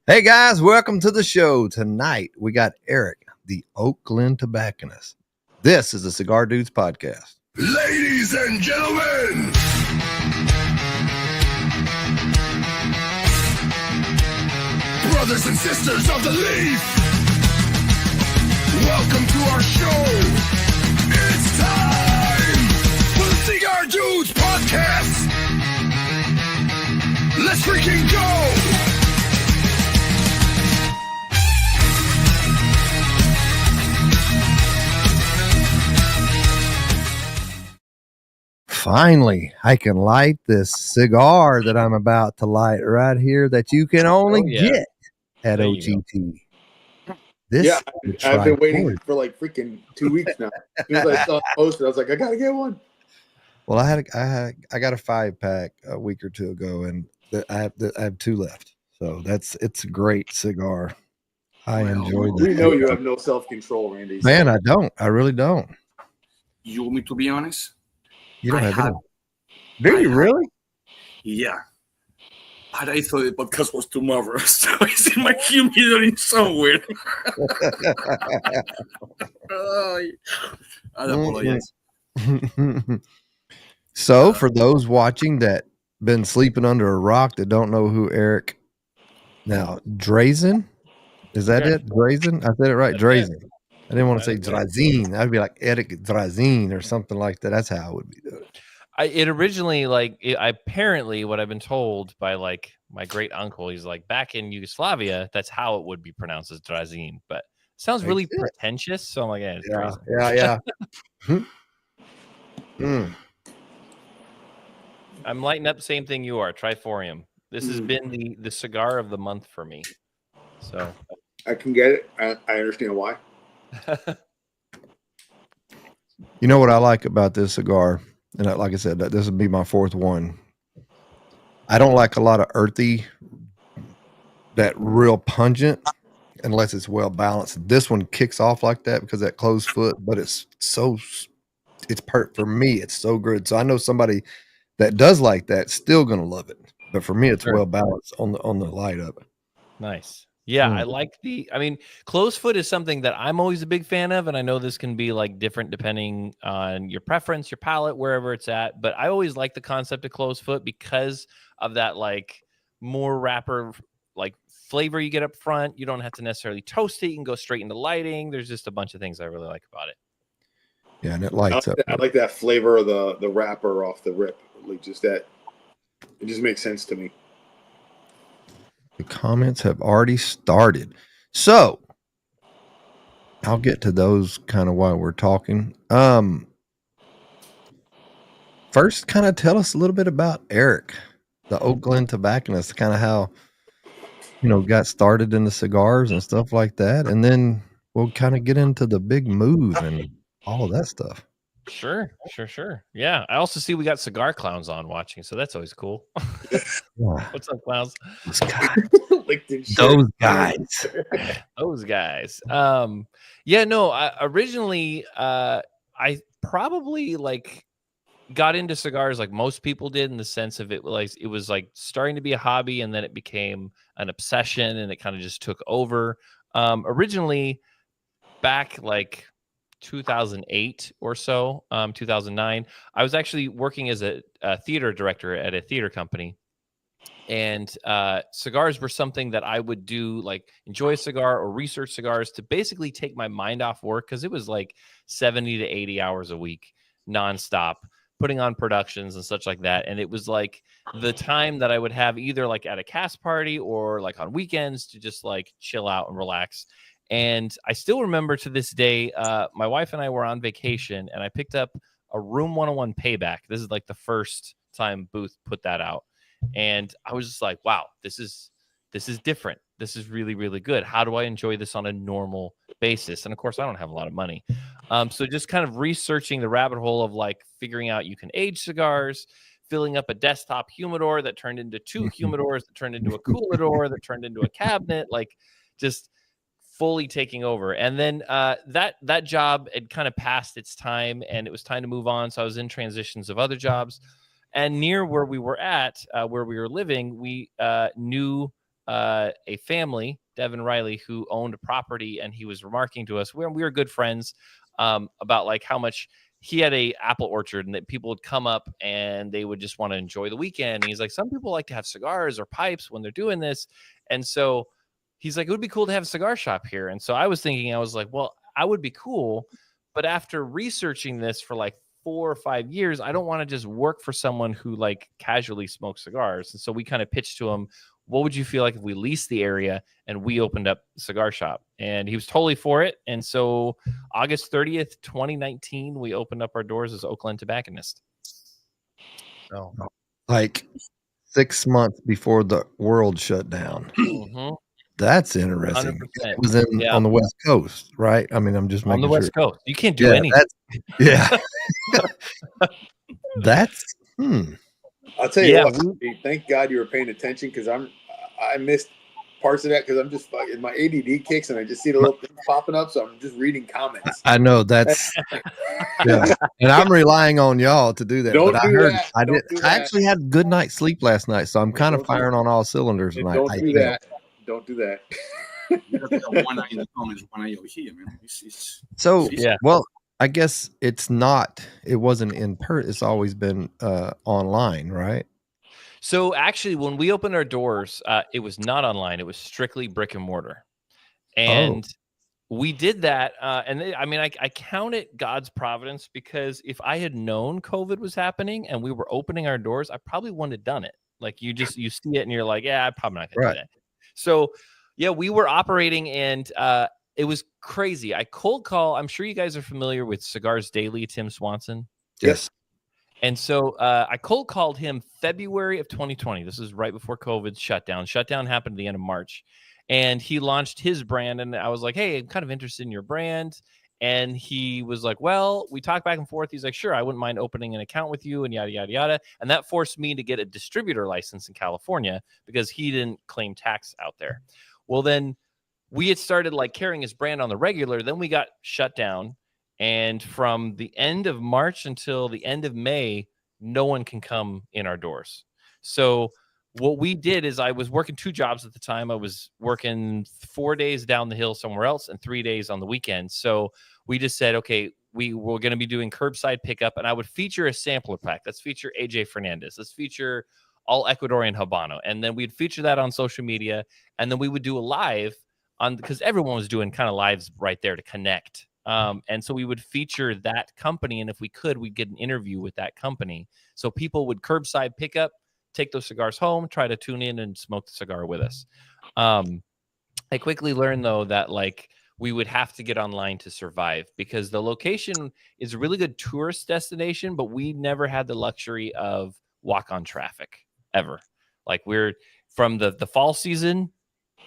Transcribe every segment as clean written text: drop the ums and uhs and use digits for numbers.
Hey guys, welcome to the show. Tonight we got Eric, the Oak Glen Tobacconist. This is the Cigar Dudes podcast. Ladies and gentlemen, brothers and sisters of the leaf, welcome to our show. It's time for the Cigar Dudes podcast. Let's freaking go! Finally, I can light this cigar that I'm about to light right here that you can only get at There OGT. I've been waiting for like freaking 2 weeks now. As soon as I saw it posted, I was like, I gotta get one. Well, I got a 5-pack a week or two ago, and I have 2 left. So it's a great cigar. I enjoy that. We know you have no self-control, Randy. Man, I don't. I really don't. You want me to be honest? You don't have any. Do you really? Yeah. But I thought the podcast was tomorrow, so it's in my humidity somewhere. I apologize. So, for those watching that been sleeping under a rock that don't know who Eric, now Drazin, is that it? Drazin? I said it right. Drazin. I didn't want to say Drazin. I'd be like Eric Drazin or something like that. That's how I would be doing it. It originally, apparently what I've been told by like my great uncle, he's like, back in Yugoslavia, that's how it would be pronounced, as Drazin. But it sounds really pretentious. So I'm like, it's Drazin. Yeah. I'm lighting up the same thing you are, Triforium. This has been the cigar of the month for me. So I can get it. I understand why. You know what I like about this cigar, and like I said, this would be my 4th one. I don't like a lot of earthy, that real pungent, unless it's well balanced. This one kicks off like that because that closed foot, but for me, it's so good. So I know somebody that does like that still gonna love it, but for me, it's well balanced on the light up. Nice. Yeah, I like closed foot is something that I'm always a big fan of, and I know this can be like different depending on your preference, your palate, wherever it's at. But I always like the concept of closed foot because of that like more wrapper like flavor you get up front. You don't have to necessarily toast it; you can go straight into lighting. There's just a bunch of things I really like about it. Yeah, and it lights up. I like that flavor of the wrapper off the rip. Like just that, it just makes sense to me. The comments have already started. So I'll get to those kind of while we're talking. First, kind of tell us a little bit about Eric, the Oak Glen Tobacconist, kind of how, got started in the cigars and stuff like that. And then we'll kind of get into the big move and all of that stuff. Sure. Yeah. I also see we got cigar clowns on watching, so that's always cool. What's up, clowns? Those guys. Those guys. Originally, I probably got into cigars like most people did, in the sense of it was like starting to be a hobby, and then it became an obsession, and it kind of just took over. Originally, back 2008 or so, 2009, I was actually working as a theater director at a theater company, and cigars were something that I would do, enjoy a cigar or research cigars to basically take my mind off work, because it was 70 to 80 hours a week nonstop, putting on productions and such like that. And it was the time that I would have either at a cast party or on weekends to just chill out and relax. And I still remember to this day, my wife and I were on vacation, and I picked up a Room 101 Payback. This is the first time Booth put that out. And I was just like, wow, this is different. This is really, really good. How do I enjoy this on a normal basis? And of course, I don't have a lot of money. So just kind of researching the rabbit hole of figuring out you can age cigars, filling up a desktop humidor that turned into 2 humidors, that turned into a coolador, that turned into a cabinet, just fully taking over. And then that job had kind of passed its time, and it was time to move on. So I was in transitions of other jobs. And near where we were at, where we were living, we knew a family, Devin Riley, who owned a property, and he was remarking to us, we were good friends, about like how much he had a apple orchard, and that people would come up and they would just want to enjoy the weekend. And he's like, some people like to have cigars or pipes when they're doing this. And so he's like, it would be cool to have a cigar shop here. And so I was thinking, I was like, well, I would be cool. But after researching this for like 4 or 5 years, I don't want to just work for someone who like casually smokes cigars. And so we kind of pitched to him, what would you feel like if we leased the area and we opened up a cigar shop? And he was totally for it. And so August 30th, 2019, we opened up our doors as Oak Glen Tobacconist. So, like 6 months before the world shut down. Mm-hmm. That's interesting. 100%. It was on the West Coast, right? I mean, I'm just making on the sure. West Coast. You can't do anything. That's I'll tell you what. Thank God you were paying attention, because I missed parts of that because I'm just fucking, my ADD kicks and I just see the little things popping up, so I'm just reading comments. I know that's yeah, and I'm relying on y'all to do that. Don't but do I heard that. I Don't did. do I that. actually had a good night's sleep last night, so I'm kind of firing on all cylinders tonight. Don't do that. Don't do that. You have to have one eye in the comments, one eye over here, man. So yeah. Well, I guess it's not. It wasn't in person. It's always been online, right? So actually, when we opened our doors, it was not online. It was strictly brick and mortar, and we did that. I mean, I count it God's providence, because if I had known COVID was happening and we were opening our doors, I probably wouldn't have done it. Like you see it and you're like, yeah, I'm probably not gonna do that. So yeah, we were operating, and it was crazy. I cold call. I'm sure you guys are familiar with Cigars Daily, Tim Swanson. Yes. And so I cold called him February of 2020. This is right before COVID shutdown. Shutdown happened at the end of March. And he launched his brand. And I was like, hey, I'm kind of interested in your brand. And he was like, well, we talked back and forth. He's like, sure, I wouldn't mind opening an account with you and yada, yada, yada. And that forced me to get a distributor license in California because he didn't claim tax out there. Well, then we had started like carrying his brand on the regular. Then we got shut down. And from the end of March until the end of May, no one can come in our doors. So what we did is, I was working 2 jobs at the time. I was working 4 days down the hill somewhere else and 3 days on the weekend. So we just said, okay, we were going to be doing curbside pickup, and I would feature a sampler pack. Let's feature AJ Fernandez. Let's feature all Ecuadorian Habano. And then we'd feature that on social media. And then we would do a live because everyone was doing kind of lives right there to connect. And so we would feature that company, and if we could, we'd get an interview with that company. So people would curbside pick up, take those cigars home, try to tune in and smoke the cigar with us. I quickly learned, though, that like we would have to get online to survive, because the location is a really good tourist destination, but we never had the luxury of walk-on traffic ever. Like we're from the fall season,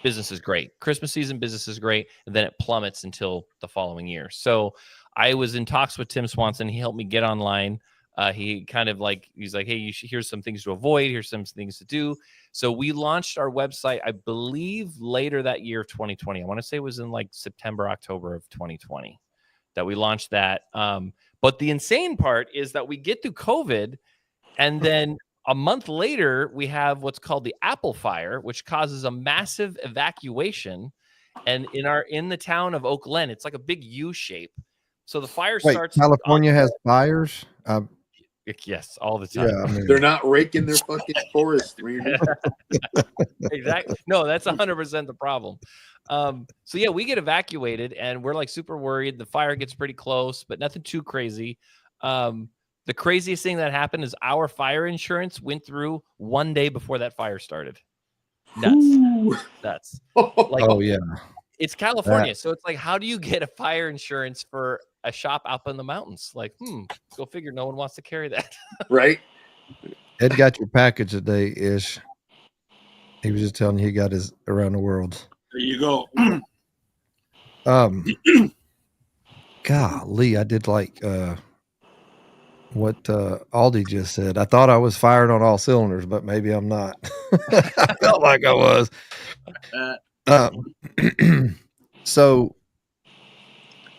business is great. Christmas season, business is great. And then it plummets until the following year. So I was in talks with Tim Swanson. He helped me get online. He kind of like, he's like, hey, here's some things to avoid. Here's some things to do. So we launched our website, I believe, later that year of 2020. I want to say it was in like September, October of 2020 that we launched that. But the insane part is that we get through COVID, and then a month later, we have what's called the Apple Fire, which causes a massive evacuation. And in the town of Oak Glen, it's like a big U shape. So the fire starts. California has fires. Yes, all the time. Yeah, I mean, they're not raking their fucking forest. Exactly. No, that's 100% the problem. So yeah, we get evacuated, and we're like super worried. The fire gets pretty close, but nothing too crazy. The craziest thing that happened is our fire insurance went through 1 day before that fire started. Nuts. Like, oh yeah, it's California, so it's like, how do you get a fire insurance for a shop up in the mountains? Like, go figure. No one wants to carry that, right? Ed got your package today, Ish. He was just telling you he got his around the world. There you go. Golly, I did like what Aldi just said. I thought I was fired on all cylinders, but maybe I'm not. I felt like I was. So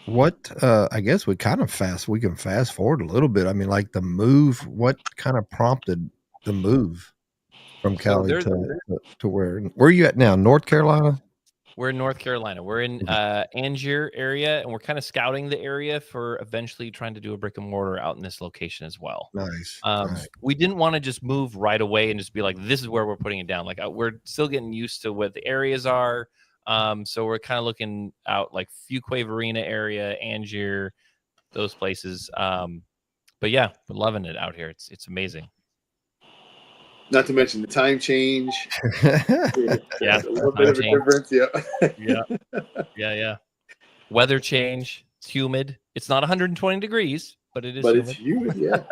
what I guess we can fast forward a little bit. I mean, like the move, what kind of prompted the move? from So Cali to where are you at now? North Carolina? We're in North Carolina. We're in Angier area, and we're kind of scouting the area for eventually trying to do a brick and mortar out in this location as well. Nice. We didn't want to just move right away and just be like, this is where we're putting it down. Like we're still getting used to what the areas are. So we're kind of looking out like Fuquay-Varina area, Angier, those places. But yeah, we're loving it out here. It's amazing. Not to mention the time change. Yeah, a little bit of a difference. Yeah. Weather change. It's humid. It's not 120 degrees, but it is. But humid. it's humid. Yeah.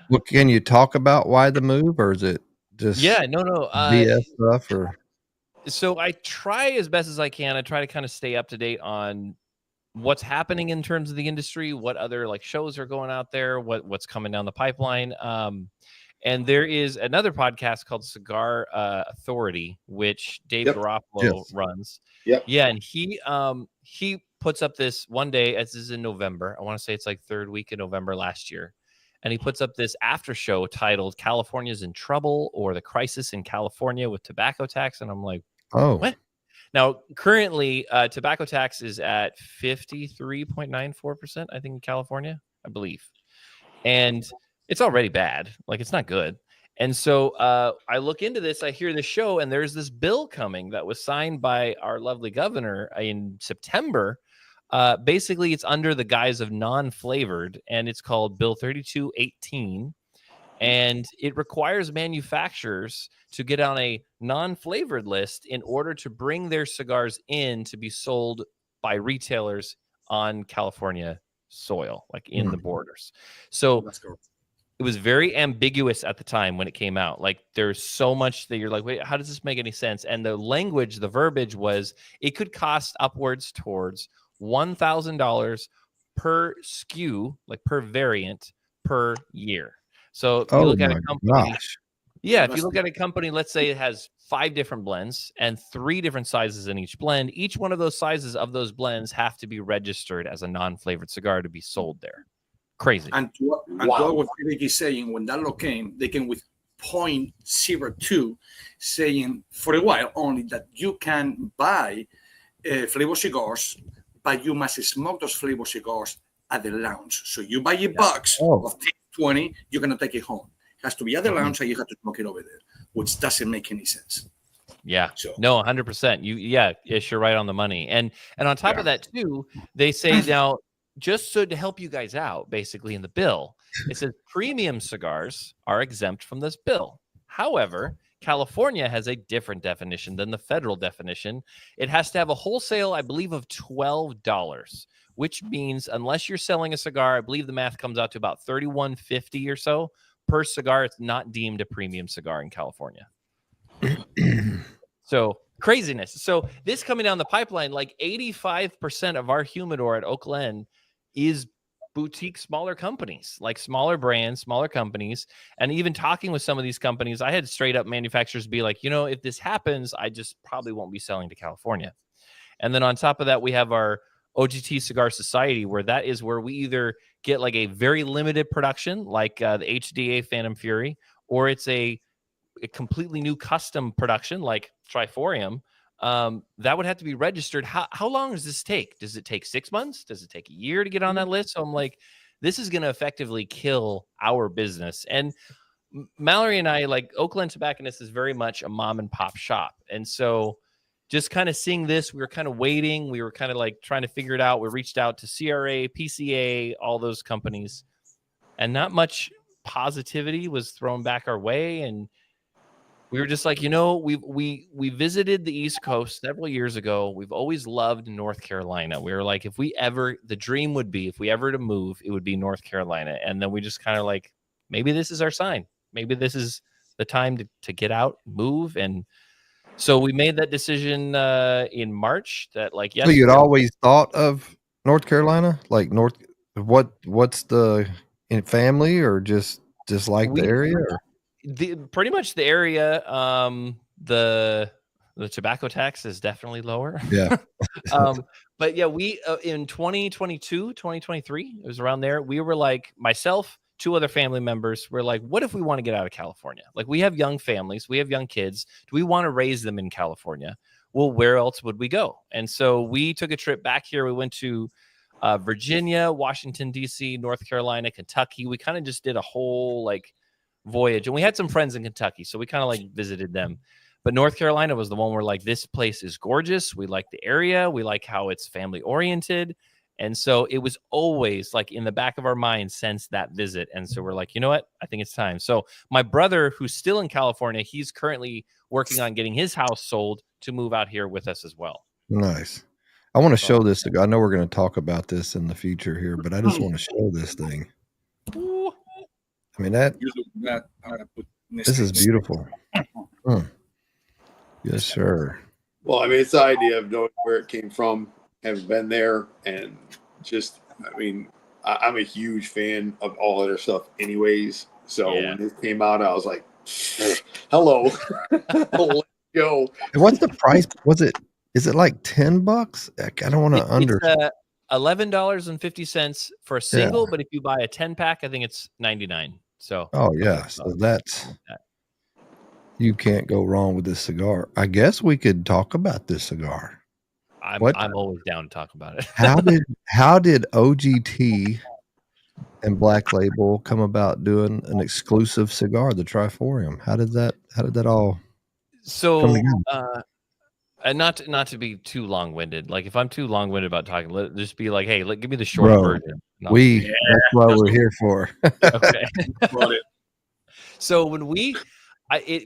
Well, can you talk about why the move, or is it just no BS stuff? Or so I try as best as I can. I try to kind of stay up to date on what's happening in terms of the industry, what other like shows are going out there, what's coming down the pipeline. And there is another podcast called Cigar Authority, which Dave Garofalo runs. Yeah, and he puts up this one day, as is in November. I want to say it's like third week in November last year. And he puts up this after show titled California's in Trouble, or the Crisis in California with Tobacco Tax. And I'm like, oh, what? Now, currently, tobacco tax is at 53.94%, I think, in California, I believe. And it's already bad. Like, it's not good. And so I look into this, I hear this show, and there's this bill coming that was signed by our lovely governor in September. Basically, it's under the guise of non-flavored, and it's called Bill 3218. And it requires manufacturers to get on a non-flavored list in order to bring their cigars in to be sold by retailers on California soil, like in the borders. So it was very ambiguous at the time when it came out. Like there's so much that you're like, wait, how does this make any sense? And the language, the verbiage was, it could cost upwards towards $1,000 per SKU, like per variant per year. So if you look at a company, if you look at a company, let's say it has 5 different blends and 3 different sizes in each blend, each one of those sizes of those blends have to be registered as a non-flavored cigar to be sold there. Crazy. And to what Eric is saying, when that law came, they came with 0.02, saying for a while only that you can buy flavor cigars, but you must smoke those flavor cigars at the lounge. So you buy a box of 20, you're going to take it home. It has to be at the lounge, and you have to smoke it over there, which doesn't make any sense. Yeah, no, 100%. You're right on the money. And on top of that too, they say now, just so to help you guys out, basically in the bill, it says premium cigars are exempt from this bill. However, California has a different definition than the federal definition. It has to have a wholesale, I believe, of $12, which means unless you're selling a cigar, I believe the math comes out to about $31.50 or so per cigar. It's not deemed a premium cigar in California. So craziness. So this coming down the pipeline, like 85% of our humidor at Oak Glen is boutique, smaller companies, like smaller brands, smaller companies. And even talking with some of these companies, I had straight up manufacturers be like, if this happens, I just probably won't be selling to California. And then on top of that, we have our OGT Cigar Society, where that is where we either get like a very limited production, like the HDA Phantom Fury, or it's a completely new custom production, like Triforium. That would have to be registered. How long does this take? Does it take 6 months? Does it take a year to get on that list? So I'm like, this is going to effectively kill our business. And Mallory and I, like, Oak Glen Tobacconist is very much a mom and pop shop. And so just kind of seeing this, we were kind of waiting. We were kind of like trying to figure it out. We reached out to CRA, PCA, all those companies, and not much positivity was thrown back our way. And we were just like, we visited the East Coast several years ago. We've always loved North Carolina. We were like, the dream would be, if we ever to move, it would be North Carolina. And then we just kind of like, maybe this is our sign. Maybe this is the time to get out, move. And so we made that decision in March that like, yes. So you'd always thought of North Carolina, like what's the family, or just like the area? Or? Pretty much the area. The tobacco tax is definitely lower. Yeah. But yeah, we in 2022, 2023, it was around there. We were like, myself, 2 other family members. We're like, what if we want to get out of California? Like, we have young families, we have young kids. Do we want to raise them in California? Well, where else would we go? And so we took a trip back here. We went to Virginia, Washington, D.C., North Carolina, Kentucky. We kind of just did a whole like voyage, and we had some friends in Kentucky, so we kind of like visited them. But North Carolina was the one where like, this place is gorgeous. We like the area. We like how it's family oriented. And so it was always like in the back of our minds since that visit. And so we're like, you know what? I think it's time. So my brother, who's still in California, he's currently working on getting his house sold to move out here with us as well. Nice. I want to show this. I know we're going to talk about this in the future here, but I just want to show this thing. Ooh. I mean, this is beautiful. Yes, sir. Well, I mean, it's the idea of knowing where it came from, having been there, and just, I mean, I'm a huge fan of all of their stuff anyways. So when this came out, I was like, hello. Let's go. And what's the price? Is it like $10? I don't want to It's $11.50 for a single, but if you buy a 10-pack, I think it's $99. So so that's you can't go wrong with this cigar. I guess we could talk about this cigar. I'm always down to talk about it. how did OGT and Black Label come about doing an exclusive cigar, the Triforium? How did that all so and not to be too long-winded. Like, if I'm too long-winded about talking, let just be like, hey, give me the short version. No. That's what we're here for. Okay. So when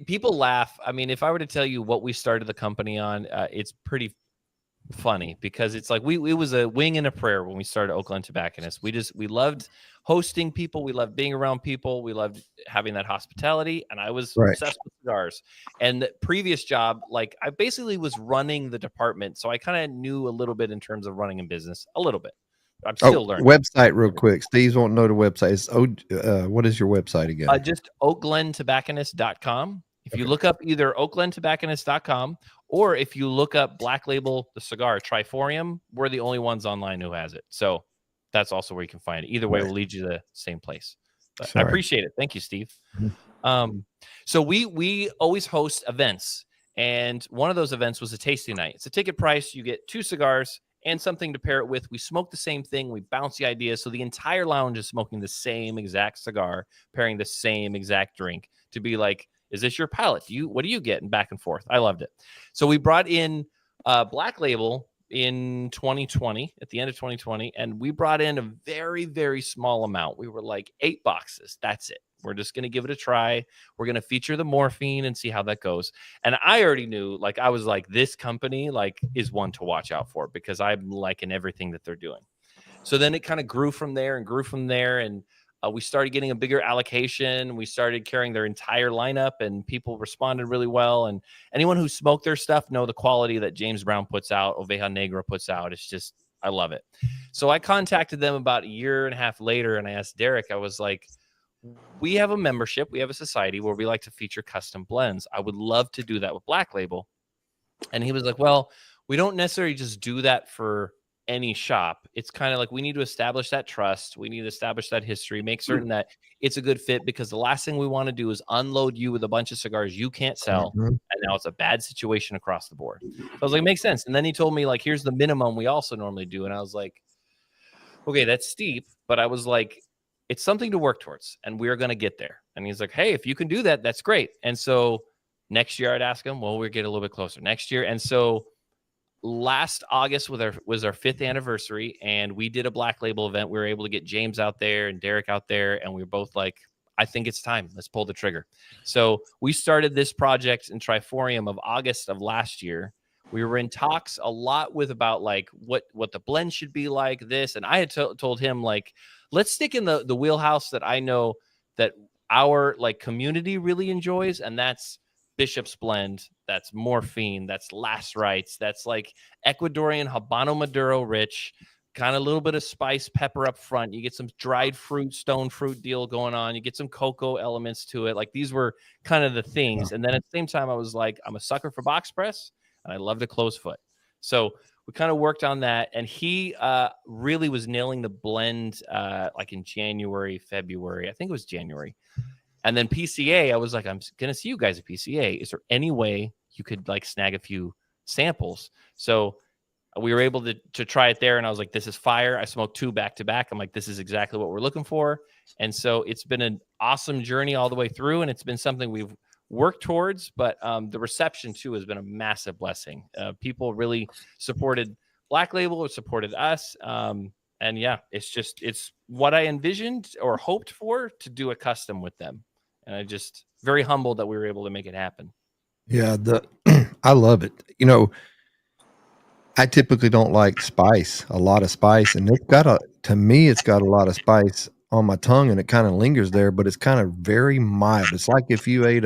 people laugh. I mean, if I were to tell you what we started the company on, it's pretty funny, because it's like it was a wing and a prayer when we started Oak Glen Tobacconist. We loved hosting people, we loved being around people, we loved having that hospitality, and I was obsessed with cigars. And the previous job, like, I basically was running the department, so I kind of knew a little bit in terms of running a business, a little bit. I'm still learning. Website real quick. Steve's won't know the website. It's what is your website again? Just oakglentobacconist.com. If you look up either oakglentobacconist.com, or if you look up Black Label, the cigar Triforium, we're the only ones online who has it. So that's also where you can find it. Either way will lead you to the same place. But I appreciate it. Thank you, Steve. So we always host events, and one of those events was a tasting night. It's a ticket price. You get 2 cigars and something to pair it with. We smoke the same thing. We bounce the ideas. So the entire lounge is smoking the same exact cigar, pairing the same exact drink, to be like, is this your palate? What do you get? And back and forth. I loved it. So we brought in Black Label in 2020, at the end of 2020, and we brought in a very, very small amount. We were like 8 boxes. That's it. We're just going to give it a try. We're going to feature the morphine and see how that goes. And I already knew, like, I was like, this company, like, is one to watch out for, because I'm liking everything that they're doing. So then it kind of grew from there. And we started getting a bigger allocation. We started carrying their entire lineup, and people responded really well. And anyone who smoked their stuff know the quality that James Brown puts out, Oveja Negra puts out. It's just, I love it. So I contacted them about a year and a half later, and I asked Derek, I was like, we have a membership, we have a society where we like to feature custom blends. I would love to do that with Black Label. And he was like, well, we don't necessarily just do that for any shop. It's kind of like, we need to establish that trust. We need to establish that history, make certain that it's a good fit, because the last thing we want to do is unload you with a bunch of cigars you can't sell. And now it's a bad situation across the board. So I was like, makes sense. And then he told me, like, here's the minimum we also normally do. And I was like, okay, that's steep. But I was like, it's something to work towards, and we're going to get there. And he's like, hey, if you can do that, that's great. And so next year I'd ask him, well, we'll get a little bit closer next year. And so last August was our 5th anniversary, and we did a Black Label event. We were able to get James out there and Derek out there, and we were both like, I think it's time. Let's pull the trigger. So we started this project in Triforium of August of last year. We were in talks a lot with about like what the blend should be like, this. And I had told him, like, let's stick in the wheelhouse that I know that our like community really enjoys. And that's Bishop's Blend. That's morphine. That's Last Rites. That's like Ecuadorian Habano Maduro rich, kind of a little bit of spice pepper up front. You get some dried fruit, stone fruit deal going on. You get some cocoa elements to it. Like, these were kind of the things. And then at the same time, I was like, I'm a sucker for box press, and I love to close foot. So we kind of worked on that, and he really was nailing the blend like in January, February. I think it was January. And then PCA, I was like, I'm going to see you guys at PCA. Is there any way you could like snag a few samples? So we were able to try it there, and I was like, this is fire. I smoked 2 back to back. I'm like, this is exactly what we're looking for. And so it's been an awesome journey all the way through, and it's been something we've worked towards, but the reception too has been a massive blessing. People really supported Black Label, supported us. And yeah, it's what I envisioned or hoped for to do a custom with them. And I just very humbled that we were able to make it happen. Yeah. I love it. You know, I typically don't like a lot of spice, and to me, it's got a lot of spice on my tongue, and it kind of lingers there, but it's kind of very mild. It's like if you ate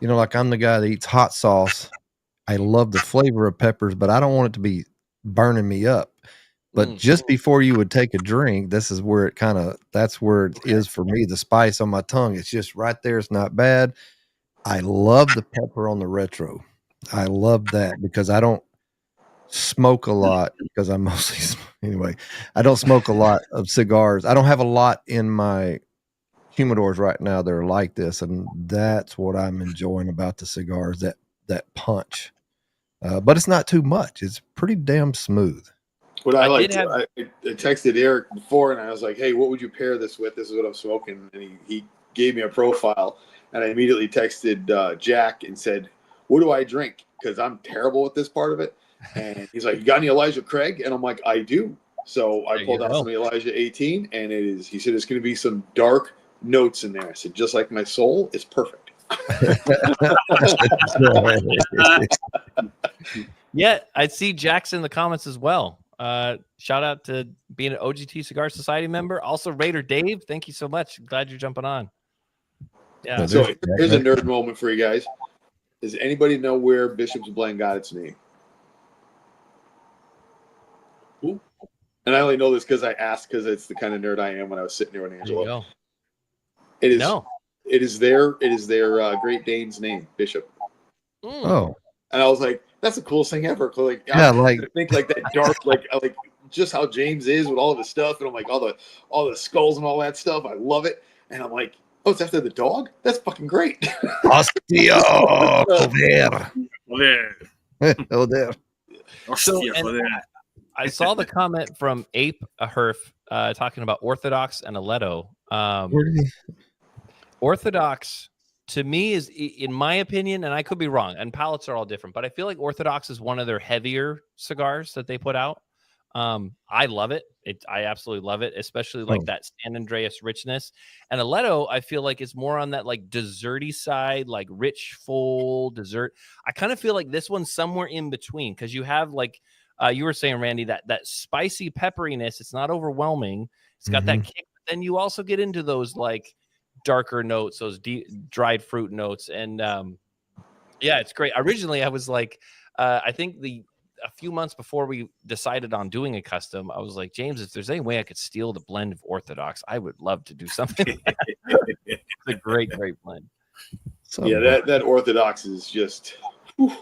like I'm the guy that eats hot sauce. I love the flavor of peppers, but I don't want it to be burning me up. But just before you would take a drink, that's where it is for me. The spice on my tongue, it's just right there. It's not bad. I love the pepper on the retro. I love that because I don't smoke a lot because I'm mostly, anyway, I don't smoke a lot of cigars. I don't have a lot in my humidors right now that are like this, and that's what I'm enjoying about the cigars, that punch. But it's not too much. It's pretty damn smooth. What I texted Eric before, and I was like, hey, what would you pair this with? This is what I'm smoking. And he gave me a profile, and I immediately texted Jack and said, what do I drink? Because I'm terrible with this part of it. And he's like, you got any Elijah Craig? And I'm like, I do. So I pulled out some Elijah 18, and he said it's going to be some dark notes in there. I said, just like my soul, it's perfect. Yeah, I see Jack's in the comments as well. Shout out to being an OGT Cigar Society member. Also, Raider Dave, thank you so much. Glad you're jumping on. Yeah. So here's a nerd moment for you guys. Does anybody know where Bishop's Blend got its name? Ooh. And I only know this because I asked, because it's the kind of nerd I am when I was sitting there with Angelo. It is their Great Dane's name, Bishop. Oh. And I was like, that's the coolest thing ever. Like, yeah, I think like that dark, like just how James is with all of his stuff, and I'm like all the skulls and all that stuff. I love it. And I'm like, oh, it's after the dog? That's fucking great. Hostia, I saw the comment from Ape Herf talking about Orthodox and Aledo. Orthodox, to me, is, in my opinion, and I could be wrong, and palates are all different, but I feel like Orthodox is one of their heavier cigars that they put out. I love it. I absolutely love it, especially like that San Andreas richness. And Aledo, I feel like, is more on that like desserty side, like rich, full dessert. I kind of feel like this one's somewhere in between, because you have like you were saying, Randy, that spicy pepperiness. It's not overwhelming. It's got that kick. But then you also get into those like darker notes, those dried fruit notes, and yeah, it's great. Originally, I was like, I think a few months before we decided on doing a custom, I was like, James, if there's any way I could steal the blend of Orthodox, I would love to do something. It's a great blend. Yeah, that Orthodox is just whew.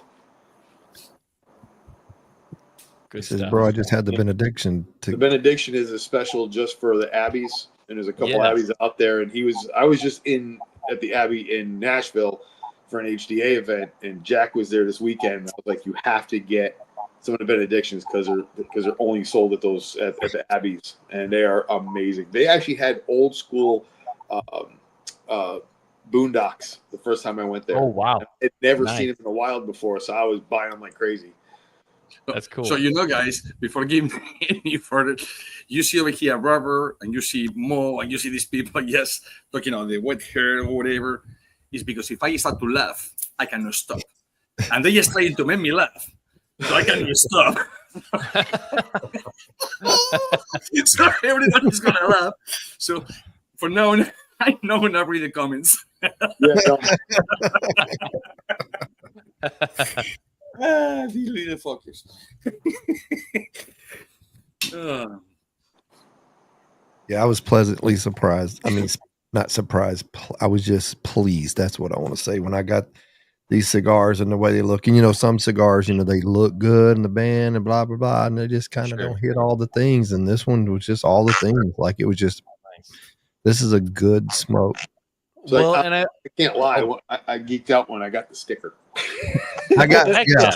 Good stuff. Bro, I just had the benediction. The benediction is a special just for the Abbeys, and there's a couple Abbeys out there. And I was just at the Abbey in Nashville for an HDA event, and Jack was there this weekend. I was like, you have to get some of the benedictions because they're only sold at the Abbeys, and they are amazing. They actually had old school boondocks the first time I went there. Oh wow! I'd never seen them in the wild before, so I was buying them like crazy. That's cool. So guys, before getting any further, you see over here Robert, and you see Mo, and you see these people, yes, talking on the wet hair or whatever. Is because if I start to laugh, I cannot stop, and they just trying to make me laugh, so I cannot stop. So everybody's gonna laugh. So for now, I know when I read the comments. These little fuckers. Yeah, I was pleasantly surprised. I mean, not surprised. I was just pleased. That's what I want to say. When I got these cigars and the way they look. And, you know, some cigars, you know, they look good in the band and blah, blah, blah. And they just kind of Sure. don't hit all the things. And this one was just all the things. Like it was just, Nice. this is a good smoke. It's like, Well, I and I can't lie. Oh. I geeked out when I got the sticker. I got, Heck yeah,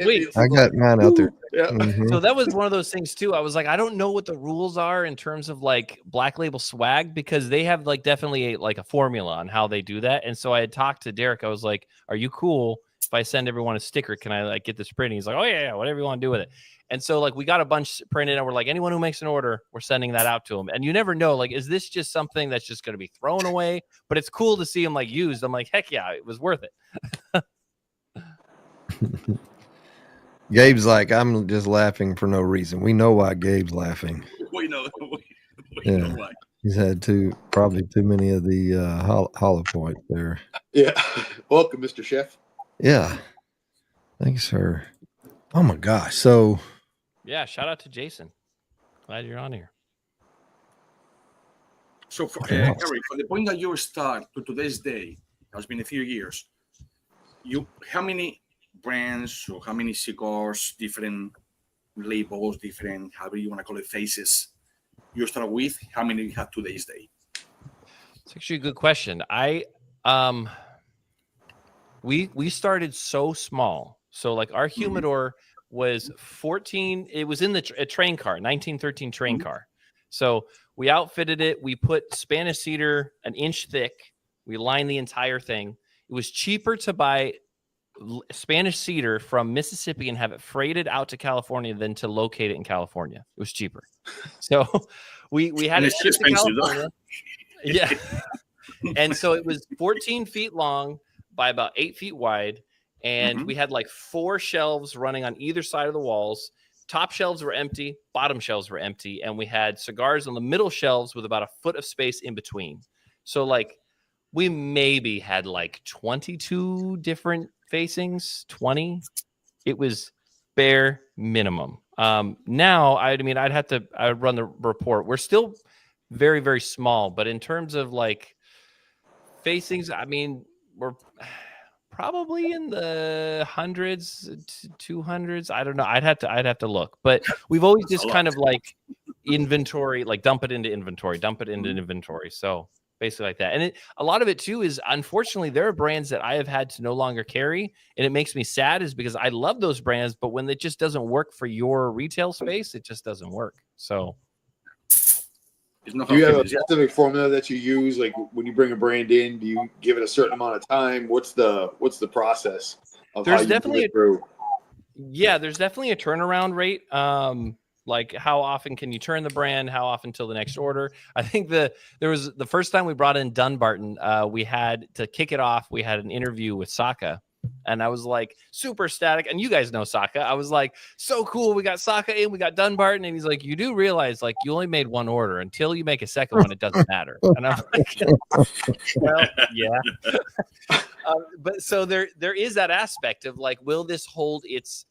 Sweet. I got mine out there. Yeah. Mhm. So that was one of those things too. I was like, I don't know what the rules are in terms of like Black Label Swag, because they have like definitely a formula on how they do that. And so I had talked to Derek. I was like, "Are you cool if I send everyone a sticker? Can I like get this printed?" He's like, "Oh yeah, whatever you want to do with it." And so like we got a bunch printed, and we're like, anyone who makes an order, we're sending that out to them. And you never know, like, is this just something that's just going to be thrown away? But it's cool to see them like used. I'm like, heck yeah, it was worth it. Gabe's like, I'm just laughing for no reason. We know why Gabe's laughing. We know. Yeah. Know why. He's had probably too many of the hollow points there. Yeah. Welcome, Mr. Chef. Yeah. Thanks, sir. Oh my gosh. So Yeah, shout out to Jason. Glad you're on here. So, for, What else? Eric, from the point that you start to today's day, it's been a few years. How many brands or how many cigars, different labels, different, however you want to call it, faces you start with? How many you have today's day? It's actually a good question. We started so small. So like our humidor was 14. It was in a train car, 1913 train car. So we outfitted it. We put Spanish cedar an inch thick. We lined the entire thing. It was cheaper to buy Spanish cedar from Mississippi and have it freighted out to California than to locate it in California. It was cheaper. So we had it shipped to California. Yeah. And so it was 14 feet long by about 8 feet wide. And we had like 4 shelves running on either side of the walls. Top shelves were empty. Bottom shelves were empty. And we had cigars on the middle shelves with about a foot of space in between. So like we maybe had like 22 different facings, 20. It was bare minimum. Now, I'd run the report. We're still very, very small, but in terms of like facings, I mean, we're probably in the hundreds to 200s. I don't know. I'd have to look, but we've always just kind of like inventory, like dump it into inventory. So basically like that. And a lot of it too is, unfortunately, there are brands that I have had to no longer carry, and it makes me sad, is because I love those brands, but when it just doesn't work for your retail space, it just doesn't work. So do you have a specific formula that you use? Like when you bring a brand in, do you give it a certain amount of time? What's the process of there's how you definitely move it through? There's definitely a turnaround rate. Like how often can you turn the brand? How often till the next order? I think there was the first time we brought in Dunbarton, we had to kick it off. We had an interview with Saka, and I was like super ecstatic. And you guys know Saka. I was like, so cool. We got Saka in, we got Dunbarton, and he's like, you do realize like you only made one order. Until you make a second one, it doesn't matter. And I'm like, well, yeah. But so there is that aspect of like, will this hold its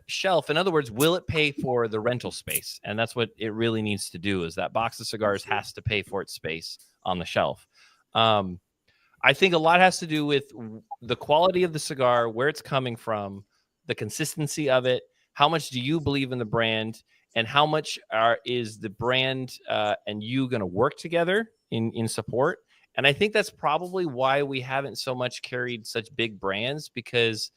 shelf? In other words, will it pay for the rental space? And that's what it really needs to do, is that box of cigars has to pay for its space on the shelf. I think a lot has to do with the quality of the cigar, where it's coming from, the consistency of it, how much do you believe in the brand, and how much is the brand and you going to work together in support. And I think that's probably why we haven't so much carried such big brands, because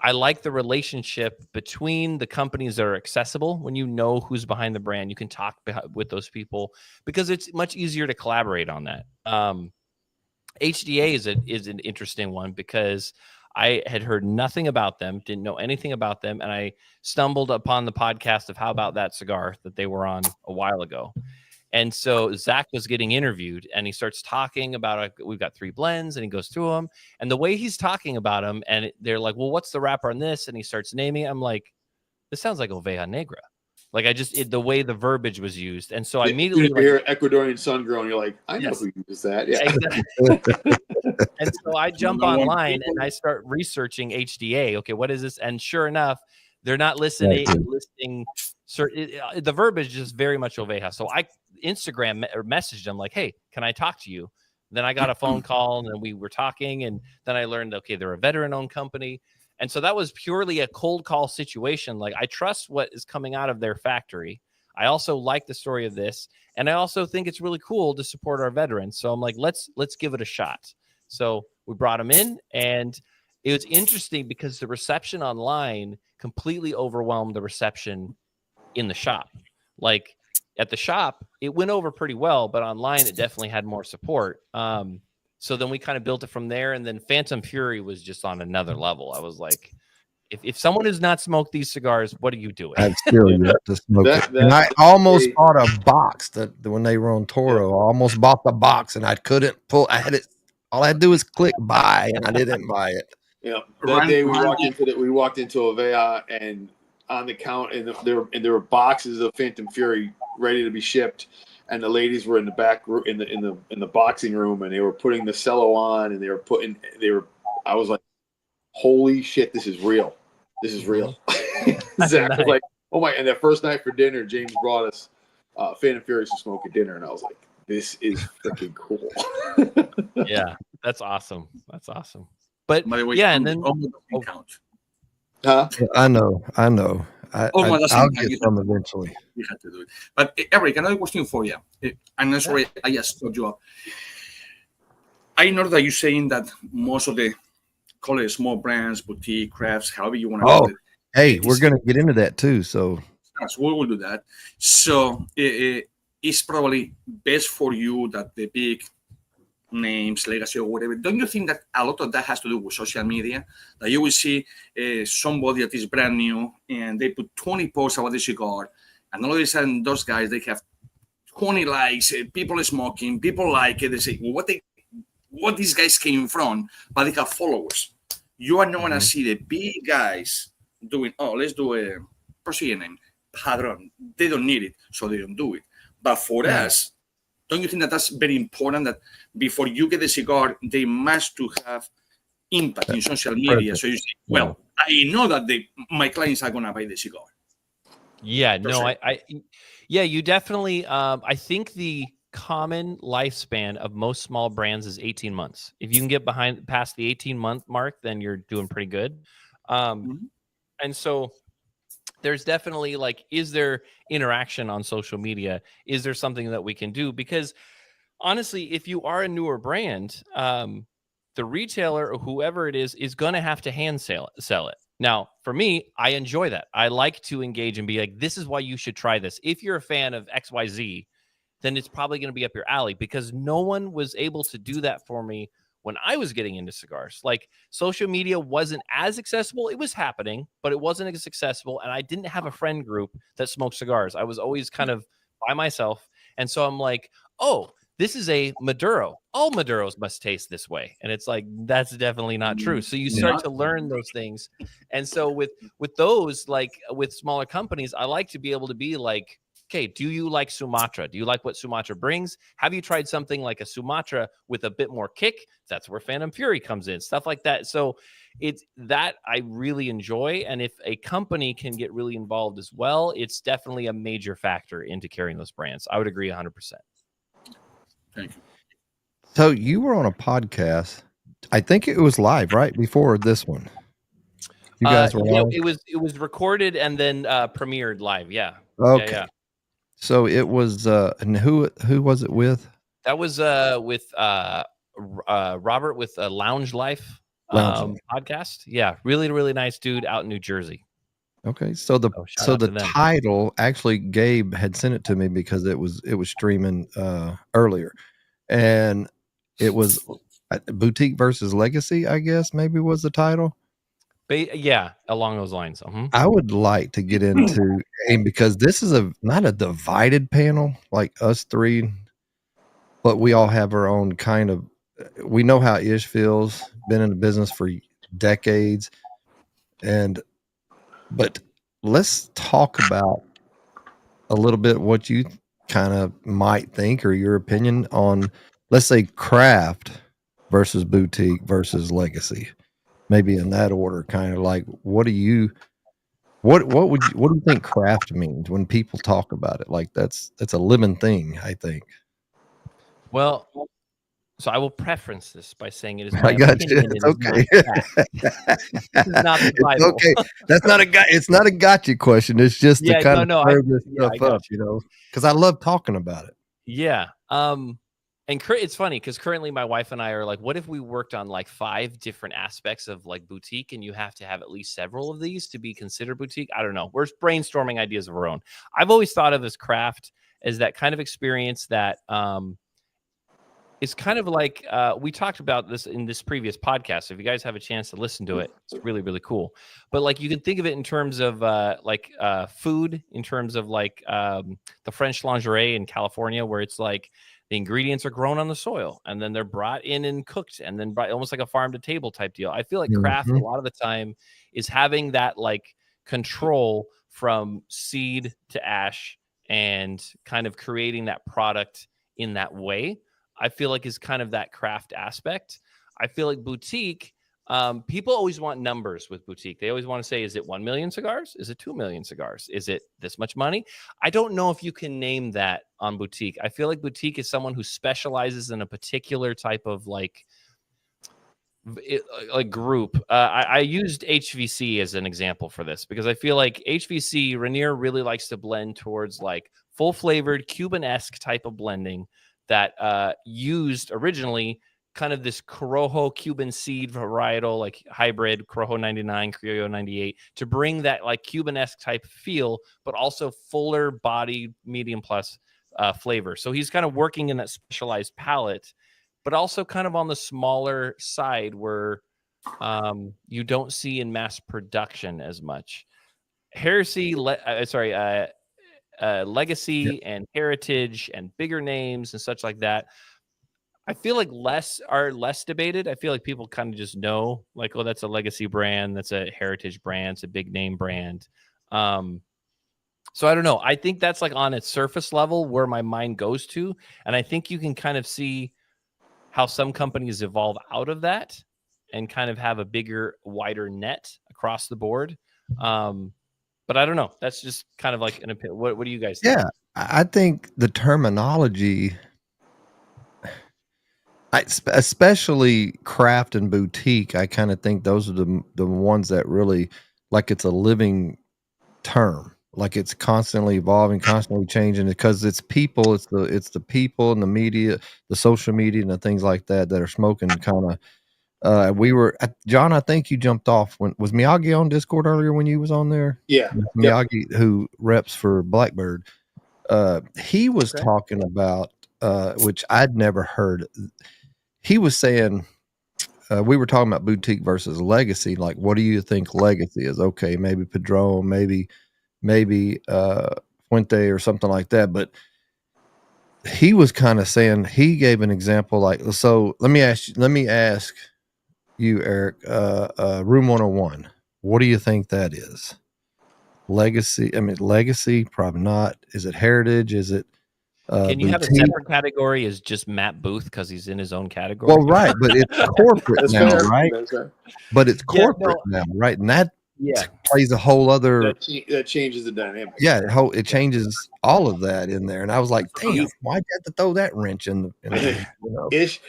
I like the relationship between the companies that are accessible. When you know who's behind the brand, you can talk with those people, because it's much easier to collaborate on that. HDA is an interesting one, because I had heard nothing about them, didn't know anything about them, and I stumbled upon the podcast of How About That Cigar that they were on a while ago. And so Zach was getting interviewed, and he starts talking about, we've got 3 blends, and he goes through them. And the way he's talking about them, and they're like, well, what's the wrapper on this? And he starts naming it. I'm like, this sounds like Oveja Negra. Like the way the verbiage was used. And so I immediately hear Ecuadorian sun grown, you're like, I know Yes. who uses that. Yeah. Exactly. And so I jump online and I start researching HDA. Okay, what is this? And sure enough, they're not listing the verbiage is just very much Oveja. So I Instagram or messaged them like, hey, can I talk to you? Then I got a phone call, and then we were talking, and then I learned, okay, they're a veteran-owned company. And so that was purely a cold call situation. Like, I trust what is coming out of their factory. I also like the story of this, and I also think it's really cool to support our veterans. So I'm like, let's give it a shot. So we brought them in, and it was interesting because the reception online completely overwhelmed the reception in the shop. Like, at the shop, it went over pretty well, but online it definitely had more support. So then we kind of built it from there, and then Phantom Fury was just on another level. I was like, if someone has not smoked these cigars, what are you doing? I've still yet to smoke it. And I almost bought a box that when they were on Toro. I almost bought the box, and I couldn't pull. I had it. All I had to do was click buy, and I didn't buy it. Yeah, that day we walked into Avea, and on the count, and there were boxes of Phantom Fury ready to be shipped, and the ladies were in the back in the boxing room, and they were putting the cello on, and I was like, holy shit, this is real. This is real. Zach was like, oh my, and that first night for dinner, James brought us Phantom Fury to smoke at dinner, and I was like, this is freaking cool. Yeah, that's awesome. That's awesome. But way, yeah, and then count. Huh? I know. I'll get some eventually. You have to do it. But Eric, another question for you. I'm sorry, I just told you up. I know that you're saying that most of the, call it small brands, boutique, crafts, however you want to call it. Hey, we're going to get into that too. So we will do that. So it's probably best for you that the big names, legacy, or whatever. Don't you think that a lot of that has to do with social media? That you will see somebody that is brand new and they put 20 posts about the cigar, and all of a sudden those guys, they have 20 likes, people are smoking, people like it. They say, well, what these guys came from, but they have followers. You are not going to see the big guys doing, let's do a Brazilian name, Padron. They don't need it, so they don't do it. But for us, don't you think that that's very important, that before you get the cigar, they must to have impact in social media? So you say, well, I know that my clients are going to buy the cigar. Yeah, no, you definitely, I think the common lifespan of most small brands is 18 months. If you can get past the 18-month mark, then you're doing pretty good. And so there's definitely, like, is there interaction on social media? Is there something that we can do? Because honestly, if you are a newer brand, the retailer or whoever it is going to have to hand sell it. Now, for me, I enjoy that. I like to engage and be like, this is why you should try this. If you're a fan of XYZ, then it's probably going to be up your alley, because no one was able to do that for me when I was getting into cigars. Like, social media wasn't as accessible. It was happening, but it wasn't as accessible. And I didn't have a friend group that smoked cigars. I was always kind of by myself. And so I'm like, oh, this is a Maduro. All Maduros must taste this way. And it's like, that's definitely not true. So you start to learn those things. And so with those, like with smaller companies, I like to be able to be like, okay, do you like Sumatra? Do you like what Sumatra brings? Have you tried something like a Sumatra with a bit more kick? That's where Phantom Fury comes in, stuff like that. So it's that I really enjoy. And if a company can get really involved as well, it's definitely a major factor into carrying those brands. I would agree 100%. Thank you. So you were on a podcast. I think it was live right before this one. You guys were live? It was recorded and then premiered live. Yeah. Okay. Yeah. So it was, and who was it with? That was with Robert with Lounge Life podcast. Yeah, really, really nice dude out in New Jersey. Okay, so the title, actually, Gabe had sent it to me because it was streaming earlier, and it was Boutique versus Legacy, I guess maybe was the title. Yeah, along those lines. I would like to get into, because this is not a divided panel like us three, but we all have our own kind of. We know how Ish feels. Been in the business for decades, but let's talk about a little bit what you kind of might think or your opinion on, let's say, craft versus boutique versus legacy. Maybe in that order, kind of like, what do you think craft means when people talk about it? Like that's a living thing, I think. Well, So I will preference this by saying it is I my got you. opinion. It's It is okay. not fact. This is not the It's Bible. okay. That's not it's not a gotcha question. It's just to Yeah, kind no, of I stir this yeah, I stuff got up, because I love talking about it. Yeah. And it's funny because currently my wife and I are like, what if we worked on like 5 different aspects of like boutique, and you have to have at least several of these to be considered boutique? I don't know. We're brainstorming ideas of our own. I've always thought of as craft as that kind of experience that it's kind of like we talked about this in this previous podcast. So if you guys have a chance to listen to it, it's really, really cool. But like you can think of it in terms of food, in terms of like the French lingerie in California, where it's like the ingredients are grown on the soil and then they're brought in and cooked and then almost like a farm to table type deal. I feel like craft a lot of the time is having that like control from seed to ash and kind of creating that product in that way. I feel like is kind of that craft aspect. I feel like boutique, people always want numbers with boutique. They always want to say, is it 1 million cigars? Is it 2 million cigars? Is it this much money? I don't know if you can name that on boutique. I feel like boutique is someone who specializes in a particular type of like group. I used HVC as an example for this because I feel like HVC, Rainier really likes to blend towards like full flavored Cuban-esque type of blending that used originally kind of this Corojo Cuban seed varietal, like hybrid Corojo 99, Criollo 98, to bring that like Cuban-esque type feel, but also fuller body, medium plus flavor. So he's kind of working in that specialized palette, but also kind of on the smaller side where you don't see in mass production as much. Legacy and heritage and bigger names and such like that, I feel like are less debated. I feel like people kind of just know like, oh, that's a legacy brand, that's a heritage brand, it's a big name brand. So I don't know. I think that's like on its surface level where my mind goes to, and I think you can kind of see how some companies evolve out of that and kind of have a bigger, wider net across the board. But I don't know. That's just kind of like an opinion. What do you guys think? Yeah, I think the terminology, especially craft and boutique, I kind of think those are the ones that really, like, it's a living term. Like it's constantly evolving, constantly changing, because it's people, it's the people and the media, the social media and the things like that are smoking kind of. We were John, I think you jumped off was Miyagi on Discord earlier when you was on there? Yeah. Miyagi, who reps for Blackbird. He was talking about which I'd never heard. He was saying we were talking about boutique versus legacy. Like, what do you think legacy is? Okay, maybe Padron, maybe Fuente or something like that. But he was kind of saying, he gave an example like, so let me ask you, Eric, Room 101, what do you think that is? Legacy? I mean, legacy, probably not. Is it heritage? Is it can you boutique? have a separate category as just Matt Booth because he's in his own category? Well, right, but it's corporate now, fair. right? That's fair. But it's corporate now, right? And that plays a whole other. That changes the dynamic. Yeah, it changes all of that in there. And I was like, damn, why'd you have to throw that wrench in the Ish.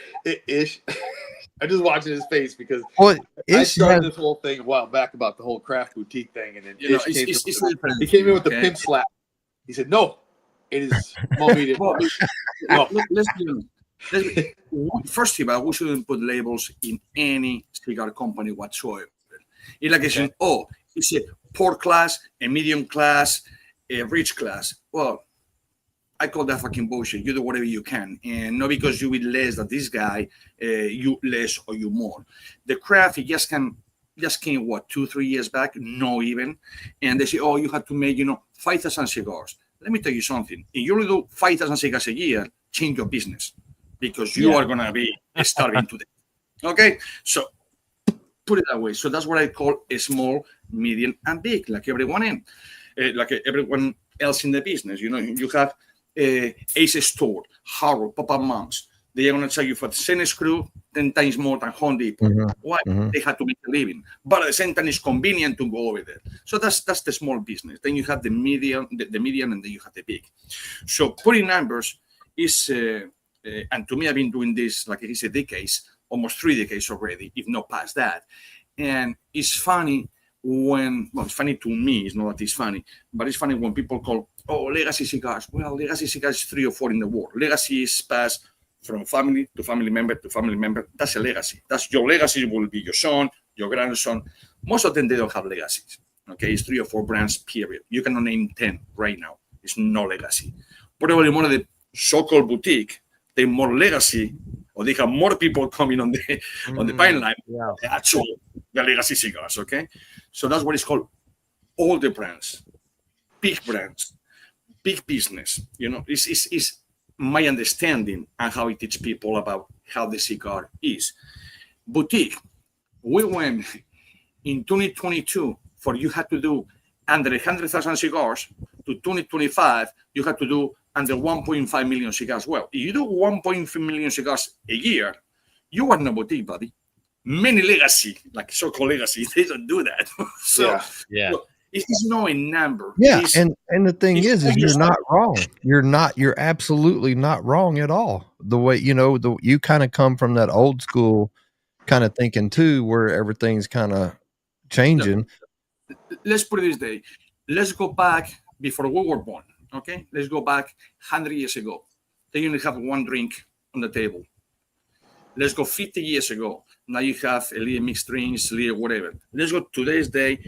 I just watching his face because I started this whole thing a while back about the whole craft boutique thing, and then he came in with the pimp slap. He said, "No, it is more medium." No. First of all, we shouldn't put labels in any cigar company whatsoever. It's like saying, oh, it's a poor class, a medium class, a rich class. Well, I call that fucking bullshit. You do whatever you can, and not because you will less than this guy, you less or you more. The craft, it just came 2-3 years back, no even, and they say, oh, you have to make 5,000 cigars. Let me tell you something. If you only do 5,000 cigars a year, change your business because you are gonna be starving to death. Okay, so put it that way. So that's what I call a small, medium, and big, like everyone else in the business. You have Ace Store, Harrow, Papa Mom's. They are going to charge you for the same screw 10 times more than Home Depot. Why? They have to make a living. But at the same time, it's convenient to go over there. So that's the small business. Then you have the medium, and then you have the big. So putting numbers is and to me, I've been doing this, like he said, decades, almost 3 decades already, if not past that. And it's funny it's funny to me, it's not that it's funny, but it's funny when people call, legacy cigars. Well, legacy cigars is 3 or 4 in the world. Legacy is passed from family to family member to family member. That's a legacy. That's your legacy. Will be your son, your grandson. Most of them, they don't have legacies. Okay, it's 3 or 4 brands, period. You cannot name 10 right now. It's no legacy. Probably one of the so-called boutique, they more legacy, or they have more people coming on the pipeline. Yeah. Actually, the legacy cigars. Okay, so that's what it's called. All the brands, big business. You know, is my understanding and how I teach people about how the cigar is. Boutique. We went in 2022 for you had to do under 100,000 cigars to 2025, you had to do under 1.5 million cigars. Well, if you do 1.5 million cigars a year, you are not boutique, buddy. Many legacy, like so-called legacy, they don't do that. So it's not a number. Yeah, and the thing is you're not wrong. You're absolutely not wrong at all. The way, you kind of come from that old school kind of thinking too, where everything's kind of changing. Let's put it this way. Let's go back before we were born. Okay, let's go back 100 years ago. They only have one drink on the table. Let's go 50 years ago. Now you have a little mixed drinks, a little whatever. Let's go today's day,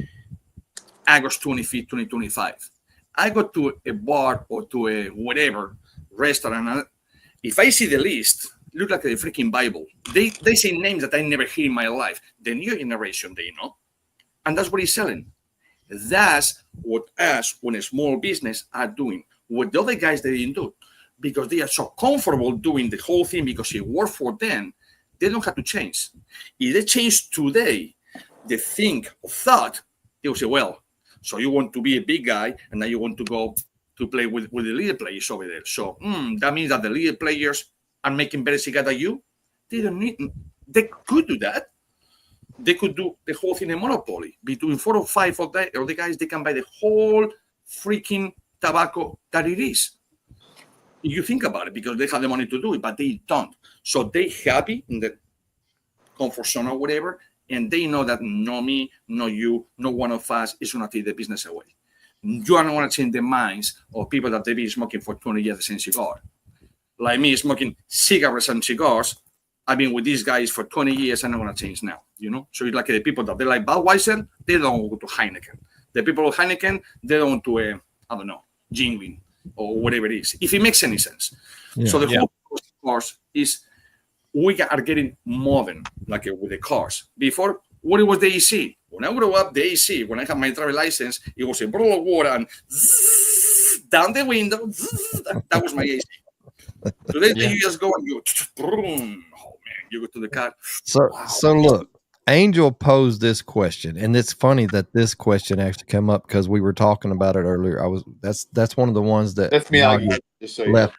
August 25th, 2025. I go to a bar or to a whatever restaurant. If I see the list, look like a freaking Bible. They say names that I never hear in my life. The new generation, they know. And that's what he's selling. That's what us, when a small business, are doing. What the other guys, they didn't do. Because they are so comfortable doing the whole thing because it worked for them, they don't have to change. If they change today, the thought, they will say, well, so you want to be a big guy and now you want to go to play with the little players over there. So that means that the little players are making better cigars than you? They don't need, they could do that. They could do the whole thing in monopoly. Between 4 or 5 of the guys, they can buy the whole freaking tobacco that it is. You think about it because they have the money to do it, but they don't. So they happy in the comfort zone or whatever, and they know that no me, no you, no one of us is going to take the business away. You are not going to change the minds of people that they've been smoking for 20 years the same cigar. Like me, smoking cigarettes and cigars. I've been with these guys for 20 years and I'm going to change now, So it's like the people that they like Budweiser, they don't go to Heineken. The people of Heineken, they don't go to, I don't know, Jingling or whatever it is, if it makes any sense. Yeah. So the whole cars is we are getting modern, like with the cars. Before, what it was the AC? When I grew up, the AC, when I had my driver license, it was a bottle of water and down the window, that was my AC. Today, you just go and you, you go to the car. So look, Angel posed this question, and it's funny that this question actually came up because we were talking about it earlier. That's one of the ones that that's me. Just so left.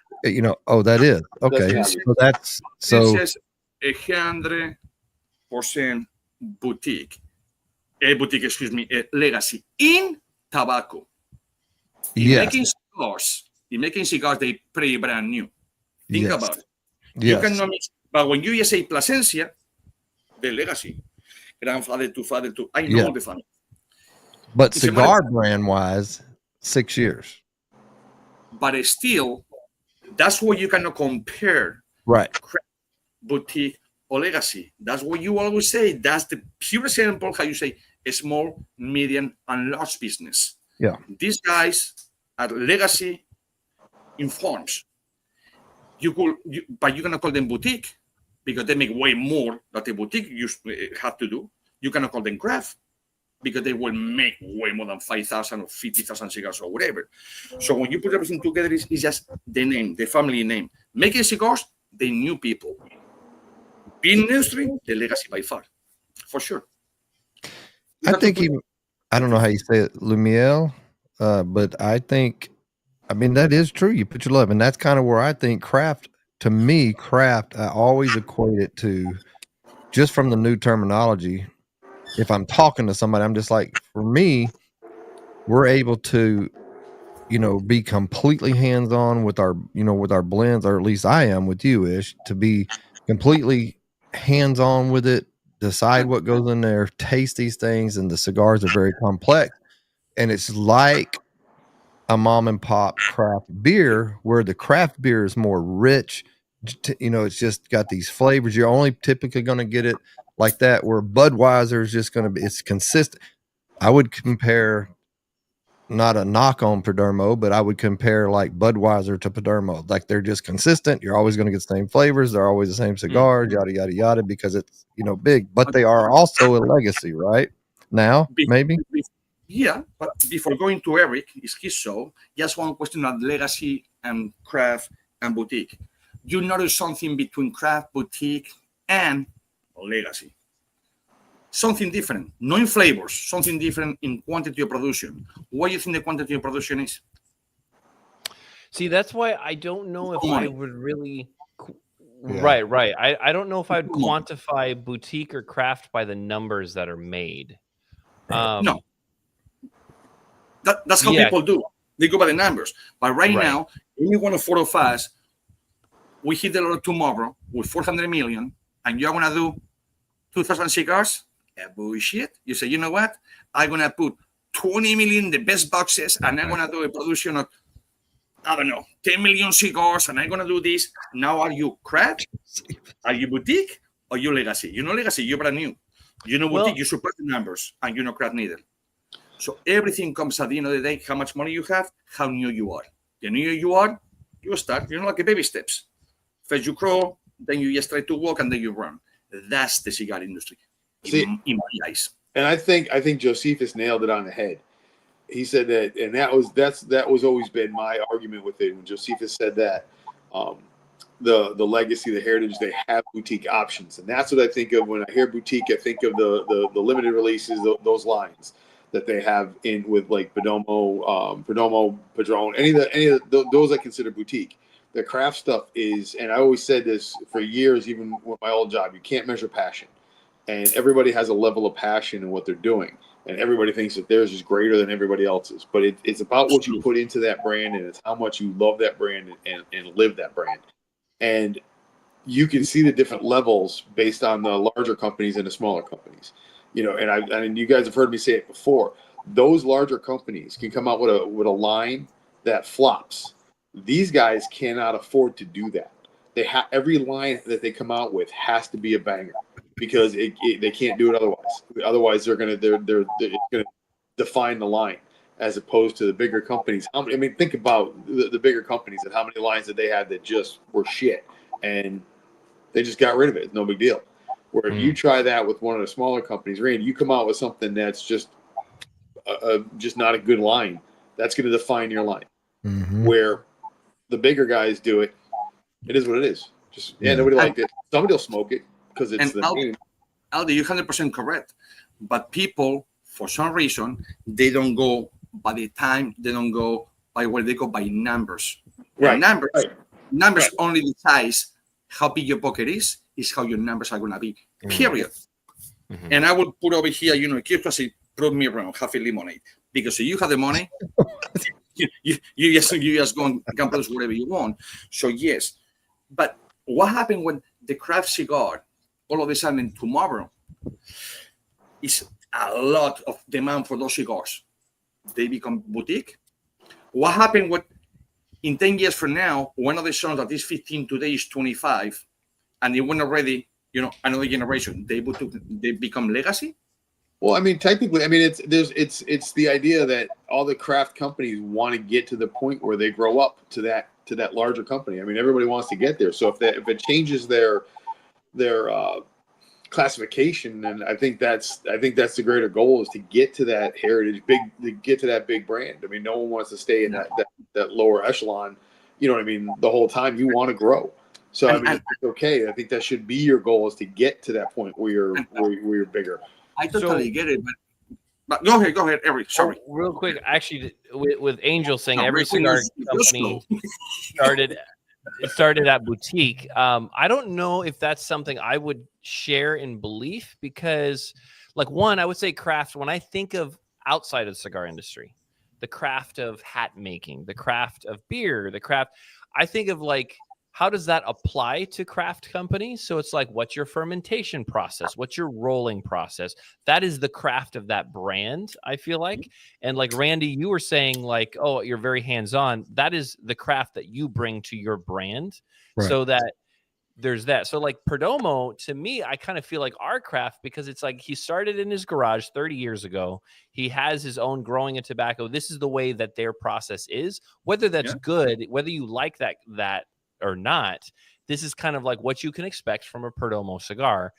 Oh, that is okay. It says 100% boutique. A legacy in tobacco. Making cigars, they pretty brand new. Think about it. You cannot mix, but when you just say Plasencia, the legacy, grandfather to father to, I know the family. But it's cigar brand wise, 6 years. But still, that's what you cannot compare. Right. Boutique or legacy. That's what you always say. That's the pure example how you say a small, medium, and large business. Yeah. These guys are legacy in forms. But you're gonna call them boutique because they make way more than the boutique have to do. You cannot call them craft because they will make way more than 5,000 or 50,000 cigars or whatever. So when you put everything together, it's just the name, the family name. Making cigars, they new people. Being industry, the legacy by far, for sure. I think I don't know how you say it, Lumiel, but I think, that is true. You put your love, and that's kind of where I think craft, to me, I always equate it to, just from the new terminology, if I'm talking to somebody, I'm just like, for me, we're able to be completely hands-on with our, with our blends, or at least I am with you, Ish, to be completely hands-on with it, decide what goes in there, taste these things, and the cigars are very complex. And it's like a mom and pop craft beer, where the craft beer is more rich. It's just got these flavors. You're only typically going to get it like that, where Budweiser is just going to be, it's consistent. I would compare, not a knock on Padermo, but I would compare like Budweiser to Padermo. Like, they're just consistent. You're always going to get the same flavors. They're always the same cigars, yada, yada, yada, because it's, big, but they are also a legacy, right? Now, maybe. Yeah, but before going to Eric, is his show, just one question on legacy and craft and boutique. You notice something between craft, boutique, and legacy? Something different, not in flavors, something different in quantity of production. What do you think the quantity of production is? See, that's why I don't know if I would really. Yeah. Right. I don't know if I'd quantify boutique or craft by the numbers that are made. No. That's how people do. They go by the numbers. But right now, any one of 4 of us, we hit the lotto tomorrow with 400 million, and you're going to do 2,000 cigars? Bullshit. You say, you know what? I'm going to put 20 million, the best boxes, and I'm going to do a production of, I don't know, 10 million cigars, and I'm going to do this. Now, are you craft? Are you boutique? Or you legacy? You know legacy, you're brand new. You know boutique, you support the numbers, and you know craft neither. So everything comes at the end of the day, how much money you have, how new you are. The newer you are, you start, like a baby steps. First you crawl, then you just try to walk, and then you run. That's the cigar industry, in my eyes. And I think Josephus nailed it on the head. He said that, and that was always been my argument with it. When Josephus said that, the legacy, the heritage, they have boutique options, and that's what I think of when I hear boutique. I think of the limited releases, those lines that they have in with like Perdomo, Padron, any of those I consider boutique. The craft stuff is, and I always said this for years, even with my old job, you can't measure passion, and everybody has a level of passion in what they're doing, and everybody thinks that theirs is greater than everybody else's. But it's about what you put into that brand, and it's how much you love that brand and live that brand. And you can see the different levels based on the larger companies and the smaller companies. And you guys have heard me say it before. Those larger companies can come out with a line that flops. These guys cannot afford to do that. Every line that they come out with has to be a banger, because they can't do it otherwise. Otherwise, they're gonna define the line, as opposed to the bigger companies. Think about the bigger companies and how many lines that they had that just were shit, and they just got rid of it. It's no big deal. Where if you try that with one of the smaller companies, Randy, you come out with something that's just not a good line, that's going to define your line. Mm-hmm. Where the bigger guys do it, it is what it is. Nobody liked it. Somebody will smoke it because it's the name. Aldi, you're 100% correct. But people, for some reason, they don't go by the time. They don't go by where they go by numbers. Right. Numbers only decides how big your pocket is how your numbers are going to be, period. Mm-hmm. And I will put over here, Kirkosy, prove me wrong, half a lemonade. Because if you have the money, you just go and can produce whatever you want. So, yes. But what happened when the craft cigar, all of a sudden tomorrow, is a lot of demand for those cigars? They become boutique. What happened when in 10 years from now, one of the sons that is 15 today is 25, and they went already, another generation, they become legacy? Well, technically, it's the idea that all the craft companies want to get to the point where they grow up to that larger company. Everybody wants to get there. So if it changes their classification, then I think that's the greater goal, is to get to that heritage, to get to that big brand. No one wants to stay in that lower echelon. The whole time. You want to grow. So it's okay. I think that should be your goal, is to get to that point where you're bigger. I totally get it, but go ahead, Eric. Sorry. Real quick, actually, with Angel saying every cigar company started at boutique. I don't know if that's something I would share in belief, because, I would say craft. When I think of outside of the cigar industry, the craft of hat making, the craft of beer, the craft. I think of like, how does that apply to craft companies? So it's like, what's your fermentation process? What's your rolling process? That is the craft of that brand, I feel like. And like Randy, you were saying like, oh, you're very hands-on. That is the craft that you bring to your brand. Right. So that there's that. So like Perdomo, to me, I kind of feel like our craft, because it's like he started in his garage 30 years ago. He has his own growing of tobacco. This is the way that their process is. Whether that's good, whether you like that or not, this is kind of like what you can expect from a Perdomo cigar.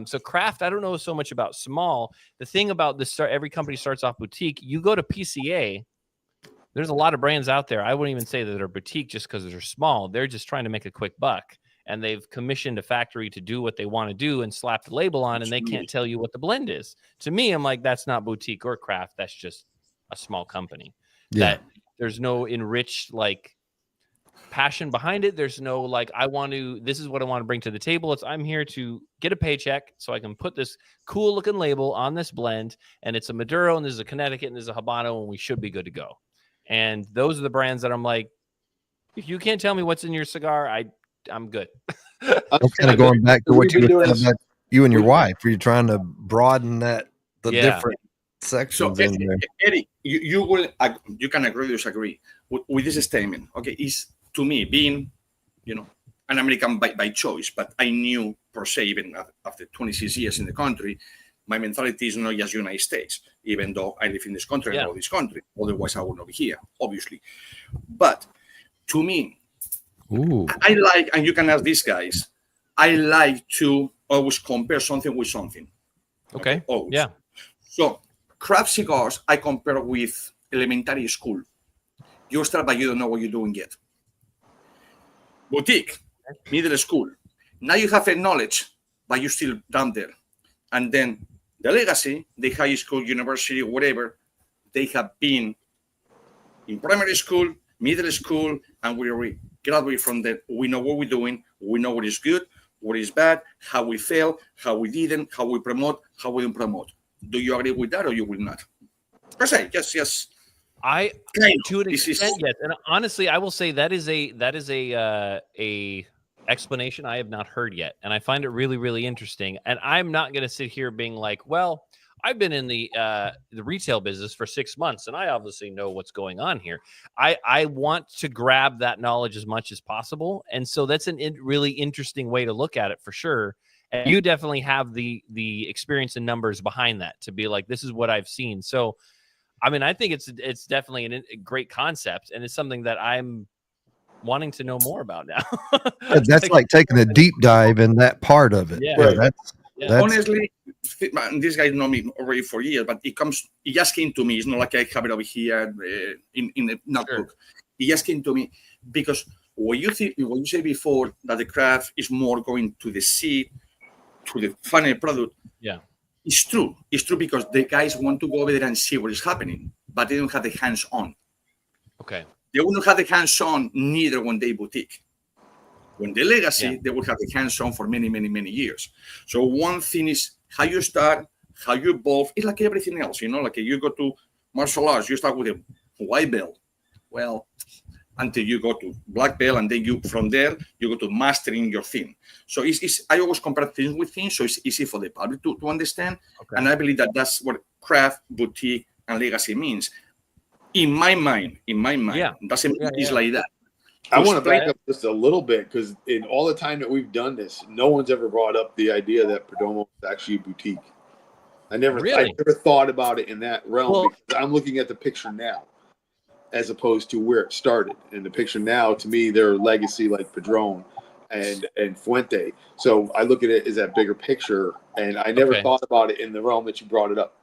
So craft, I don't know so much about small. The thing about this, every company starts off boutique. You go to PCA, there's a lot of brands out there. I wouldn't even say that they're boutique just because they're small. They're just trying to make a quick buck. And they've commissioned a factory to do what they want to do and slap the label on, and they can't tell you what the blend is. To me, I'm like, that's not boutique or craft. That's just a small company. That there's no enriched like passion behind it. There's no like, this is what I want to bring to the table. I'm here to get a paycheck so I can put this cool looking label on this blend, and it's a Maduro, and there's a Connecticut, and there's a Habano, and we should be good to go. And those are the brands that I'm like, if you can't tell me what's in your cigar, I'm good. I'm kind of going back to what you were saying about you and your wife. Are you trying to broaden the different sections in there? Eric, you can agree or disagree with this statement. Okay, is to me being, an American by choice, but I knew per se, even after 26 years in the country, my mentality is not just United States, even though I live in this country, I know this country. Otherwise, I would not be here, obviously. But to me, I like, and you can ask these guys, I like to always compare something with something. Okay. Always. Yeah. So craft cigars, I compare with elementary school. You start, but you don't know what you're doing yet. Boutique, middle school. Now you have a knowledge, but you're still down there. And then the legacy, the high school, university, whatever, they have been in primary school, middle school, and we graduate from that. We know what we're doing. We know what is good, what is bad, how we fail, how we didn't, how we promote, how we don't promote. Do you agree with that, or you will not? Per se, yes. To an extent, yes. And honestly, I will say that is a explanation I have not heard yet, and I find it really, really interesting. And I'm not going to sit here being like, well, I've been in the retail business for 6 months, and I obviously know what's going on here. I want to grab that knowledge as much as possible, and so that's a really interesting way to look at it for sure. And you definitely have the experience and numbers behind that to be like, this is what I've seen. So, I mean, I think it's definitely a great concept, and it's something that I'm wanting to know more about now. That's like taking a deep dive in that part of it. That's honestly, this guy know me already for years, but it just came to me. It's not like I have it over here in the notebook. Sure. It just came to me because what you say before that the craft is more going to the seed, to the final product. Yeah, it's true. It's true because the guys want to go over there and see what is happening, but they don't have the hands-on. Okay. They wouldn't have the hands-on neither when they boutique. When the legacy, they will have the hands-on for many, many, many years. So one thing is how you start, how you evolve. It's like everything else, like you go to martial arts, you start with a white belt. Well, until you go to black belt, and then from there, you go to mastering your thing. So I always compare things with things, so it's easy for the public to understand. Okay. And I believe that's what craft, boutique, and legacy means. In my mind, doesn't mean it's like that. I want to back up just a little bit because in all the time that we've done this, no one's ever brought up the idea that Perdomo is actually a boutique. I never thought about it in that realm because I'm looking at the picture now as opposed to where it started. And the picture now, to me, they're legacy like Padron and Fuente. So I look at it as that bigger picture, and I never thought about it in the realm that you brought it up.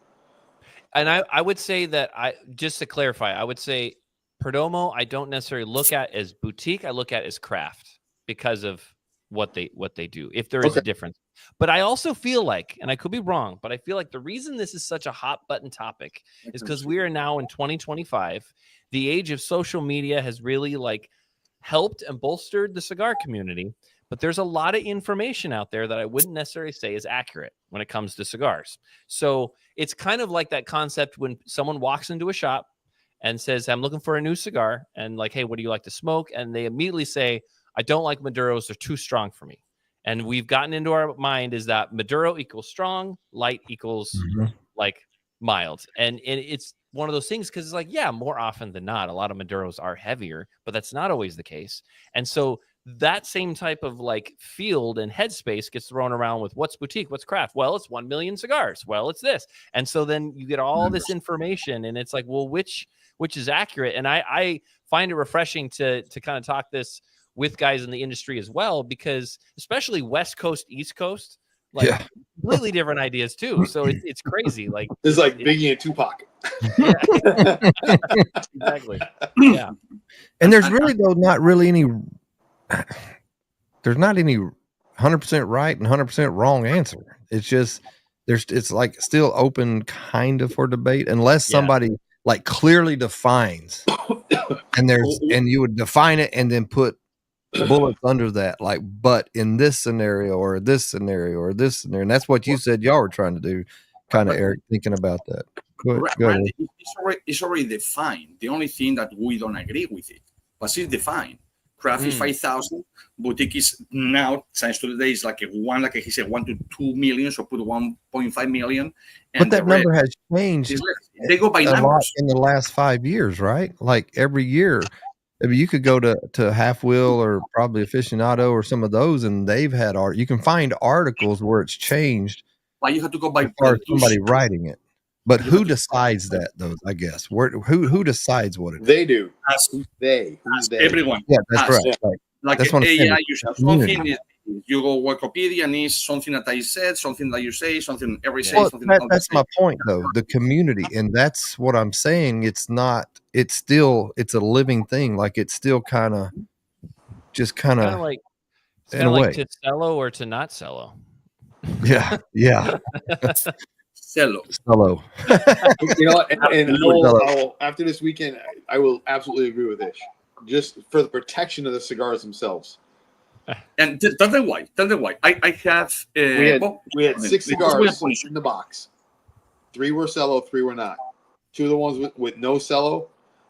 And I would say that just to clarify, I would say Perdomo, I don't necessarily look at as boutique. I look at as craft because of what they do, if there is a difference. But I also feel like, and I could be wrong, but I feel like the reason this is such a hot button topic is because we are now in 2025. The age of social media has really helped and bolstered the cigar community. But there's a lot of information out there that I wouldn't necessarily say is accurate when it comes to cigars. So it's kind of like that concept when someone walks into a shop and says, I'm looking for a new cigar. And like, hey, what do you like to smoke? And they immediately say, I don't like Maduros. They're too strong for me. And we've gotten into our mind is that Maduro equals strong, light equals like mild. And it's one of those things because it's like, yeah, more often than not, a lot of Maduros are heavier, but that's not always the case. And so that same type of like field and headspace gets thrown around with what's boutique, what's craft. Well, it's 1 million cigars. Well, it's this. And so then you get all this information and it's like, well, which is accurate. And I find it refreshing to kind of talk this with guys in the industry as well, because especially West Coast, East Coast, like completely different ideas too. So it's crazy. Like it's like Biggie and Tupac. Exactly. Yeah. And there's really though not really any. There's not any 100% right and 100% wrong answer. It's just it's like still open kind of for debate unless somebody like clearly defines and you would define it and then put bullets under that, like, but in this scenario or this scenario or this scenario, and that's what you said y'all were trying to do, kind of, Eric, thinking about that. Go ahead. It's already defined. The only thing that we don't agree with it, but it's defined. Craft is 5,000. Boutique is now, since today, is like he said, 1 to 2 million, so put 1.5 million. And but that number has changed. They go by numbers. Lot in the last 5 years, right? Like every year. I mean, you could go to Half Wheel or probably Aficionado or some of those, and they've had art. You can find articles where it's changed. But you have to go by somebody writing it. But who decides that, though? I guess who decides what it is? They do. They. Everyone. Yeah, that's right. Yeah. Like that's what you have something. You go Wikipedia and it's something that I said, something that you say, something every say. Something that's my point, though. The community, and that's what I'm saying. It's not. It's a living thing. Like it's still kind of like in a way to cello or to not cello. Yeah. Cello. You know, and after this weekend, I will absolutely agree with this. Just for the protection of the cigars themselves. And tell them why. I have. We had 6 cigars in the box. 3 were cello, 3 were not. 2 of the ones with no cello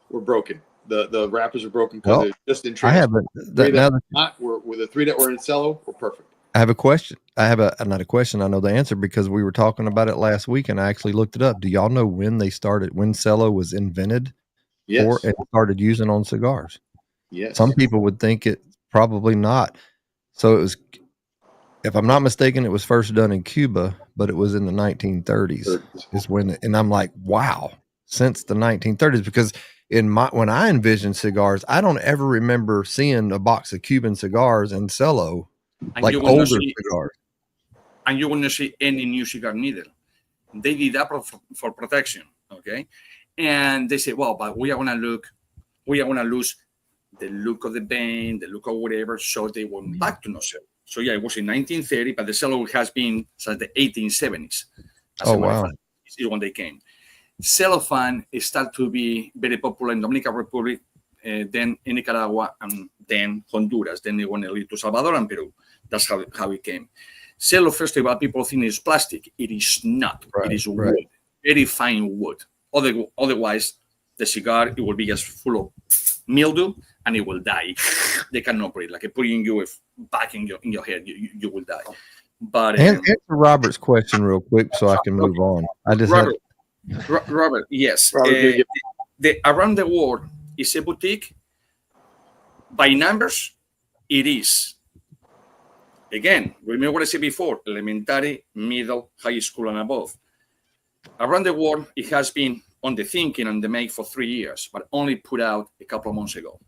were broken. The wrappers were broken because it's just in transit. I haven't. Were the 3 that were in cello were perfect. I have a question. Not a question. I know the answer because we were talking about it last week and I actually looked it up. Do y'all know when cello was invented? Yes. And started using on cigars? Yes. Some people would think it probably not. So it was, if I'm not mistaken, it was first done in Cuba, but it was in the 1930s is when, and I'm like, wow, since the 1930s, because when I envision cigars, I don't ever remember seeing a box of Cuban cigars and cello, and like older cigars. And you will not see any new cigar needle. They did that for protection, okay? And they say, well, but we are gonna lose the look of the band, the look of whatever, so they went back to no cello. So yeah, it was in 1930, but the cello has been since the 1870s. Oh wow! Is when they came. Cellophane started to be very popular in Dominican Republic, then in Nicaragua, and then Honduras. Then they went a little to Salvador and Peru. That's how it came. Cello, first of all, people think it's plastic. It is not. It is wood, very fine wood. Otherwise, the cigar, it will be just full of mildew and it will die. They cannot breathe. Like putting you back in your head, you will die. But answer Robert's question real quick so I can move on. I just Robert, yes. Around the world is a boutique. By numbers, it is. Again, remember what I said before: elementary, middle, high school, and above. Around the world, it has been on the thinking and the make for 3 years, but only put out a couple of months ago.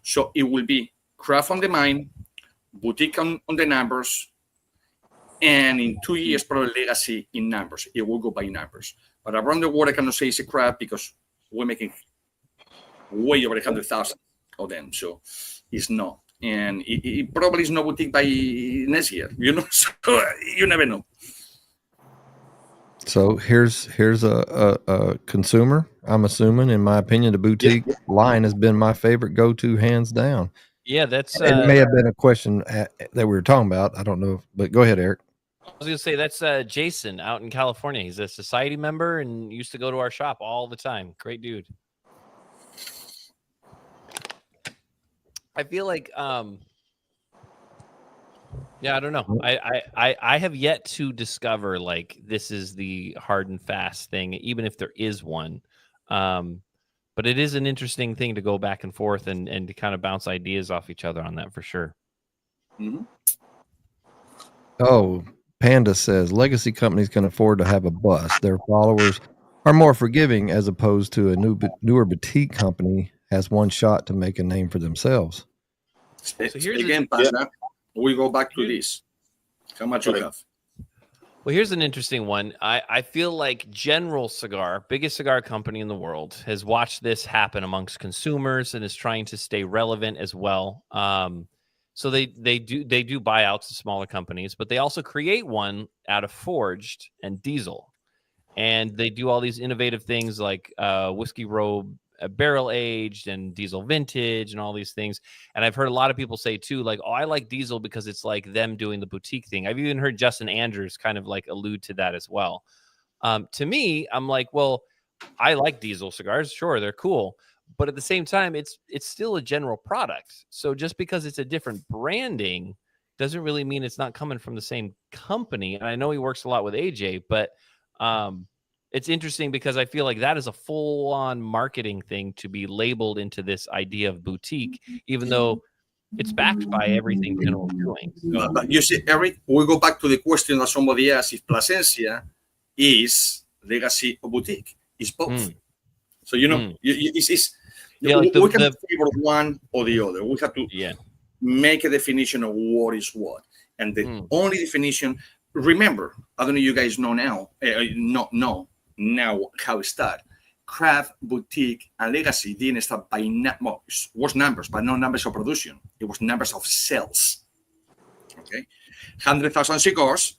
So it will be craft on the mind, boutique on the numbers, and in 2 years, probably legacy in numbers. It will go by numbers. But around the world, I cannot say it's a craft because we're making way over 100,000 of them. So it's not. And it probably is no boutique by next year, so you never know. So here's a consumer. I'm assuming, in my opinion, the boutique line has been my favorite go-to, hands down. Yeah, that's. It may have been a question that we were talking about. I don't know, but go ahead, Eric. I was going to say that's Jason out in California. He's a society member and used to go to our shop all the time. Great dude. I feel like yeah, I don't know. I have yet to discover like this is the hard and fast thing, even if there is one. But it is an interesting thing to go back and forth and to kind of bounce ideas off each other on that for sure. Mm-hmm. Oh, Panda says legacy companies can afford to have a bust. Their followers are more forgiving as opposed to a newer boutique company has one shot to make a name for themselves. So here's again, Panda, we go back to this. How much you have? Well, here's an interesting one. I feel like General Cigar, biggest cigar company in the world, has watched this happen amongst consumers and is trying to stay relevant as well. So they do buyouts of smaller companies, but they also create one out of forged and diesel, and they do all these innovative things like whiskey robe, barrel aged, and diesel vintage, and all these things. And I've heard a lot of people say too, like, oh, I like diesel because it's like them doing the boutique thing. I've even heard Justin Andrews kind of like allude to that as well. To me, I'm like, well, I like diesel cigars. Sure, they're cool. But at the same time, it's still a general product. So just because it's a different branding doesn't really mean it's not coming from the same company. And I know he works a lot with AJ, but it's interesting because I feel like that is a full-on marketing thing to be labeled into this idea of boutique, even though it's backed by everything General's doing. So. But you see, Eric, we go back to the question that somebody asked if Plasencia is legacy or boutique. It's both. So, you know, it's like we can favor one or the other. We have to make a definition of what is what. And the only definition, remember, I don't know you guys know now, now how it started. Craft, boutique, and legacy didn't start by was numbers, but not numbers of production. It was numbers of sales. Okay, 100,000 cigars.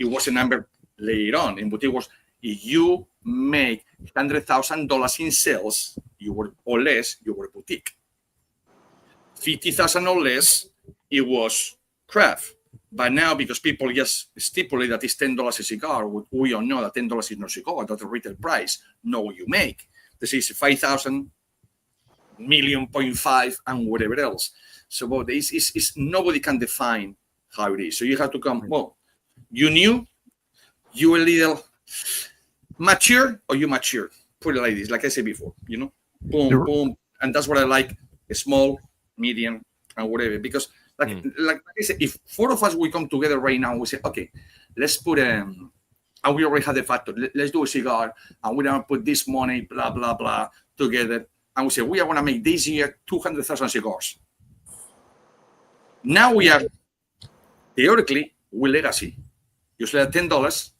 It was a number later on. In boutique was if you make $100,000 in sales, you were or less, you were boutique. 50,000 or less, it was craft. But now, because people just stipulate that it's $10 a cigar, we all know that $10 is not a cigar. That's the retail price, not what you make. This is 5,000, million, 0.5, and whatever else. So, but it's nobody can define how it is. So you have to come, well, you knew, you a little mature, or you mature. Put it like this, like I said before, you know, boom, boom. And that's what I like, a small, medium, and whatever, because like I said, if four of us we come together right now and we say, okay, let's put and we already have the factor. Let's do a cigar, and we're gonna put this money, blah blah blah, together, and we say we are gonna make this year 200,000 cigars. Now we are theoretically with legacy. You sell at $10.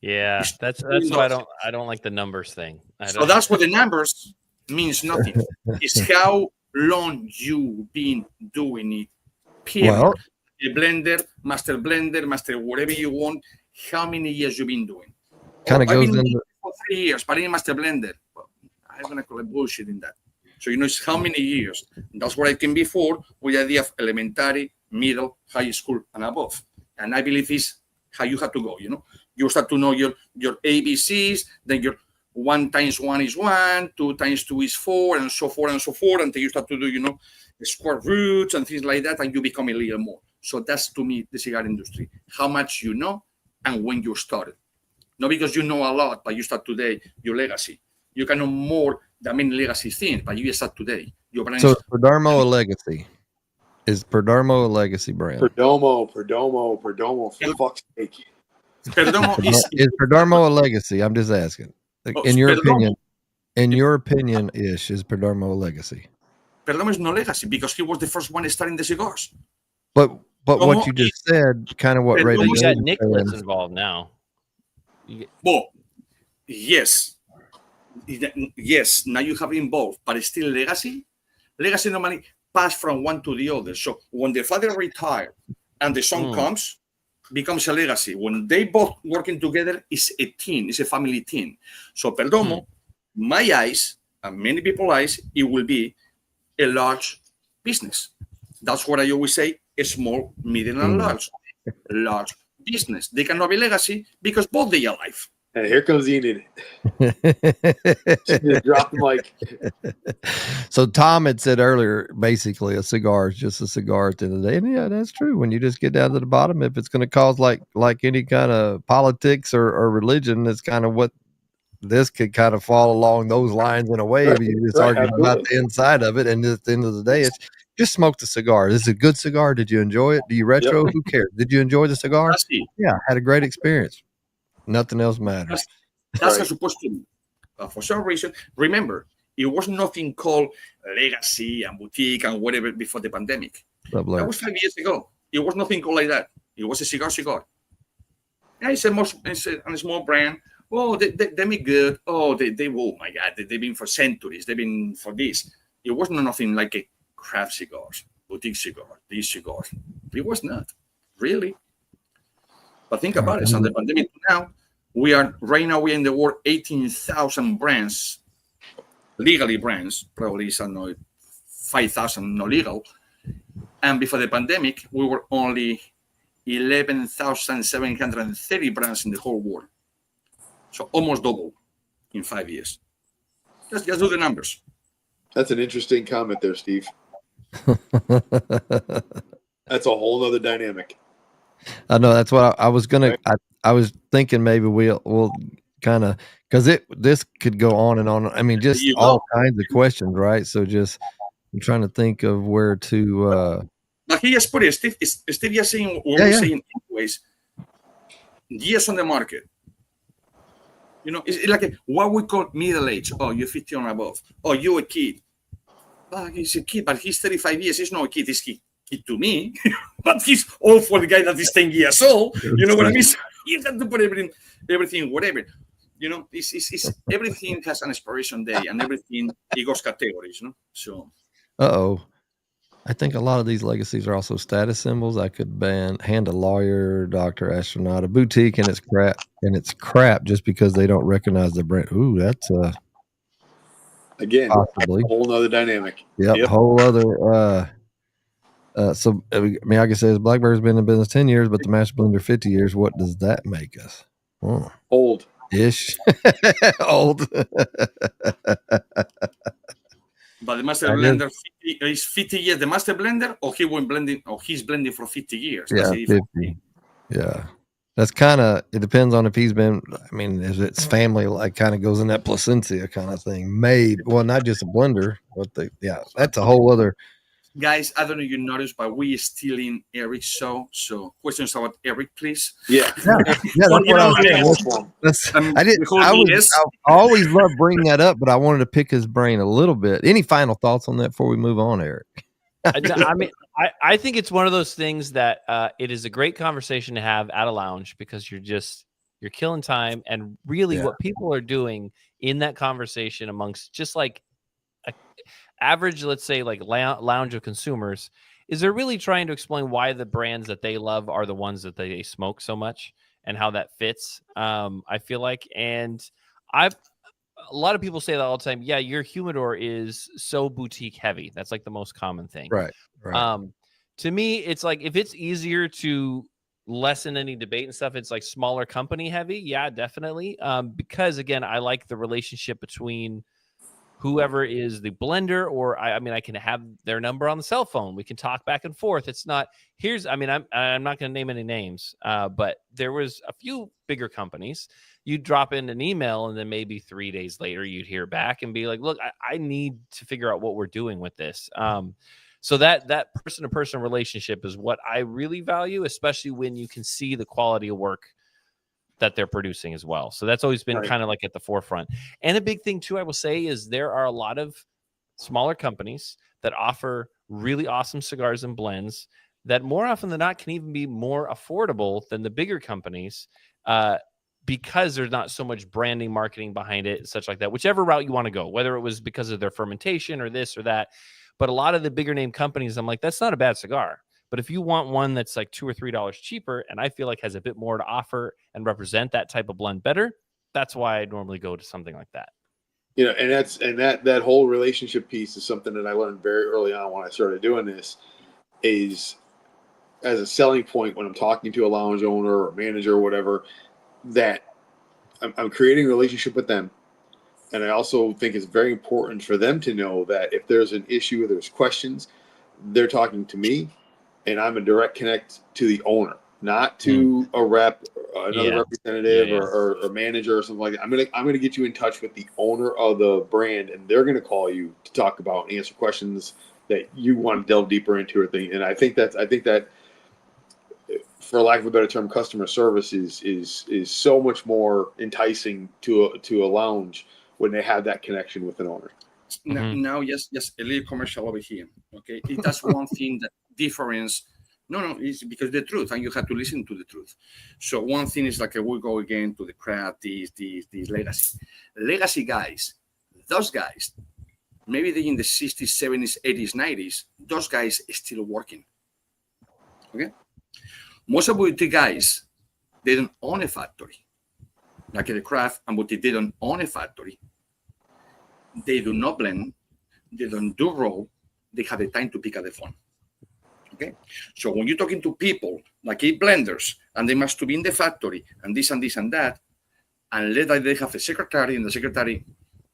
Yeah, that's why I don't like the numbers thing. So that's what the numbers means nothing. It's how long you've been doing it. Well, a blender, master whatever you want. How many years you've been doing? Kind of goes into for 3 years, but in master blender, well, I'm gonna call it bullshit in that. So you know it's how many years. That's what I came before with the idea of elementary, middle, high school, and above. And I believe is how you have to go. You know, you start to know your ABCs, then your 1 times 1 is 1, 2 times 2 is 4, and so forth until you start to do, you know, square roots and things like that, and you become a little more. So that's, to me, the cigar industry. How much you know and when you started. Not because you know a lot, but you start today, your legacy. You can know more than many legacy things, but you start today. Your brand so is Perdomo a legacy? Is Perdomo a legacy brand? Perdomo, for fuck's sake. Perdomo is Perdomo a legacy? I'm just asking. In your opinion, Ish, is Perdomo a legacy? Perdomo is no legacy because he was the first one starting the cigars. But what you just said, kind of what Ray you got Nicholas involved now. Well, yes. Now you have involved, but it's still legacy. Legacy normally pass from one to the other. So when the father retired and the son comes, becomes a legacy. When they both working together, it's a team. It's a family team. So Perdomo, my eyes and many people's eyes, it will be a large business. That's what I always say, a small, medium, and large business. They cannot be legacy because both they are alive. And here comes Enid. She just dropped the mic. So Tom had said earlier, basically a cigar is just a cigar at the end of the day. And yeah, that's true. When you just get down to the bottom, if it's going to cause like any kind of politics or religion, that's kind of what this could kind of fall along those lines in a way. Right, You're just right, arguing about absolutely. the inside of it. And at the end of the day, it's just smoke the cigar. This is a good cigar. Did you enjoy it? Do you retro? Who cares? Did you enjoy the cigar? That's it. Yeah, had a great experience. Nothing else matters. That's Right. supposed to be. For some reason, remember, it was nothing called legacy and boutique and whatever before the pandemic. Lovely. That was 5 years ago. It was nothing called like that. It was a cigar. And it's a small brand. Oh, they make good. Oh, oh my God, they've been for centuries. They've been for this. It was nothing like a craft cigars, boutique cigar, these cigars. It was not, really. But think about it. From the pandemic to now, we're in the world 18,000 brands, legally brands, probably some 5,000 no legal. And before the pandemic, we were only 11,730 brands in the whole world. So almost double in 5 years. Just do the numbers. That's an interesting comment there, Steve. That's a whole other dynamic. I know that's what I was gonna. I was thinking maybe we'll kind of because this could go on and on. I mean, just all kinds of questions, right? So just I'm trying to think of where to. But he just put it. Steve just saying what we're saying anyways. Years on the market. You know, it's like what we call middle age. Oh, you're 50 or above. Oh, you're a kid. Well, he's a kid, but he's 35 years. He's not a kid. He's kid to me, but he's old for the guy that is 10 years old. You know what I mean? You have to put everything, whatever. You know, it's everything has an expiration day, and everything it goes categories. You know, so. I think a lot of these legacies are also status symbols. I could hand a lawyer, doctor, astronaut, a boutique, and it's crap just because they don't recognize the brand. Ooh, that's again possibly a whole nother dynamic. Yep. Whole other. So I mean, like I said, Blackberry's been in business 10 years, but the Master Blender 50 years. What does that make us? Old ish. Old. But the Master Blender is 50 years. The Master Blender, or he's blending for 50 years. Yeah, 50. Yeah. That's kind of, it depends on if he's been, I mean, if it's family, like kind of goes in that placencia kind of thing. Maybe, well, not just a blender, but that's a whole other. Guys, I don't know if you noticed, but we are stealing Eric's show. So questions about Eric, please. Yeah. That's what I always love bringing that up, but I wanted to pick his brain a little bit. Any final thoughts on that before we move on, Eric? I mean, I think it's one of those things that it is a great conversation to have at a lounge because you're killing time, and really what people are doing in that conversation amongst just like average, let's say like lounge of consumers, is they're really trying to explain why the brands that they love are the ones that they smoke so much and how that fits. I feel like, and a lot of people say that all the time. Yeah, your humidor is so boutique heavy. That's like the most common thing. Right. To me, it's like if it's easier to lessen any debate and stuff, it's like smaller company heavy. Yeah, definitely. Because again, I like the relationship between whoever is the blender, or I mean, I can have their number on the cell phone. We can talk back and forth. It's not I'm not going to name any names, but there was a few bigger companies. You'd drop in an email, and then maybe 3 days later you'd hear back and be like, look, I need to figure out what we're doing with this. So that person-to-person relationship is what I really value, especially when you can see the quality of work that they're producing as well. So that's always been kind of like at the forefront. And a big thing too, I will say, is there are a lot of smaller companies that offer really awesome cigars and blends that more often than not can even be more affordable than the bigger companies, because there's not so much branding, marketing behind it, such like that, whichever route you want to go, whether it was because of their fermentation or this or that. But a lot of the bigger name companies, I'm like, that's not a bad cigar. But if you want one that's like $2 or $3 cheaper, and I feel like has a bit more to offer and represent that type of blend better, that's why I normally go to something like that. You know, and that whole relationship piece is something that I learned very early on when I started doing this, is as a selling point when I'm talking to a lounge owner or manager or whatever, that I'm creating a relationship with them. And I also think it's very important for them to know that if there's an issue or there's questions, they're talking to me, and I'm a direct connect to the owner, not to a rep, another representative, or manager or something like that. I'm gonna get you in touch with the owner of the brand, and they're gonna call you to talk about, answer questions that you want to delve deeper into or thing. And I think that, for lack of a better term, customer service is so much more enticing to a lounge when they have that connection with an owner. Now, just a little commercial over here. Okay, that's one thing that difference. No, it's because the truth, and you have to listen to the truth. So one thing is like we go again to the craft, these legacy guys. Those guys, maybe they in the 60s, 70s, 80s, 90s. Those guys are still working. Okay, most of the guys, they don't own a factory. Like the craft and boutique, they don't own a factory. They do not blend. They don't do roll. They have the time to pick up the phone. Okay, so when you're talking to people like blenders, and they must be in the factory, and this and this and that, unless they have a secretary, and the secretary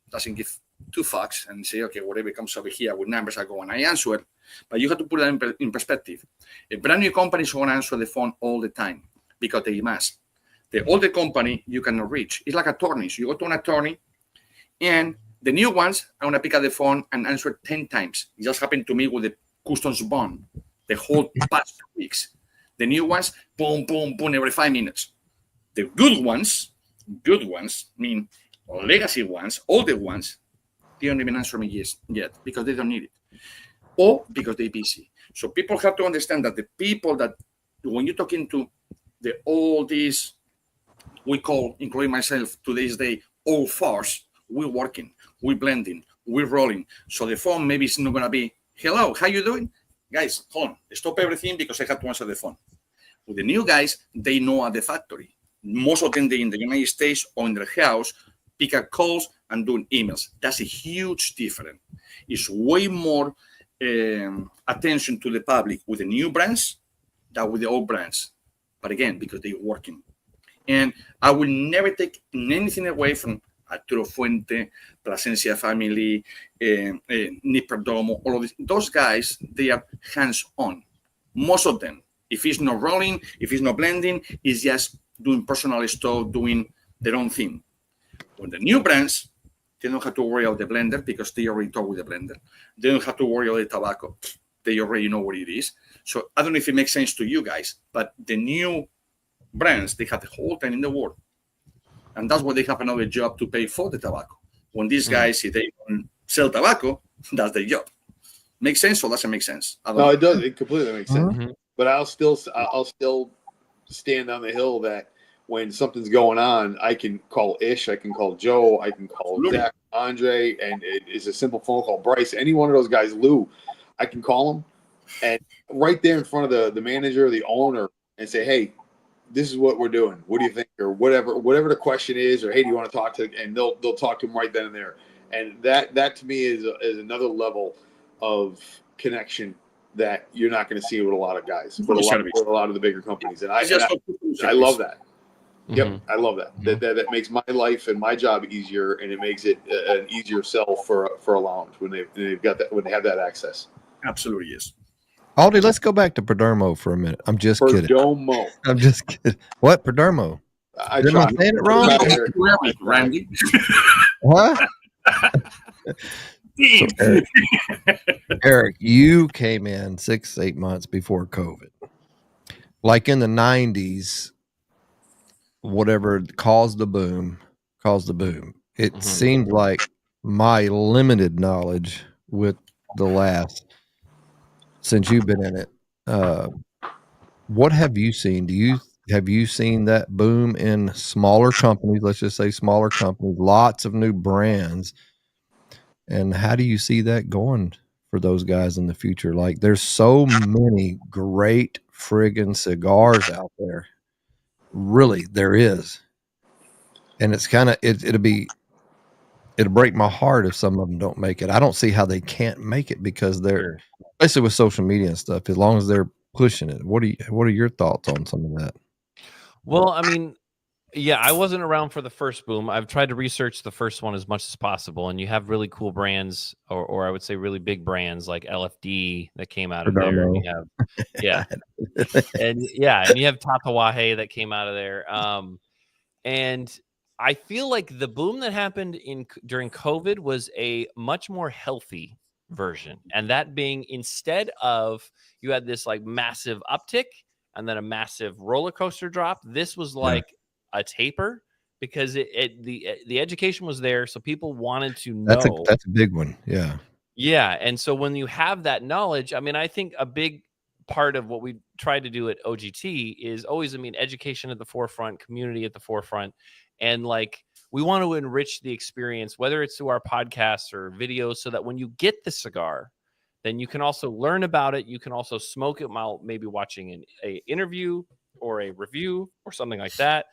doesn't give two fucks and say, okay, whatever comes over here with numbers, I go and I answer it. But you have to put that in perspective. A brand new company is going to answer the phone all the time because they must. The older company you cannot reach. It's like attorneys. You go to an attorney, and the new ones, I want to pick up the phone and answer 10 times. It just happened to me with the customs bond the whole past 2 weeks. The new ones, boom, boom, boom, every 5 minutes. The good ones, mean legacy ones, older ones, they don't even answer me yet because they don't need it. Or because they're busy. So people have to understand that the people that, when you're talking to all these, we call, including myself, today's day, old farce, we're working, we're blending, we're rolling. So the phone maybe is not going to be, hello, how you doing? Guys, hold on, stop everything because I have to answer the phone. With the new guys, they know at the factory. Most of them, they're in the United States or in their house, pick up calls and doing emails. That's a huge difference. It's way more attention to the public with the new brands than with the old brands. But again, because they're working. And I will never take anything away from Arturo Fuente, Plasencia family, Niperdomo, all of this. Those guys, they are hands-on. Most of them. If he's not rolling, if he's not blending, he's just doing personal stuff, doing their own thing. When the new brands, they don't have to worry about the blender because they already talk with the blender. They don't have to worry about the tobacco. They already know what it is. So I don't know if it makes sense to you guys, but the new brands, they have the whole time in the world. And that's why they have another job to pay for the tobacco. When these guys, if they don't sell tobacco, that's their job. Makes sense or doesn't make sense? No, it does. It completely makes sense. But I'll still stand on the hill that when something's going on, I can call Ish, I can call Joe, I can call Zach, Andre, and it's a simple phone call. Bryce, any one of those guys, Lou, I can call them and right there in front of the manager or the owner and say, hey, this is what we're doing. What do you think? Or whatever the question is, or hey, do you want to talk to? And they'll talk to them right then and there. And that to me is another level of connection that you're not going to see with a lot of guys, with a lot of the bigger companies. And I love that. Yep, I love that. That makes my life and my job easier, and it makes it an easier sell for a lounge when they've got that, when they have that access. Absolutely, yes. Aldi, let's go back to Perdermo for a minute. I'm just kidding. Perdermo. I'm just kidding. What? Perdermo? Am I saying it wrong? Randy. What? So Eric, you came in 6-8 months before COVID. Like in the 90s, whatever caused the boom. It seemed like my limited knowledge with the last, since you've been in it, what have you seen? Have you seen that boom in smaller companies? Let's just say smaller companies, lots of new brands. And how do you see that going for those guys in the future? Like, there's so many great friggin' cigars out there. Really, there is. And it's kind of, it'll break my heart if some of them don't make it. I don't see how they can't make it because they're, especially with social media and stuff, as long as they're pushing it. What are your thoughts on some of that? Well, I mean, Yeah, I wasn't around for the first boom. I've tried to research the first one as much as possible, and you have really cool brands, or I would say really big brands like LFD that came out of there. And Perdomo. you have, yeah, and you have Tatawahe that came out of there. And I feel like the boom that happened during COVID was a much more healthy version, and that being instead of you had this like massive uptick and then a massive roller coaster drop, this was like a taper because the education was there, so people wanted to know. That's a big one. Yeah. Yeah, and so when you have that knowledge, I mean, I think a big part of what we try to do at OGT is always, I mean, education at the forefront, community at the forefront, and like we want to enrich the experience, whether it's through our podcasts or videos, so that when you get the cigar, then you can also learn about it. You can also smoke it while maybe watching an interview or a review or something like that.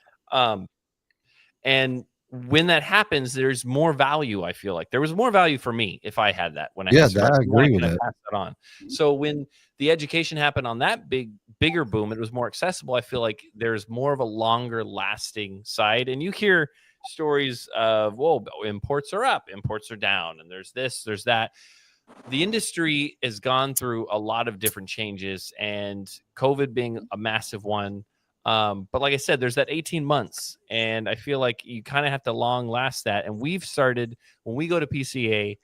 And when that happens, there's more value. I feel like there was more value for me if I had that when I had cigars. I agree with I that. pass that on. So when the education happened on that bigger boom, it was more accessible. I feel like there's more of a longer lasting side. And you hear stories of, well, imports are up, imports are down, and there's this, there's that. The industry has gone through a lot of different changes, and COVID being a massive one. But like I said, there's that 18 months, and I feel like you kind of have to long last that. And we've started when we go to PCA.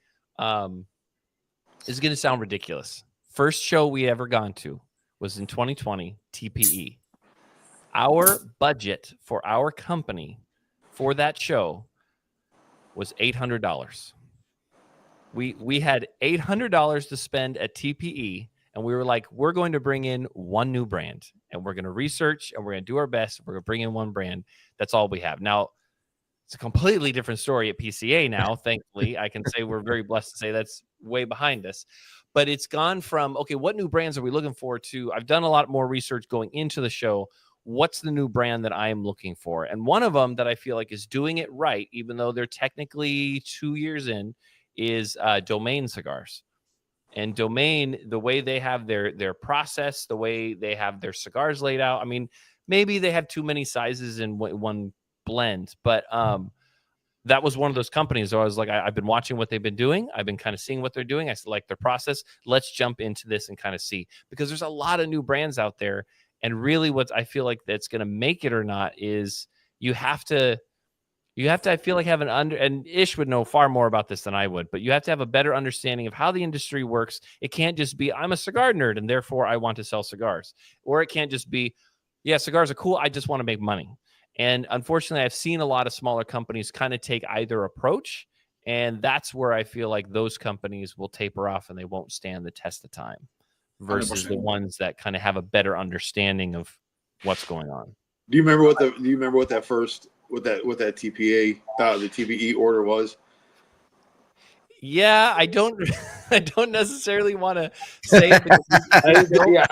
It's going to sound ridiculous. First show we ever gone to was in 2020, TPE. Our budget for our company for that show was $800. We had $800 to spend at TPE. And we were like, we're going to bring in one new brand, and we're going to research, and we're going to do our best. We're going to bring in one brand. That's all we have. Now, it's a completely different story at PCA now. Thankfully, I can say we're very blessed to say that's way behind us. But it's gone from, okay, what new brands are we looking for, to I've done a lot more research going into the show. What's the new brand that I am looking for? And one of them that I feel like is doing it right, even though they're technically 2 years in, is Domain Cigars. And Domain, the way they have their process, the way they have their cigars laid out, I mean, maybe they have too many sizes in one blend, but that was one of those companies where I was like, I've been watching what they've been doing. I've been kind of seeing what they're doing. I like their process. Let's jump into this and kind of see, because there's a lot of new brands out there. And really what I feel like that's going to make it or not is you have to, I feel like, have and Ish would know far more about this than I would, but you have to have a better understanding of how the industry works. It can't just be, I'm a cigar nerd and therefore I want to sell cigars. Or it can't just be, yeah, cigars are cool, I just want to make money. And unfortunately, I've seen a lot of smaller companies kind of take either approach. And that's where I feel like those companies will taper off and they won't stand the test of time versus 100%. The ones that kind of have a better understanding of what's going on. Do you remember what that first what that TPA the TPE order was? Yeah, I don't necessarily want to say it.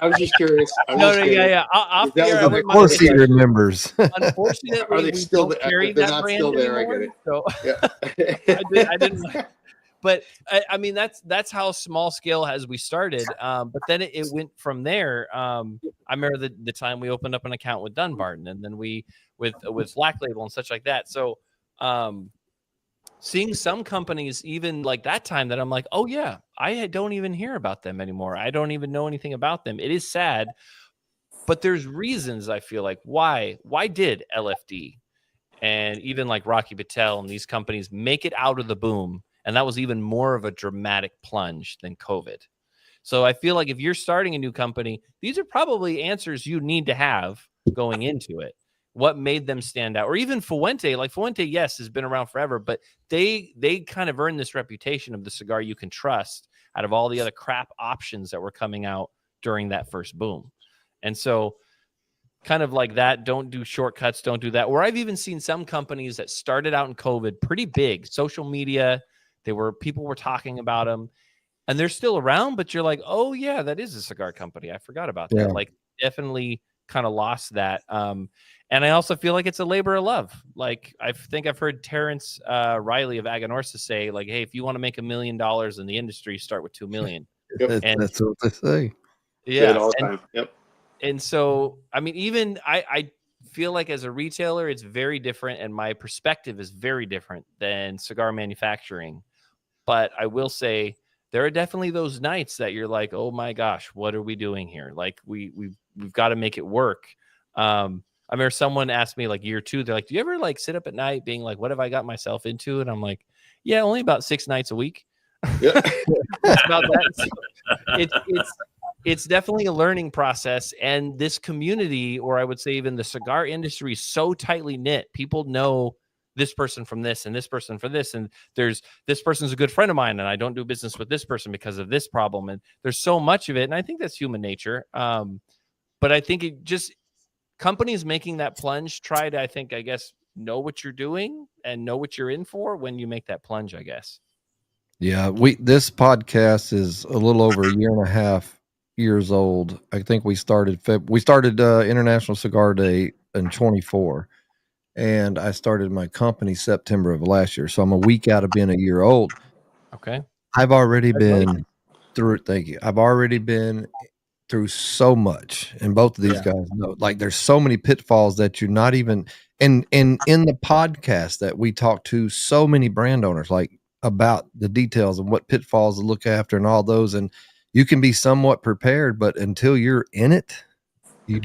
I was just curious. Yeah. Of course he remembers. Unfortunately, are they still carry they're that not brand still there? anymore, I get it. So yeah. I didn't. But I mean, that's how small scale as we started. But then it went from there. I remember the time we opened up an account with Dunbarton, and then we with Black Label and such like that. So seeing some companies even like that time that I'm like, oh yeah, I don't even hear about them anymore. I don't even know anything about them. It is sad, but there's reasons I feel like why did LFD and even like Rocky Patel and these companies make it out of the boom? And that was even more of a dramatic plunge than COVID. So I feel like if you're starting a new company, these are probably answers you need to have going into it. What made them stand out? Or even Fuente, yes, has been around forever, but they kind of earned this reputation of the cigar you can trust out of all the other crap options that were coming out during that first boom. And so kind of like that, don't do shortcuts, don't do that. Or I've even seen some companies that started out in COVID pretty big, social media, people were talking about them, and they're still around, but you're like, oh yeah, that is a cigar company. I forgot about that. Like definitely kind of lost that. And I also feel like it's a labor of love. Like I think I've heard Terrence Riley of Aganorsa say, like, hey, if you want to make $1 million in the industry, start with 2 million. That's what they say. Yeah. All the time. Yep. And so, I mean, even I feel like as a retailer, it's very different, and my perspective is very different than cigar manufacturing. But I will say there are definitely those nights that you're like, oh my gosh, what are we doing here? Like we've got to make it work. I remember someone asked me like year 2, they're like, do you ever like sit up at night being like, what have I got myself into? And I'm like, yeah, only about 6 nights a week. Yeah. It's about that. So it's definitely a learning process, and this community, or I would say even the cigar industry, is so tightly knit. People know this person from this and this person for this, and there's this person's a good friend of mine, and I don't do business with this person because of this problem. And there's so much of it, and I think that's human nature. But I think it just companies making that plunge try to, I guess, know what you're doing and know what you're in for when you make that plunge, I guess. Yeah, this podcast is a little over a year and a half years old. I think we started International Cigar Day in 24, and I started my company September of last year. So I'm a week out of being a year old. Okay. I've already been through. Thank you. I've already been through so much, and both of these guys know. Like, there's so many pitfalls that you're not even. And in the podcast that we talk to so many brand owners, like, about the details and what pitfalls to look after and all those, and you can be somewhat prepared, but until you're in it, you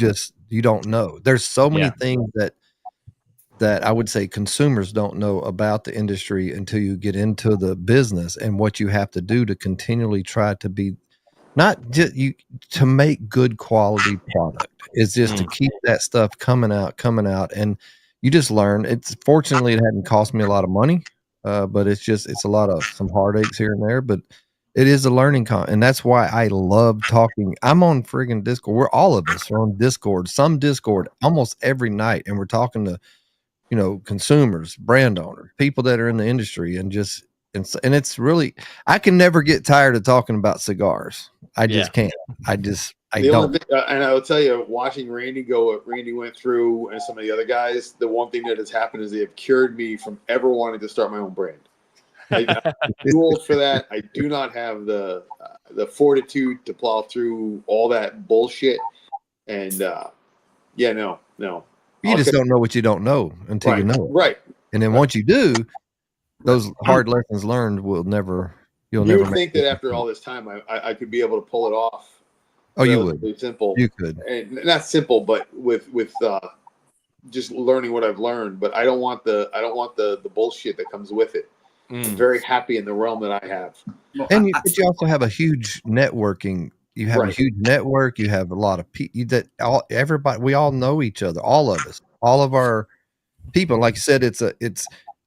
don't know. There's so many things that I would say consumers don't know about the industry until you get into the business, and what you have to do to continually try to be not just to make good quality product. It's just to keep that stuff coming out, and you just learn. It's fortunately it hadn't cost me a lot of money. But it's a lot of some heartaches here and there, but it is a learning and that's why I love talking. I'm on friggin' Discord. We're all of us are on Discord, almost every night. And we're talking to, consumers, brand owners, people that are in the industry, and it's really, I can never get tired of talking about cigars. I just can't. I don't. And I will tell you, watching Randy go what Randy went through and some of the other guys, the one thing that has happened is they have cured me from ever wanting to start my own brand. I'm too old for that. I do not have the fortitude to plow through all that bullshit. And no. You just don't know what you don't know until you know it. Right. And then once you do, those hard lessons learned you'll never think that after all this time I could be able to pull it off. Oh, you would. Simple. You could. And not simple, but with just learning what I've learned. But I don't want the bullshit that comes with it. I'm very happy in the realm that I have. And you also have a huge networking. You have a huge network. You have a lot of people everybody. We all know each other. All of us. All of our people. Like I said,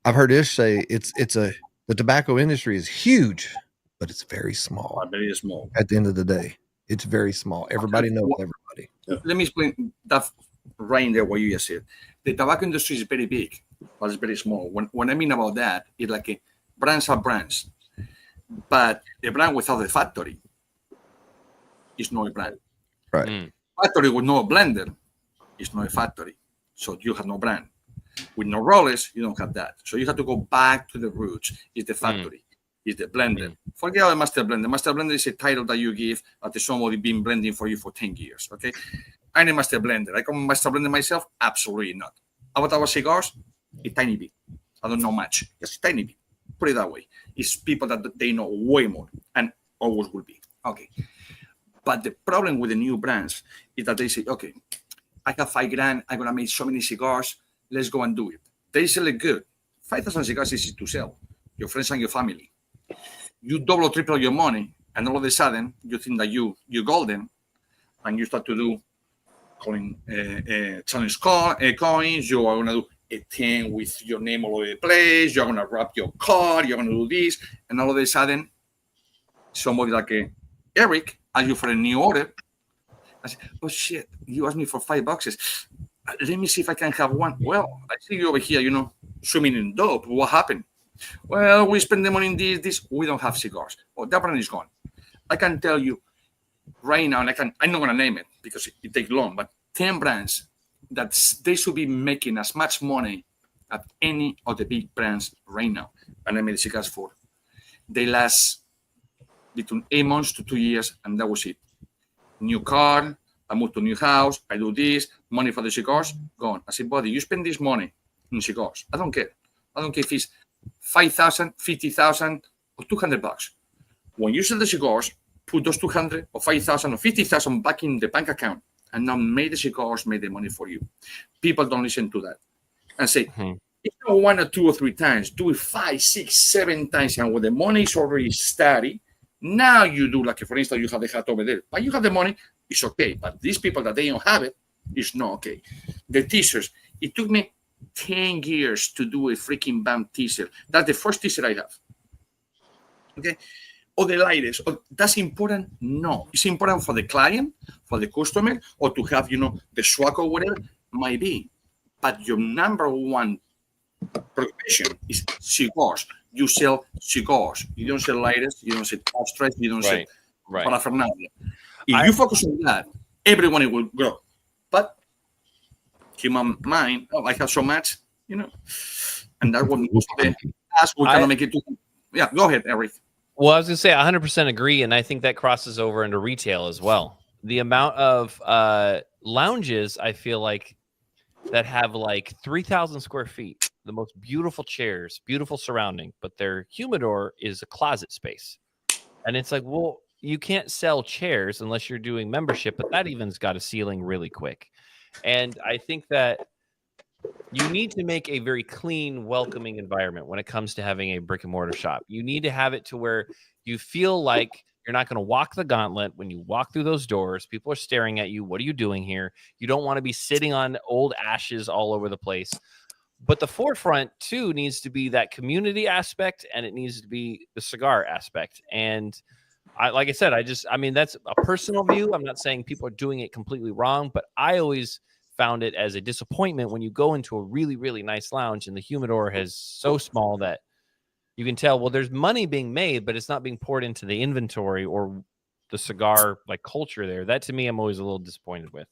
I've heard Ish say the tobacco industry is huge, but it's very small. Very small. At the end of the day. It's very small. Everybody knows everybody. Let me explain that right in there what you just said. The tobacco industry is very big, but it's very small. When I mean about that, it's like brands are brands. But a brand without a factory is not a brand. Right. Factory with no blender is not a factory. So you have no brand. With no rollers, you don't have that. So you have to go back to the roots. It's the factory. Is the blender. Forget about the master blender. Master blender is a title that you give after somebody been blending for you for 10 years. Okay. I'm a master blender. I can master blender myself? Absolutely not. About our cigars? A tiny bit. I don't know much. Just a tiny bit. Put it that way. It's people that they know way more and always will be. Okay. But the problem with the new brands is that they say, okay, I have $5,000. I'm going to make so many cigars. Let's go and do it. They sell it good. 5,000 cigars is easy to sell. Your friends and your family. You double or triple your money, and all of a sudden you think that you're golden, and you start to do challenge coins. You are gonna do a thing with your name all over the place. You're gonna wrap your card. You're gonna do this, and all of a sudden, somebody like Eric asks you for a new order. I say, "Oh shit! You asked me for $5. Let me see if I can have one." Well, I see you over here, swimming in dope. What happened? Well, we spend the money in this. We don't have cigars. Oh, that brand is gone. I can tell you right now, and I'm not going to name it because it takes long, but 10 brands that they should be making as much money as any of the big brands right now. And I made cigars for. They last between 8 months to 2 years, and that was it. New car, I moved to a new house. I do this. Money for the cigars, gone. I said, buddy, you spend this money in cigars. I don't care. I don't care if it's 5,000, 50,000, or $200. When you sell the cigars, put those 200 or 5,000 or 50,000 back in the bank account, and now make the cigars, make the money for you. People don't listen to that and say, it's not 1 or 2 or 3 times. Do it 5, 6, 7 times, and when the money is already steady, now you do, like, for instance, you have the hat over there, but you have the money, it's okay. But these people that they don't have it, it's not okay. The teasers, it took me 10 years to do a freaking BAM teaser. That's the first teaser I have. Okay? Or the lighters. That's important? No. It's important for the client, for the customer, or to have, the swag or whatever, might be. But your number one preoccupation is cigars. You sell cigars. You don't sell lighters. You don't sell ashtrays. You don't sell paraphernalia. If you focus on that, everyone will grow. But human mind, I have so much, and that one most of the task we're gonna make it to. Yeah, go ahead, Eric. Well, I was gonna say 100% agree, and I think that crosses over into retail as well. The amount of lounges I feel like that have like 3,000 square feet, the most beautiful chairs, beautiful surrounding, but their humidor is a closet space, and it's like, well, you can't sell chairs unless you're doing membership, but that even's got a ceiling really quick. And I think that you need to make a very clean, welcoming environment when it comes to having a brick and mortar shop. You need to have it to where you feel like you're not going to walk the gauntlet when you walk through those doors. People are staring at you. What are you doing here? You don't want to be sitting on old ashes all over the place. But the forefront, too, needs to be that community aspect, and it needs to be the cigar aspect. And like I said, that's a personal view. I'm not saying people are doing it completely wrong, but I always found it as a disappointment when you go into a really, really nice lounge and the humidor is so small that you can tell, well, there's money being made, but it's not being poured into the inventory or the cigar like culture there. That to me, I'm always a little disappointed with.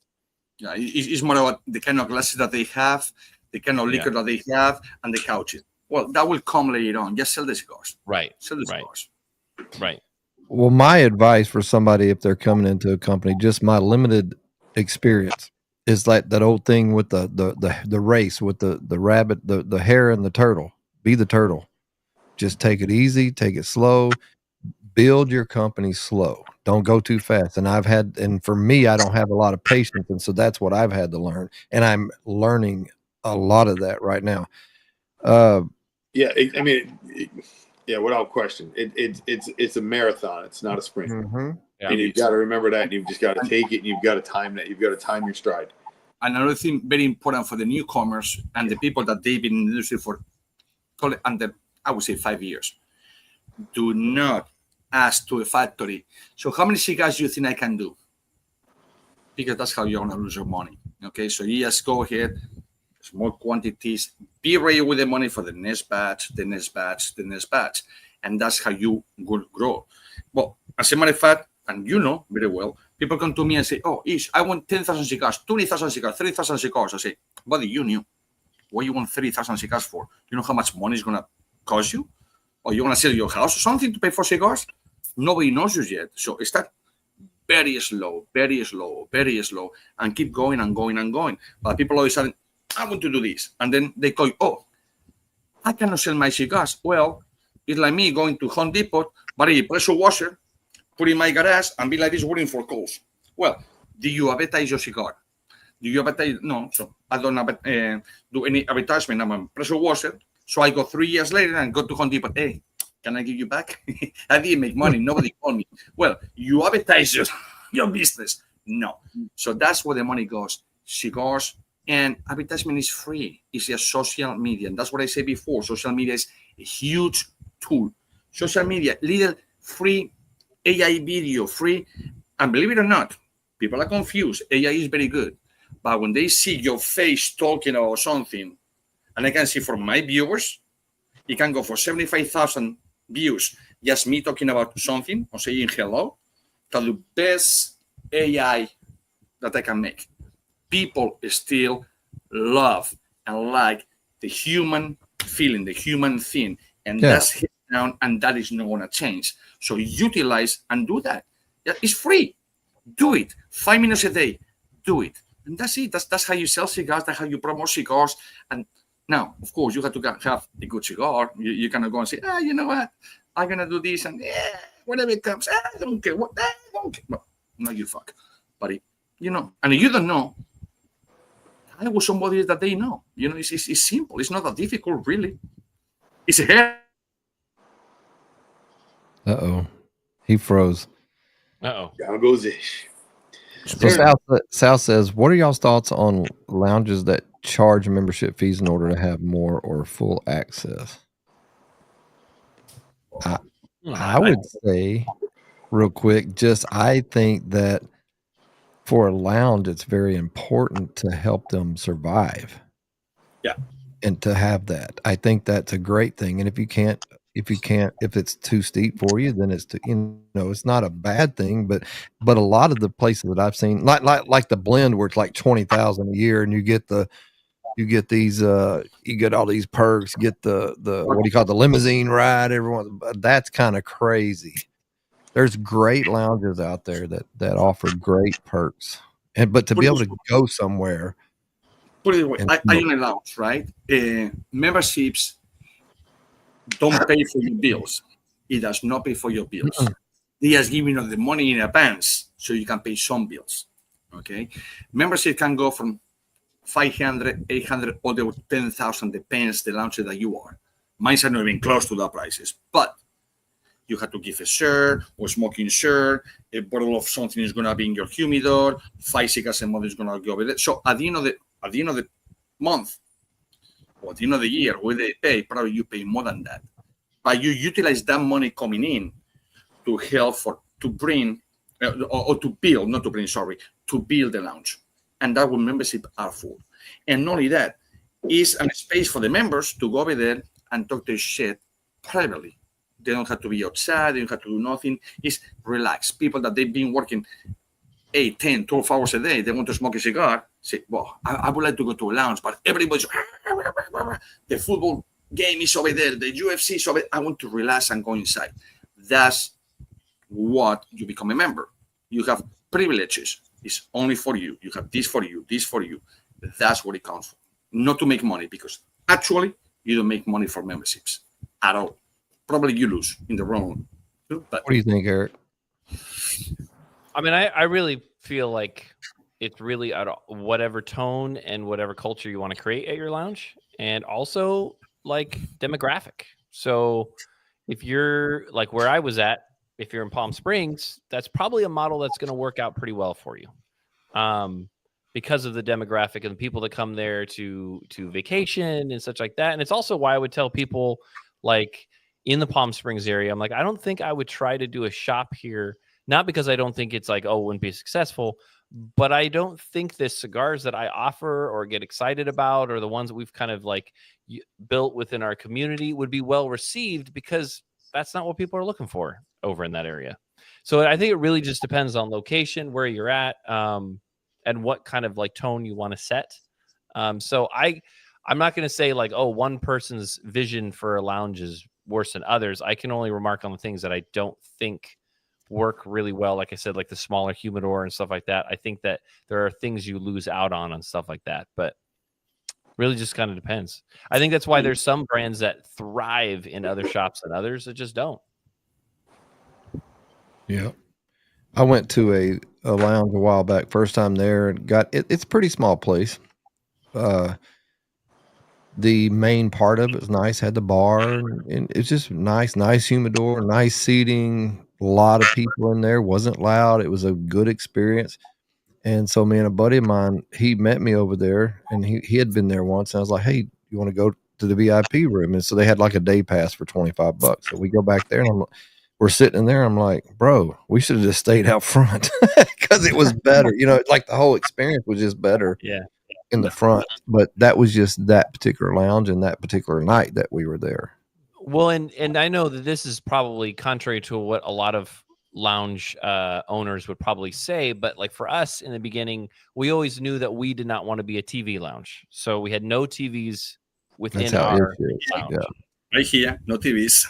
Yeah, it's more about the kind of glasses that they have, the kind of liquor that they have, and the couches. Well, that will come later on. Just sell the cigars. Right. Sell the cigars. Right. Well, my advice for somebody, if they're coming into a company, just my limited experience, is like that old thing with the race with the rabbit, the hare and the turtle. Be the turtle. Just take it easy, take it slow, build your company slow. Don't go too fast. And for me, I don't have a lot of patience. And so that's what I've had to learn. And I'm learning a lot of that right now. Without question, it's a marathon. It's not a sprint. Mm-hmm. Yeah. And you've got to remember that, and you've just got to take it, and you've got to time that. You've got to time your stride. Another thing very important for the newcomers and the people that they've been in the industry for, I would say 5 years. Do not ask to a factory, so how many cigars do you think I can do? Because that's how you're going to lose your money. Okay, so you just go ahead, small quantities, be ready with the money for the next batch, the next batch, the next batch. And that's how you will grow. Well, as a matter of fact, and you know very well, people come to me and say, oh, I want 10,000 cigars, 20,000 cigars, 30,000 cigars. I say, buddy, you knew. What you want 30,000 cigars for? You know how much money it's going to cost you? Or you want to sell your house or something to pay for cigars? Nobody knows you yet. So start very slow, very slow, very slow, and keep going and going and going. But people always say, I want to do this. And then they go, oh, I cannot sell my cigars. Well, it's like me going to Home Depot, buy a pressure washer, put in my garage, and be like this waiting for calls. Well, do you advertise your cigar? Do you advertise? No. So I don't do any advertisement. I'm a pressure washer. So I go 3 years later and go to Home Depot. Hey, can I give you back? I didn't make money. Nobody called me. Well, you advertise your business. No. So that's where the money goes. Cigars. And advertisement is free. It's just social media. And that's what I said before. Social media is a huge tool. Social media, little free AI video, free. And believe it or not, people are confused. AI is very good. But when they see your face talking about something, and I can see from my viewers, it can go for 75,000 views, just me talking about something or saying hello. That's the best AI that I can make. People still love and like the human feeling, the human thing. And that's hit down, and that is not going to change. So utilize and do that. Yeah, it's free. Do it. 5 minutes a day. Do it. And that's it. That's how you sell cigars. That's how you promote cigars. And now, of course, you have to have a good cigar. You cannot go and say, you know what? I'm going to do this. And whenever it comes, I don't care. What? I don't care. Well, no, you fuck. But, and if you don't know, I was somebody that they know. It's simple. It's not that difficult, really. It's a hair. Uh-oh. He froze. Uh-oh. Down goes Ish. So Sal says, what are y'all's thoughts on lounges that charge membership fees in order to have more or full access? I would say, real quick, I think that for a lounge, it's very important to help them survive. Yeah. And to have that. I think that's a great thing. And if it's too steep for you, then it's it's not a bad thing. But a lot of the places that I've seen, like the blend where it's like $20,000 a year, and you get these you get all these perks, get the what do you call it, the limousine ride, everyone. That's kind of crazy. There's great lounges out there that offer great perks, but to be able to go somewhere. Put it away. I own a lounge, right? Memberships don't pay for your bills. It does not pay for your bills. They just give you the money in advance so you can pay some bills. Okay, membership can go from 500, 800, or 10,000, depends the lounge that you are. Mine's are not even close to that prices, but you have to give a shirt or smoking shirt. A bottle of something is going to be in your humidor. 5 cigars a month is going to go over there. So at the end of the month, or at the end of the year, where they pay, probably you pay more than that. But you utilize that money coming in to help to bring, or to build, not to bring, sorry, to build the lounge. And that will membership are full. And not only that, is a space for the members to go over there and talk their shit privately. They don't have to be outside. They don't have to do nothing. It's relaxed. People that they've been working 8, 10, 12 hours a day, they want to smoke a cigar, say, well, I would like to go to a lounge, but everybody's, the football game is over there, the UFC is over there. I want to relax and go inside. That's what you become a member. You have privileges. It's only for you. You have this for you, this for you. That's what it counts for. Not to make money, because actually, you don't make money for memberships at all. Probably you lose in the wrong. But what do you think, Eric? I mean, I really feel like it's really at whatever tone and whatever culture you want to create at your lounge, and also like demographic. So if you're like where I was at, if you're in Palm Springs, that's probably a model that's going to work out pretty well for you, because of the demographic and the people that come there to vacation and such like that. And it's also why I would tell people, like in the Palm Springs area, I'm like, I don't think I would try to do a shop here. Not because I don't think it's like, oh, it wouldn't be successful, but I don't think the cigars that I offer or get excited about, or the ones that we've kind of like built within our community, would be well received, because that's not what people are looking for over in that area. So I think it really just depends on location, where you're at, and what kind of like tone you want to set. So I'm not going to say like, oh, one person's vision for a lounge is worse than others. I can only remark on the things that I don't think work really well. Like I said, like the smaller humidor and stuff like that. I think that there are things you lose out on stuff like that, but really just kind of depends. I think that's why there's some brands that thrive in other shops and others that just don't. Yeah. I went to a lounge a while back, first time there, and it's a pretty small place. The main part of it was nice, had the bar, and it's just nice humidor, nice seating, a lot of people in there, wasn't loud. It was a good experience. And so me and a buddy of mine, he met me over there, and he had been there once, and I was like, hey, you want to go to the VIP room? And so they had like a day pass for $25. So we go back there, and we're sitting in there. I'm like, bro, we should have just stayed out front, because it was better. Like the whole experience was just better. Yeah. In the front, but that was just that particular lounge and that particular night that we were there. Well, and I know that this is probably contrary to what a lot of lounge owners would probably say, but like for us in the beginning, we always knew that we did not want to be a TV lounge, so we had no TVs within our lounge. Yeah. Right here, no TVs.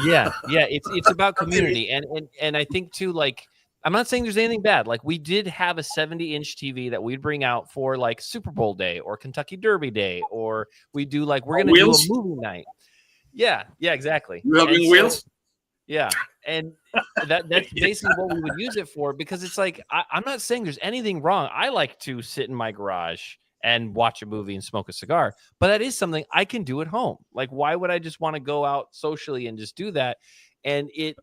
yeah, it's about community, and I think too, like I'm not saying there's anything bad. Like we did have a 70-inch TV that we'd bring out for like Super Bowl day or Kentucky Derby day, or we do like we're gonna do a movie night. Yeah, exactly. You having wheels? Yeah, and that's basically what we would use it for, because it's like I'm not saying there's anything wrong. I like to sit in my garage and watch a movie and smoke a cigar, but that is something I can do at home. Like, why would I just want to go out socially and just do that? And it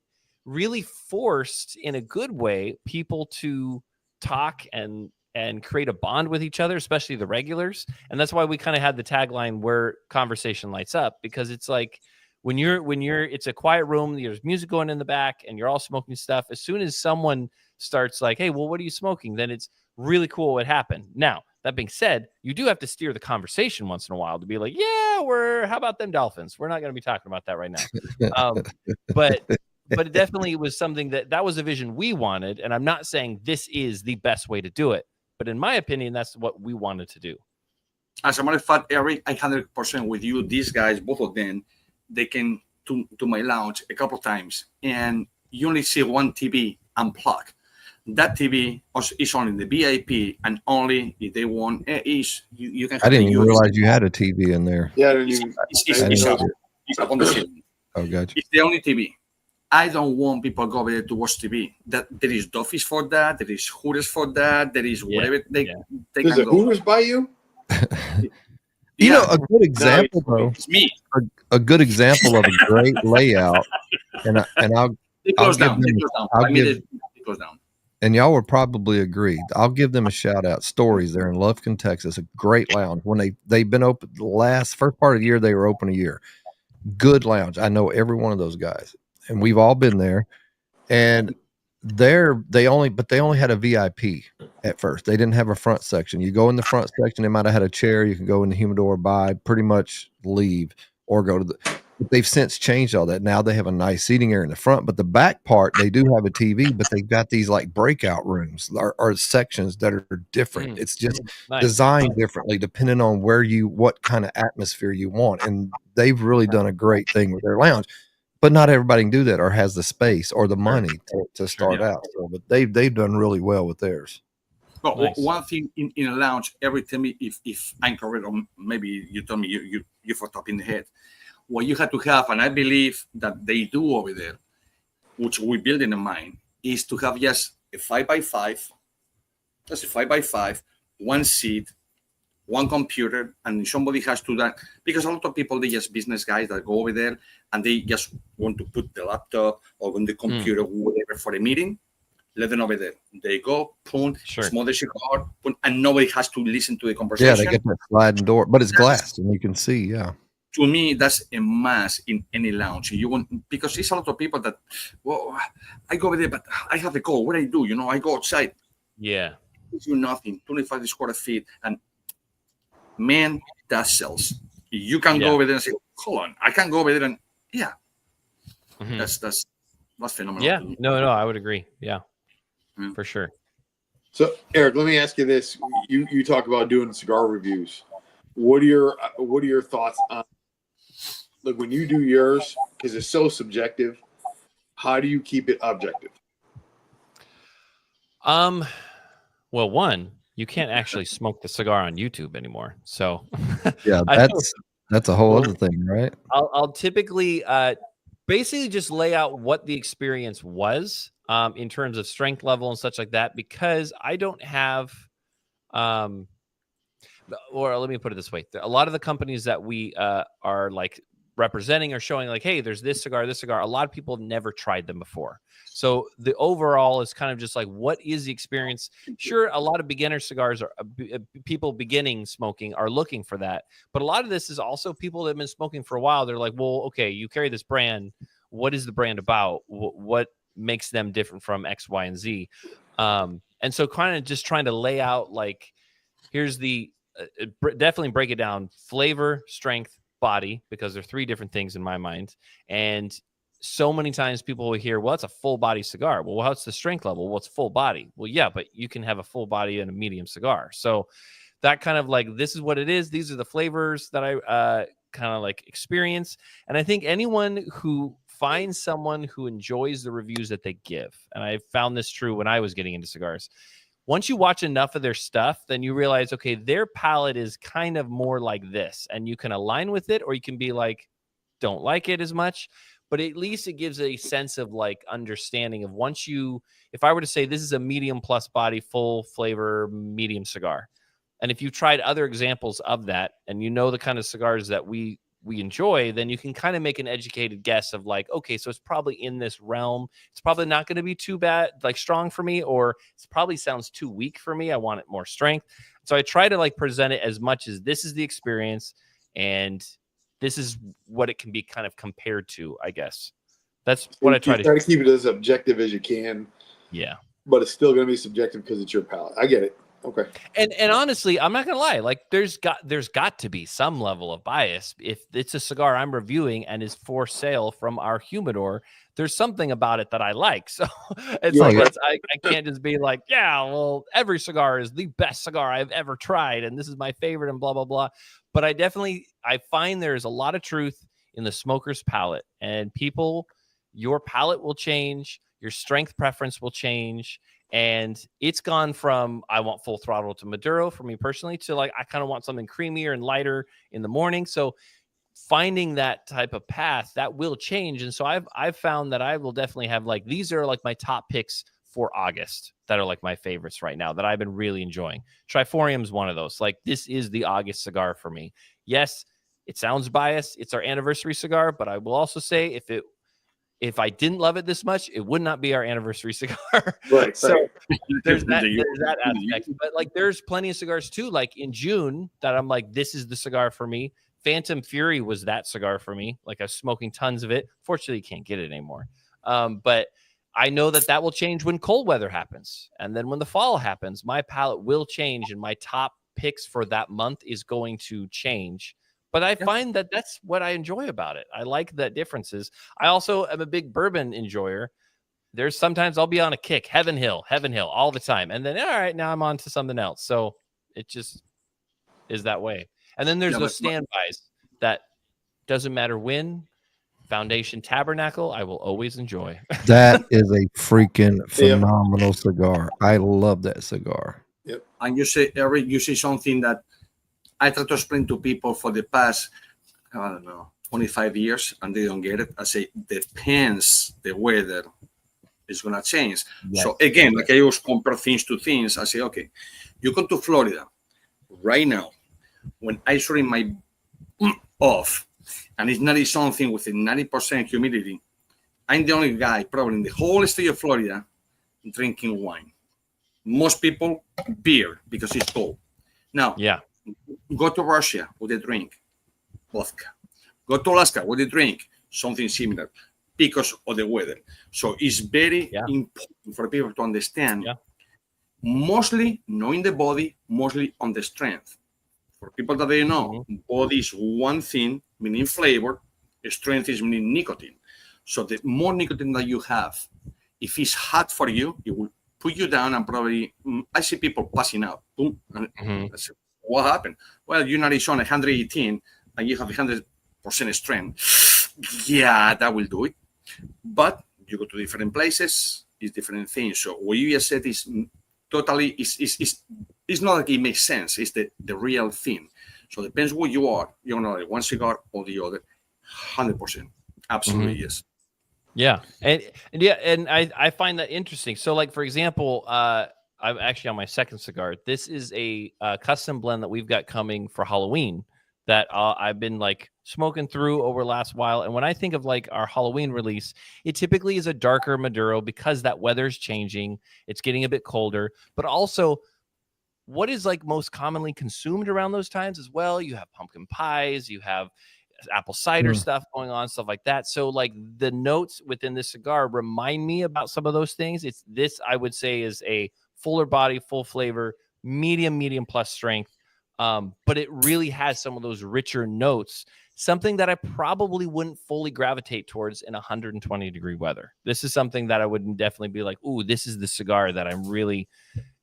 really forced, in a good way, people to talk and create a bond with each other, especially the regulars. And that's why we kind of had the tagline where conversation lights up, because it's like when you're it's a quiet room, there's music going in the back and you're all smoking stuff. As soon as someone starts like, hey, well, what are you smoking? Then it's really cool what happened. Now, that being said, you do have to steer the conversation once in a while to be like, yeah, how about them Dolphins? We're not going to be talking about that right now. But it definitely was something that was a vision we wanted. And I'm not saying this is the best way to do it, but in my opinion, that's what we wanted to do. As a matter of fact, Eric, I 100% with you. These guys, both of them, they came to my lounge a couple of times, and you only see one TV unplugged. That TV is only the VIP, and only if they want you can. I didn't even realize you had a TV in there. Yeah, I didn't even. It's up on the ceiling. Oh, gotcha. It's the only TV. I don't want people to go over there to watch TV. That there is Duffy's for that. There is Hooters for that. There is whatever they There's can a go. Hooters by you? You know, a good example though. It's me. A good example of a great layout, and I'll Close give down. them. I'll give. It goes down. And y'all would probably agree. I'll give them a shout out. Stories there in Lufkin, Texas, a great lounge. When they've been open the first part of the year, they were open a year. Good lounge. I know every one of those guys, and we've all been there. And they only had a VIP at first. They didn't have a front section. You go in the front section, they might have had a chair. You can go in the humidor, buy, pretty much leave, or go to the. But they've since changed all that. Now they have a nice seating area in the front, but the back part, they do have a TV, but they've got these like breakout rooms or sections that are different. It's just designed differently depending on what kind of atmosphere you want. And they've really done a great thing with their lounge, but not everybody can do that or has the space or the money to start out. So, but they've done really well with theirs. Well, one thing in a lounge, every time, if I'm correct, or maybe you told me you for top in the head, what you have to have, and I believe that they do over there, which we build in mind, is to have just a 5x5. That's a 5x5, one seat, one computer, and somebody has to that, because a lot of people, they just business guys that go over there and they just want to put the laptop or on the computer, whatever, for a meeting. Let them over there. They go, smoke the cigar, and nobody has to listen to the conversation. Yeah, they get that sliding door, but it's glass and you can see. Yeah. To me, that's a must in any lounge. You want, because there's a lot of people that, well, I go over there, but I have a call. What do I do? I go outside. Yeah. Do nothing. 25 square feet, and man, that sells. You can go over there and say, hold on, I can go over there and that's phenomenal. Yeah, no, I would agree. Yeah, for sure. So, Eric, let me ask you this: you talk about doing cigar reviews. What are your thoughts on, like, when you do yours, because it's so subjective? How do you keep it objective? Well, one, you can't actually smoke the cigar on YouTube anymore. So yeah, that's a whole other thing, right? I'll typically basically just lay out what the experience was in terms of strength level and such like that, because I don't have or let me put it this way. A lot of the companies that we are like representing are showing like, hey, there's this cigar. A lot of people have never tried them before. So the overall is kind of just like, what is the experience? Sure, a lot of beginner cigars are people beginning smoking are looking for that. But a lot of this is also people that have been smoking for a while. They're like, well, okay, you carry this brand. What is the brand about? What makes them different from X, Y, and Z? And so kind of just trying to lay out like, here's the definitely break it down: flavor, strength, body, because they're three different things in my mind. And so many times people will hear, well, it's a full body cigar. Well, what's the strength level? Well, it's full body. Well, yeah, but you can have a full body and a medium cigar. So that kind of like, this is what it is. These are the flavors that I kind of like experience. And I think anyone who find someone who enjoys the reviews that they give. And I found this true when I was getting into cigars. Once you watch enough of their stuff, then you realize, okay, their palate is kind of more like this, and you can align with it, or you can be like, don't like it as much. But at least it gives a sense of like understanding of once you, if I were to say this is a medium plus body, full flavor, medium cigar. And if you've tried other examples of that and you know the kind of cigars that we enjoy, then you can kind of make an educated guess of like, okay, so it's probably in this realm. It's probably not going to be too bad, like strong for me, or it probably sounds too weak for me. I want it more strength. So I try to like present it as much as this is the experience and this is what it can be kind of compared to, I guess. That's what I try to try to keep it as objective as you can. Yeah. But it's still going to be subjective because it's your palate. I get it. Okay. And honestly, I'm not gonna lie. Like, there's got to be some level of bias. If it's a cigar I'm reviewing and is for sale from our humidor, there's something about it that I like. So it's I can't just be like, yeah, well, every cigar is the best cigar I've ever tried, and this is my favorite, and blah blah blah. But I find there's a lot of truth in the smoker's palate, and your palate will change, your strength preference will change. And it's gone from I want full throttle to Maduro for me personally to like I kind of want something creamier and lighter in the morning. So finding that type of path that will change. And so I've found that I will definitely have like these are like my top picks for August that are like my favorites right now that I've been really enjoying. Triforium is one of those. Like this is the August cigar for me. Yes, it sounds biased. It's our anniversary cigar, but I will also say if I didn't love it this much, it would not be our anniversary cigar. Right. So there's that aspect. But like there's plenty of cigars too, like in June that I'm like, this is the cigar for me. Phantom Fury was that cigar for me. Like I was smoking tons of it. Fortunately, you can't get it anymore. But I know that will change when cold weather happens. And then when the fall happens, my palate will change and my top picks for that month is going to change. But I find that that's what I enjoy about it. I like the differences. I also am a big bourbon enjoyer. There's sometimes I'll be on a kick, Heaven Hill all the time. And then, all right, now I'm on to something else. So it just is that way. And then there's those standbys that doesn't matter when. Foundation Tabernacle, I will always enjoy. That is a freaking phenomenal cigar. I love that cigar. Yep. And you say, Eric, you say something that I try to explain to people for the past, I don't know, 25 years, and they don't get it. I say, depends the weather is going to change. Yes. So again, like I always compare things to things. I say, okay, you come to Florida right now, when I shut my off, and it's not something with a 90% humidity, I'm the only guy probably in the whole state of Florida drinking wine. Most people, beer, because it's cold. Now, go to Russia with a drink, vodka. Go to Alaska with a drink, something similar, because of the weather. So it's very important for people to understand, mostly knowing the body, mostly on the strength. For people that they know, body is one thing, meaning flavor, strength is meaning nicotine. So the more nicotine that you have, if it's hot for you, it will put you down and probably, I see people passing out. Boom. I say, what happened? Well, you're not on 118 and you have 100% strength. Yeah, that will do it. But you go to different places, it's different things. So what you just said is totally, it's not like it makes sense. It's the real thing. So it depends who you are. You're not like one cigar or the other. 100%. Absolutely, yes. Yeah. And I find that interesting. So like, for example, I'm actually on my second cigar. This is a custom blend that we've got coming for Halloween that I've been like smoking through over the last while. And when I think of like our Halloween release, it typically is a darker Maduro because that weather's changing. It's getting a bit colder, but also what is like most commonly consumed around those times as well. You have pumpkin pies, you have apple cider stuff going on, stuff like that. So like the notes within this cigar remind me about some of those things. It's this, I would say, is a fuller body, full flavor, medium plus strength. But it really has some of those richer notes, something that I probably wouldn't fully gravitate towards in 120 degree weather. This is something that I would definitely be like, ooh, this is the cigar that I'm really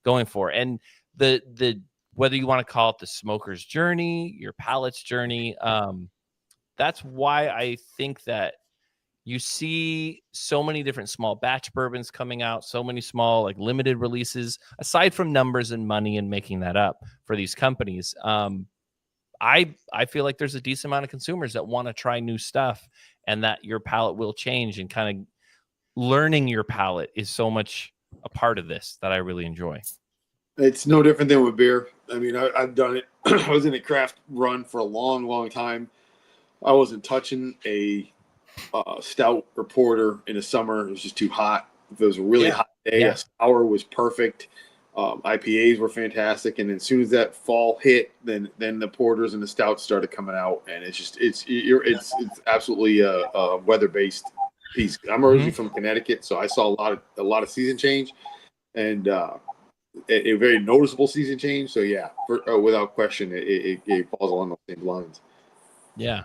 going for. And the whether you want to call it the smoker's journey, your palate's journey, that's why I think that you see so many different small batch bourbons coming out, so many small like limited releases, aside from numbers and money and making that up for these companies. I feel like there's a decent amount of consumers that want to try new stuff, and that your palate will change, and kind of learning your palate is so much a part of this that I really enjoy. It's no different than with beer. I mean, I've done it. I was in a craft run for a long, long time. I wasn't touching a stout or porter in the summer. It was just too hot. If it was a really hot day, a sour was perfect. IPAs were fantastic, and then as soon as that fall hit, then the porters and the stouts started coming out, and it's absolutely a weather based piece. I'm originally from Connecticut, so I saw a lot of season change, and a very noticeable season change. So yeah, without question, it falls along those same lines. Yeah.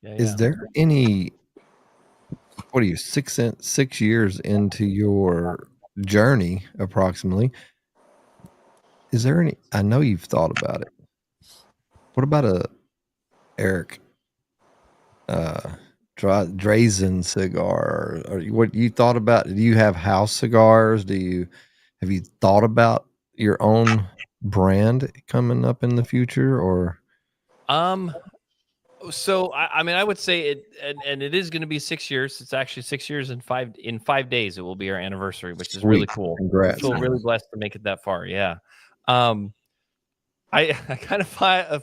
Is there any? What are you 6 years into your journey approximately? Is there any? I know you've thought about it. What about a Eric Drazin cigar? Or what you thought about? Do you have house cigars? Have you thought about your own brand coming up in the future? Or so I mean, I would say it, and it is going to be 6 years. It's actually 6 years in 5 days. It will be our anniversary, which is really cool. Congrats! I feel really blessed to make it that far. Yeah. I kind of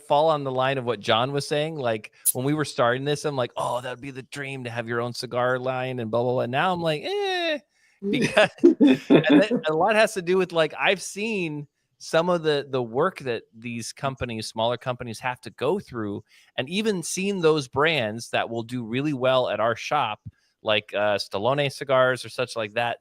fall on the line of what John was saying. Like when we were starting this, I'm like, oh, that'd be the dream to have your own cigar line and blah blah blah. And now I'm like, because and a lot has to do with like I've seen some of the work that these companies, smaller companies, have to go through, and even seen those brands that will do really well at our shop, like Stallone cigars or such like that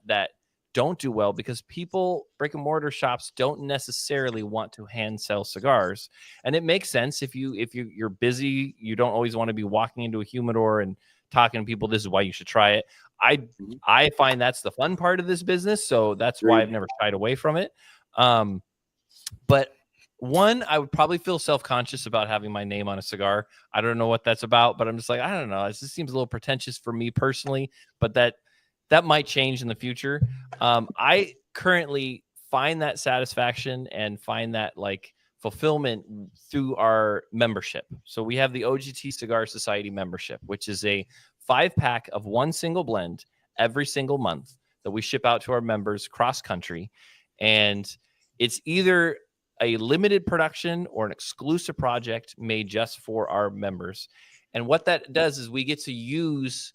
don't do well because people, brick and mortar shops, don't necessarily want to hand sell cigars. And it makes sense if you're busy, you don't always want to be walking into a humidor and talking to people. This is why you should try it. I find that's the fun part of this business, so that's why I've never shied away from it. But one, I would probably feel self-conscious about having my name on a cigar. I don't know what that's about, but I'm just like, I don't know. It just seems a little pretentious for me personally, but that might change in the future. I currently find that satisfaction and find that like fulfillment through our membership. So we have the OGT Cigar Society membership, which is a 5-pack of one single blend every single month that we ship out to our members cross country. And it's either a limited production or an exclusive project made just for our members. And what that does is we get to use,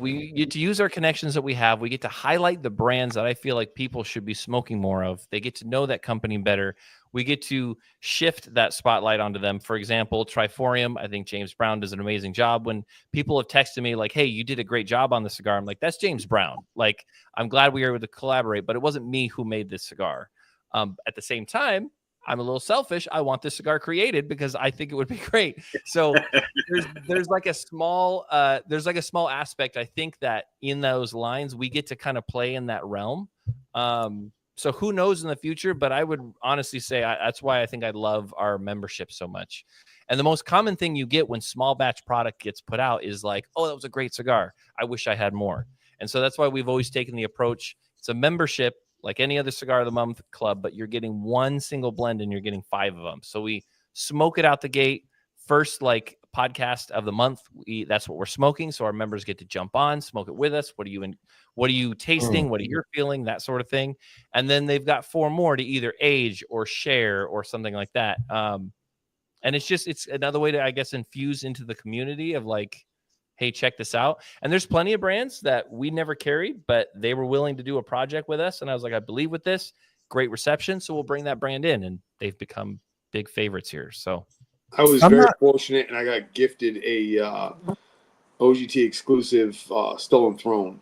we get to use our connections that we have. We get to highlight the brands that I feel like people should be smoking more of. They get to know that company better. We get to shift that spotlight onto them. For example, Triforium, I think James Brown does an amazing job. When people have texted me like, hey, you did a great job on the cigar, I'm like, that's James Brown. Like, I'm glad we were able to collaborate, but it wasn't me who made this cigar. At the same time, I'm a little selfish. I want this cigar created because I think it would be great. So there's like a small aspect. I think that in those lines, we get to kind of play in that realm. So who knows in the future, but I would honestly say that's why I think I love our membership so much. And the most common thing you get when small batch product gets put out is like, oh, that was a great cigar. I wish I had more. And so that's why we've always taken the approach. It's a membership like any other Cigar of the Month club, but you're getting one single blend and you're getting 5 of them. So we smoke it out the gate. First, like podcast of the month, that's what we're smoking. So our members get to jump on, smoke it with us. What are you tasting? What are you feeling? That sort of thing. And then they've got 4 more to either age or share or something like that. And it's another way to, I guess, infuse into the community of like, hey, check this out. And there's plenty of brands that we never carried, but they were willing to do a project with us. And I was like, I believe with this, great reception. So we'll bring that brand in. And they've become big favorites here. So I was very fortunate, and I got gifted a OGT exclusive Stolen Throne.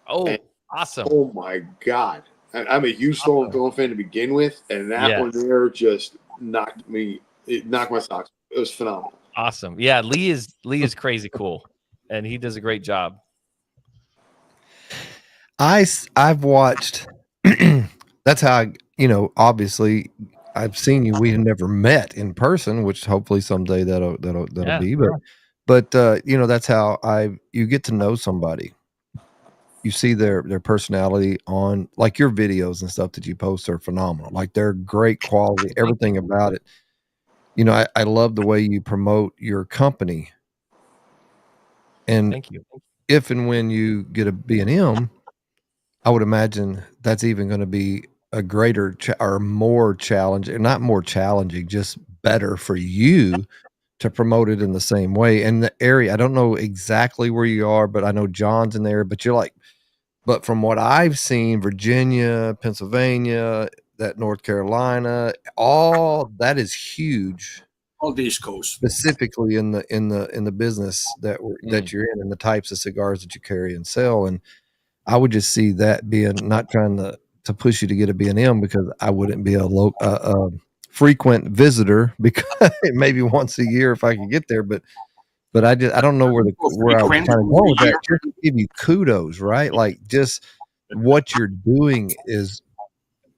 Oh, and, awesome. Oh, my God. I'm a huge Stolen Throne fan to begin with, and that one there just knocked my socks. It was phenomenal. Awesome. Yeah, Lee is crazy cool, and he does a great job. I've watched. That's how obviously I've seen you. We have never met in person, which hopefully someday that'll be. But But that's how you get to know somebody. You see their personality on, like, your videos and stuff that you post are phenomenal. Like, they're great quality, everything about it. I love the way you promote your company. And Thank you. if and when you get a B&M, I would imagine that's even going to be a greater or more challenging, not more challenging, just better for you to promote it in the same way. And the area, I don't know exactly where you are, but I know John's in there, but but from what I've seen, Virginia, Pennsylvania, that North Carolina, all that is huge, All the East Coast. specifically in the business that you're in, and the types of cigars that you carry and sell. And I would just see that being, not trying to push you to get a B&M, because I wouldn't be a frequent visitor, because maybe once a year if I could get there. But I don't know where I was trying to go with that. Just to give you kudos, right? Like, just what you're doing is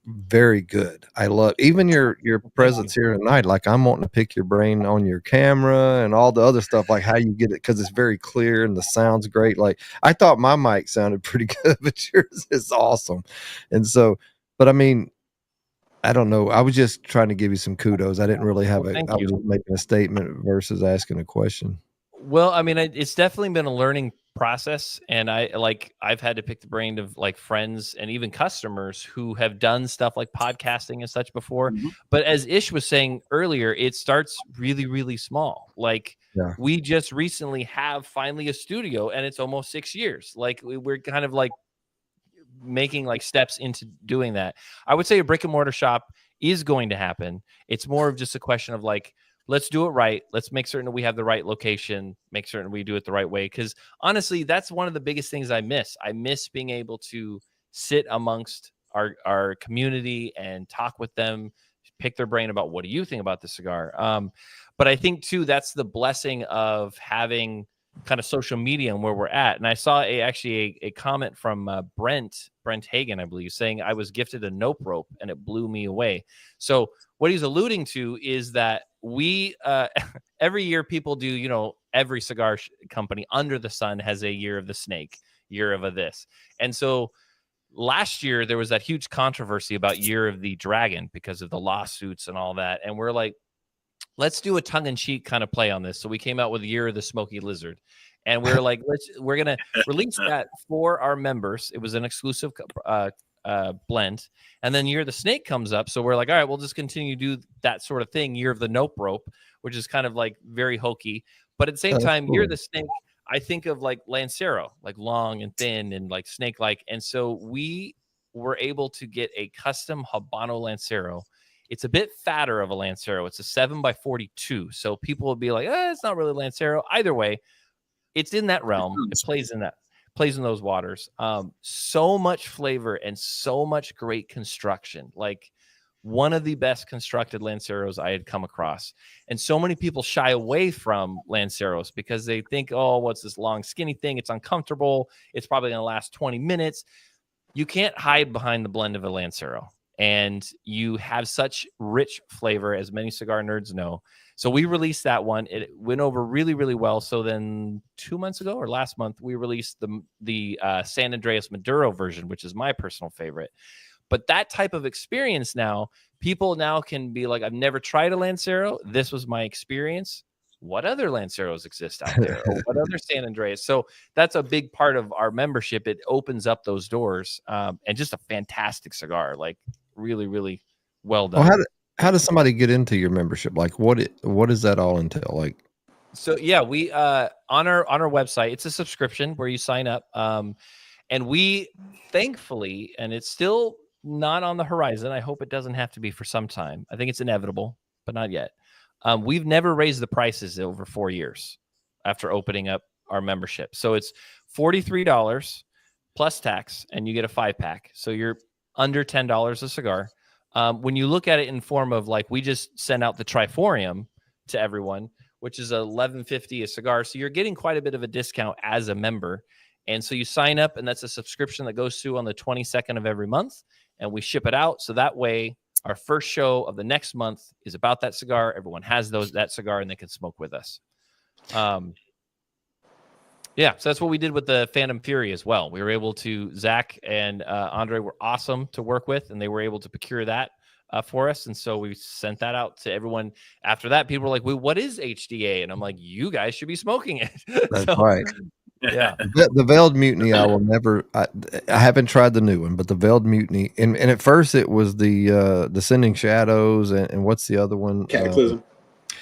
very good. I love even your presence here tonight. Like, I'm wanting to pick your brain on your camera and all the other stuff, like how you get it, because it's very clear and the sound's great. Like, I thought my mic sounded pretty good, but yours is awesome. And so, but I mean, I don't know. I was just trying to give you some kudos. I didn't really have Thank I you. was just making a statement versus asking a question. Well, I mean, it's definitely been a learning process, and I've had to pick the brain of like friends and even customers who have done stuff like podcasting and such before. Mhm. But as Ish was saying earlier, it starts really, really small. Like, Yeah. we just recently have finally a studio, and it's almost 6 years. Like, we're kind of like making like steps into doing that. I would say a brick and mortar shop is going to happen. It's more of just a question of like, let's do it right. Let's make certain that we have the right location, make certain we do it the right way. Because honestly, that's one of the biggest things I miss. I miss being able to sit amongst our community and talk with them, pick their brain about what do you think about the cigar. But I think too, that's the blessing of having kind of social media and where we're at. And I saw a comment from Brent Hagen, I believe, saying I was gifted a nope rope and it blew me away. So what he's alluding to is that we every year people do, every cigar company under the sun has a year of the snake, year of this. And so last year there was that huge controversy about year of the dragon because of the lawsuits and all that. And we're like, let's do a tongue-in-cheek kind of play on this. So we came out with Year of the Smoky Lizard, and we're like, we're gonna release that for our members. It was an exclusive blend, and then Year of the Snake comes up. So we're like, all right, we'll just continue to do that sort of thing. Year of the Nope Rope, which is kind of like very hokey, but at the same time, Year of the Snake, I think of like Lancero, like long and thin and like snake-like, and so we were able to get a custom Habano Lancero. It's a bit fatter of a Lancero. It's a 7x42. So people will be like, it's not really Lancero. Either way, it's in that realm. It plays in those waters. So much flavor and so much great construction. Like, one of the best constructed Lanceros I had come across. And so many people shy away from Lanceros because they think, oh, what's this long, skinny thing? It's uncomfortable. It's probably going to last 20 minutes. You can't hide behind the blend of a Lancero. And you have such rich flavor, as many cigar nerds know. So we released that one. It went over really, really well. So then 2 months ago or last month, we released the San Andreas Maduro version, which is my personal favorite. But that type of experience now, people now can be like, I've never tried a Lancero. This was my experience. What other Lanceros exist out there? Or what other San Andreas? So that's a big part of our membership. It opens up those doors, and just a fantastic cigar. Like, really, really well done. Well, how does somebody get into your membership? Like, what does that all entail? Like, so yeah, we on our website, it's a subscription where you sign up, and we thankfully, and it's still not on the horizon. I hope it doesn't have to be for some time. I think it's inevitable, but not yet. We've never raised the prices over 4 years after opening up our membership. So it's $43 plus tax, and you get a 5-pack. So you're under $10 a cigar. When you look at it in form of, like, we just sent out the Triforium to everyone, which is $11.50 a cigar. So you're getting quite a bit of a discount as a member. And so you sign up, and that's a subscription that goes through on the 22nd of every month, and we ship it out. So that way, our first show of the next month is about that cigar. Everyone has that cigar, and they can smoke with us. Yeah, so that's what we did with the Phantom Fury as well. We were able to, Zach and Andre were awesome to work with, and they were able to procure that for us. And so we sent that out to everyone. After that, people were like, well, what is HDA? And I'm like, you guys should be smoking it. That's right. Yeah. The Veiled Mutiny, I will never. I haven't tried the new one, but the Veiled Mutiny, and at first it was the Descending Shadows, and what's the other one? Cataclysm.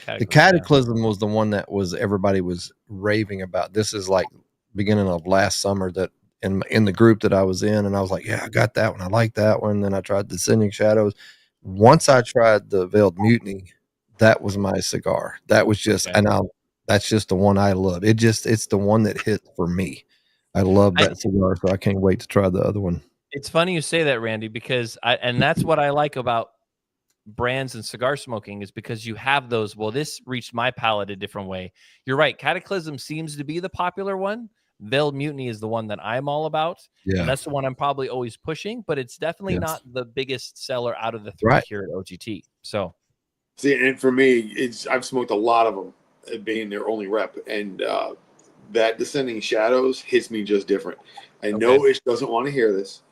The Cataclysm was the one that was everybody was raving about. This is like beginning of last summer that in the group that I was in, and I was like, yeah, I got that one. I like that one. Then I tried Descending Shadows. Once I tried the Veiled Mutiny, that was my cigar. That was just, and that's just the one I love. It's the one that hits for me. I love that cigar, so I can't wait to try the other one. It's funny you say that, Randy, because and that's what I like about brands and cigar smoking is because you have those. Well, this reached my palate a different way. You're right. Cataclysm seems to be the popular one. Veiled Mutiny is the one that I'm all about. Yeah. And that's the one I'm probably always pushing, but it's definitely not the biggest seller out of the three here at OGT. So, see, and for me, I've smoked a lot of them, being their only rep, and that Descending Shadows hits me just different. I know Ish doesn't want to hear this,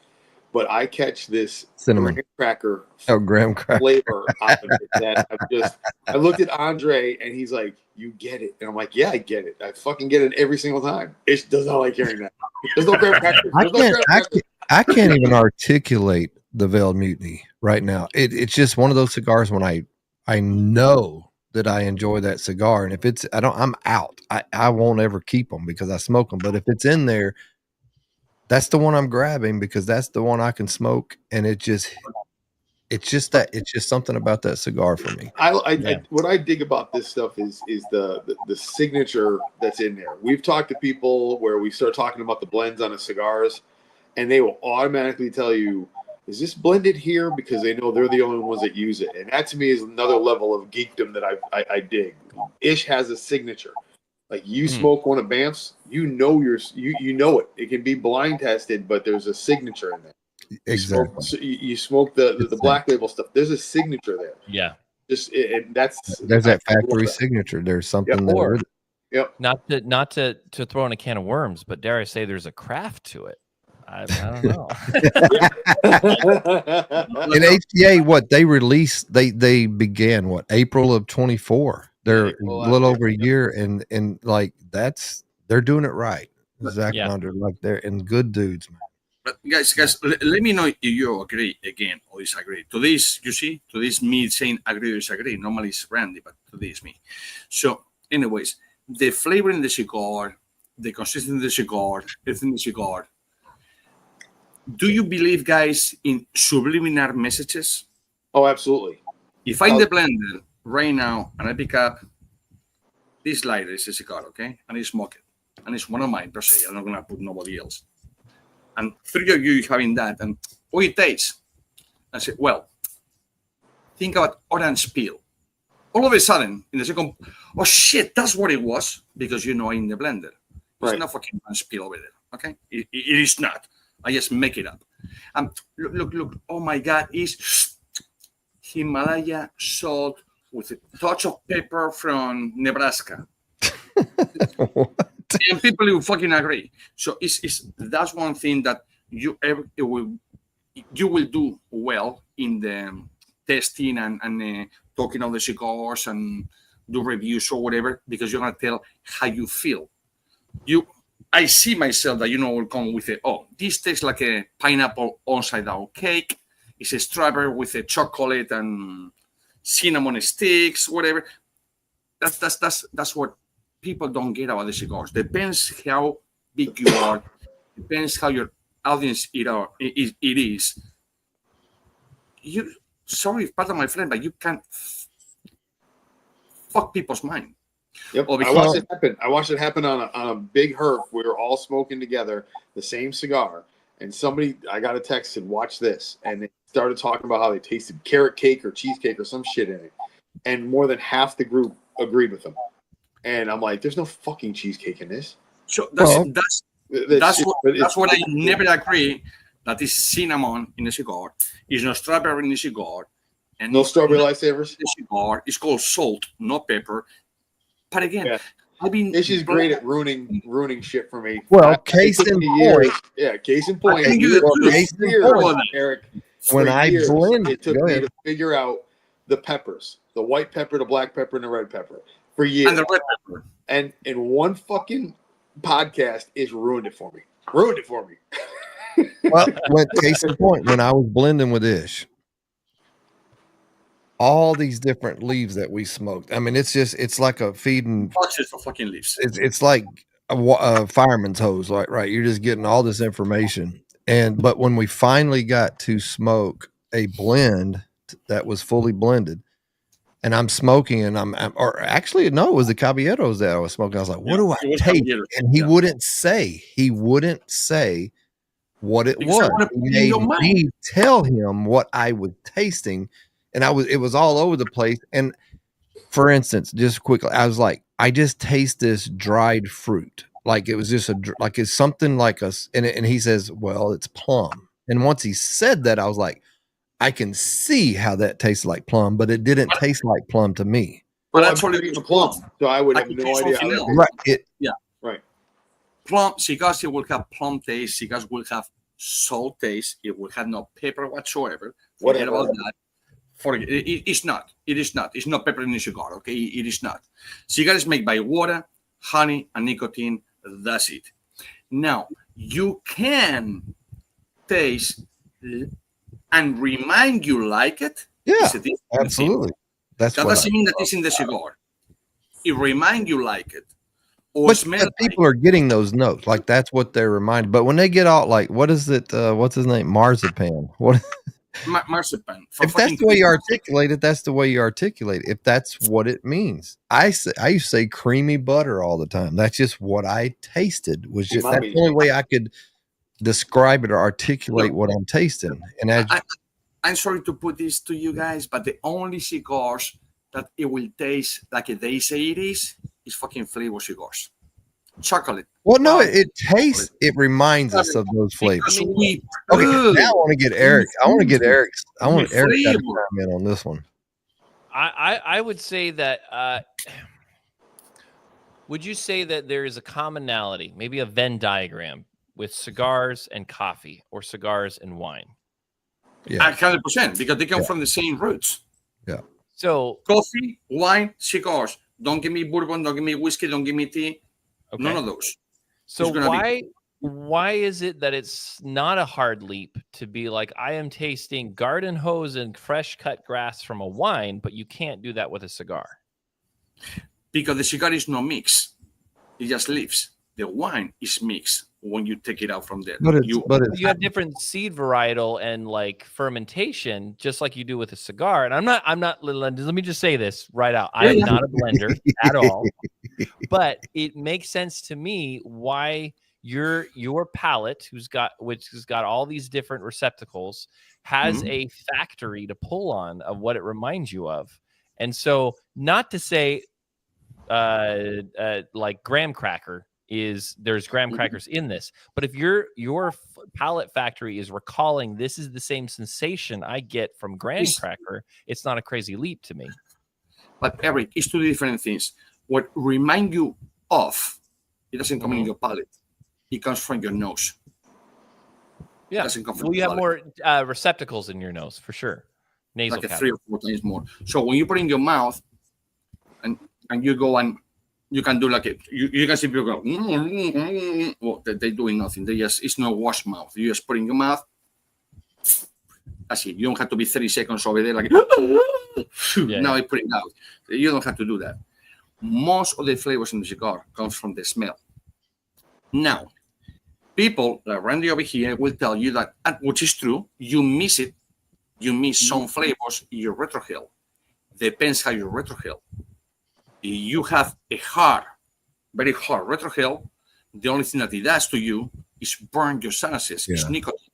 but I catch this cinnamon cracker graham cracker flavor out of it that I looked at Andre and he's like, you get it. And I'm like, yeah, I get it. I fucking get it every single time. Ish does not like hearing that. There's no graham cracker. I can't even articulate the Veiled Mutiny right now. It's just one of those cigars when I know that I enjoy that cigar, and if it's I'm out. I won't ever keep them because I smoke them. But if it's in there, that's the one I'm grabbing because that's the one I can smoke, and it's just something about that cigar for me. What I dig about this stuff is the signature that's in there. We've talked to people where we start talking about the blends on the cigars, and they will automatically tell you, is this blended here? Because they know they're the only ones that use it. And that to me is another level of geekdom that I dig. Ish has a signature. Like you smoke one of Banff's, you know it. It can be blind tested, but there's a signature in there. Exactly. You smoke the black label stuff. There's a signature there. Yeah. There's that factory signature. There's something there. Yep. Not to throw in a can of worms, but dare I say there's a craft to it. I don't know. In HTA, what they released, they began April of 24. They're a little over a year, and like they're doing it right. Zach Under, like they're in good dudes, man. But guys, let me know if you agree again or disagree. To this, you see, to this me saying agree or disagree. Normally it's Randy, but to this me. So, anyways, the flavor in the cigar, the consistency of the cigar, everything in the cigar. Do you believe, guys, in subliminal messages? Oh, absolutely. If I'm in the blender right now and I pick up this lighter, it's a cigar, okay? And I smoke it. And it's one of mine, per se. I'm not going to put nobody else. And three of you having that, and it tastes. I said, well, think about orange peel. All of a sudden, in the second, oh shit, that's what it was, because in the blender. There's no fucking orange peel over there, okay? It is not. I just make it up. Look, oh my God, it's Himalaya salt with a touch of pepper from Nebraska. And people will fucking agree. So that's one thing that you will do well in the testing and talking of the cigars and do reviews or whatever, because you're gonna tell how you feel. I see myself that will come with this tastes like a pineapple upside down cake. It's a strawberry with a chocolate and cinnamon sticks, whatever. That's what people don't get about the cigars. Depends how big you are. Depends how your audience it is. Sorry, pardon my friend, but you can't fuck people's mind. Yep. I watched it happen. I watched it happen on a big herp. We were all smoking together the same cigar, and I got a text and watch this, and they started talking about how they tasted carrot cake or cheesecake or some shit in it, and more than half the group agreed with them. And I'm like, there's no fucking cheesecake in this. So that's what I never agree. That is cinnamon in a cigar. Is no strawberry in a cigar, and no strawberry lifesavers. The cigar is called salt, not pepper. But again, Ish is great at ruining shit for me. Well, case in point. Yeah, case in point. I think you Well, do. case in Years, point. Eric. When for I years, blend, it took go me ahead. to figure out the peppers, the white pepper, the black pepper, and the red pepper for years. And the red pepper. And in one fucking podcast, it's ruined it for me. Well, case in point, when I was blending with Ish, all these different leaves that we smoked. I mean, it's like a feeding. Boxes of fucking leaves. It's like a fireman's hose, right? You're just getting all this information. But when we finally got to smoke a blend that was fully blended, and I'm smoking, and or actually, no, it was the Caballeros that I was smoking. I was like, what do I taste? And he wouldn't say. He wouldn't say what it was. He made me tell him what I was tasting, and it was all over the place. And for instance, just quickly, I was like, I just taste this dried fruit. Like it was just like it's something like us. And he says, well, it's plum. And once he said that, I was like, I can see how that tastes like plum, but it didn't taste like plum to me. But that's what it's plum. So I would have no idea how that Right. Right. Plum cigars, it will have plum taste. Cigars will have salt taste. It will have no pepper whatsoever. Forget about that. It's not. It is not. It's not pepper in a cigar. Okay, it is not. Cigar is made by water, honey, and nicotine. That's it. Now you can taste and remind you like it. Yeah, absolutely. That doesn't mean that it's in the cigar. It remind you like it. Or but smell people are getting those notes. Like that's what they're reminded. But when they get all like, what is it? What's his name? Marzipan. What? Marzipan. If that's the way you articulate it, that's the way you articulate it. If that's what it means. I used to say creamy butter all the time. That's just what I tasted. That's the only way I could describe it or articulate what I'm tasting. And I'm sorry to put this to you guys, but the only cigars that it will taste like they say it is fucking flavor cigars. Chocolate. Well, no, it tastes. It reminds us of those flavors. Okay, now I want to get Eric. I want Eric to comment on this one. I would say that. Would you say that there is a commonality, maybe a Venn diagram, with cigars and coffee or cigars and wine? Yeah, 100%, because they come from the same roots. Yeah. So coffee, wine, cigars. Don't give me bourbon. Don't give me whiskey. Don't give me tea. Okay. None of those. So why is it that it's not a hard leap to be like, I am tasting garden hose and fresh cut grass from a wine, but you can't do that with a cigar? Because the cigar is no mix. It just leaves. The wine is mixed when you take it out from there. But you have different seed varietal and like fermentation, just like you do with a cigar. And I'm not, let me just say this right out. I am not a blender at all, but it makes sense to me why your palate, which has got all these different receptacles, has a factory to pull on of what it reminds you of. And so not to say like graham cracker, there's graham crackers in this, but if your palate factory is recalling this is the same sensation I get from graham cracker, it's not a crazy leap to me. But Eric, it's two different things. What remind you of, it doesn't come in your palate. It comes from your nose. Yeah, it doesn't come from you have more receptacles in your nose for sure. Nasal like 3 or 4 times more. So when you put it in your mouth and you go and you can do like it. You can see people go, well, they're doing nothing. It's no wash mouth. You just put in your mouth. That's it. You don't have to be 30 seconds over there like, now I put it out. You don't have to do that. Most of the flavors in the cigar comes from the smell. Now, people like Randy over here will tell you that, which is true, you miss it. You miss some flavors in your retrohale. Depends how you retrohale. You have a very hard retrohale, the only thing that it does to you is burn your sinuses. It's nicotine.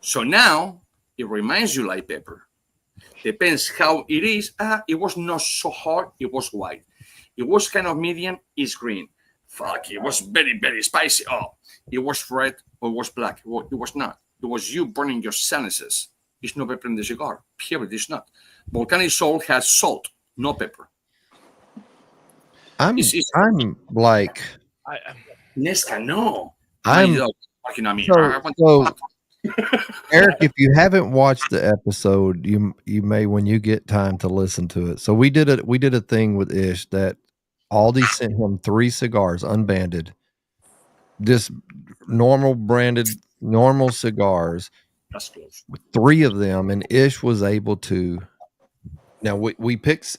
So now it reminds you like pepper. Depends how it is. It was not so hard. It was white. It was kind of medium. It's green. Fuck, it was very, very spicy. Oh, it was red or it was black. It was not. It was you burning your sinuses. It's no pepper in the cigar. Period. It's not. Volcanic Soul has salt, no pepper. I'm It's I'm like I, Nesca, no. I'm Working on me. so Eric, if you haven't watched the episode, you may when you get time to listen to it. So we did a thing with Ish that Aldi sent him 3 cigars unbanded, just normal branded normal cigars, That's close. with 3 of them, and Ish was able to. Now we picked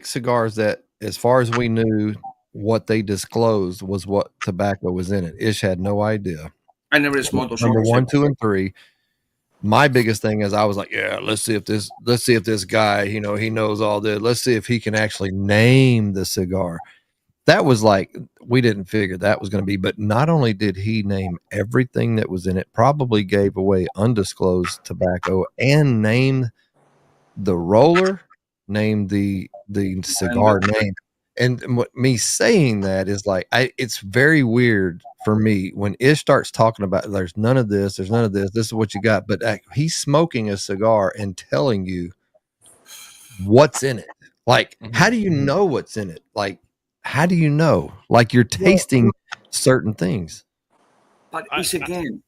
cigars that, as far as we knew, what they disclosed was what tobacco was in it. Ish had no idea. I never smoked those Number cigars. 1, 2, and 3. My biggest thing is I was like, yeah, let's see if this guy, he knows all this. Let's see if he can actually name the cigar. That was like, we didn't figure that was going to be, but not only did he name everything that was in it, probably gave away undisclosed tobacco, and named the roller, named the cigar name. And what me saying that is like, it's very weird for me when Ish starts talking about there's none of this, this is what you got, but he's smoking a cigar and telling you what's in it. Like, how do you know what's in it? Like, how do you know? Like, you're tasting certain things. But it's again,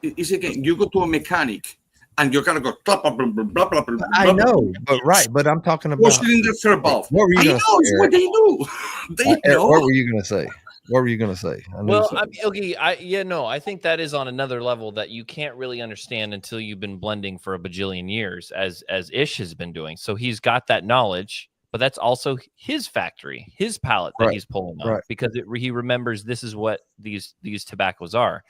you go to a mechanic and you gotta go blah, blah, blah, blah, blah, blah, blah, I know, but I'm talking about in the third valve. What were you going to say? It's what they do. They know. What were you going to say? What were you going to say? Well, I think that is on another level that you can't really understand until you've been blending for a bajillion years, as Ish has been doing. So he's got that knowledge, but that's also his factory, his palate that he's pulling on, because he remembers this is what these tobaccos are.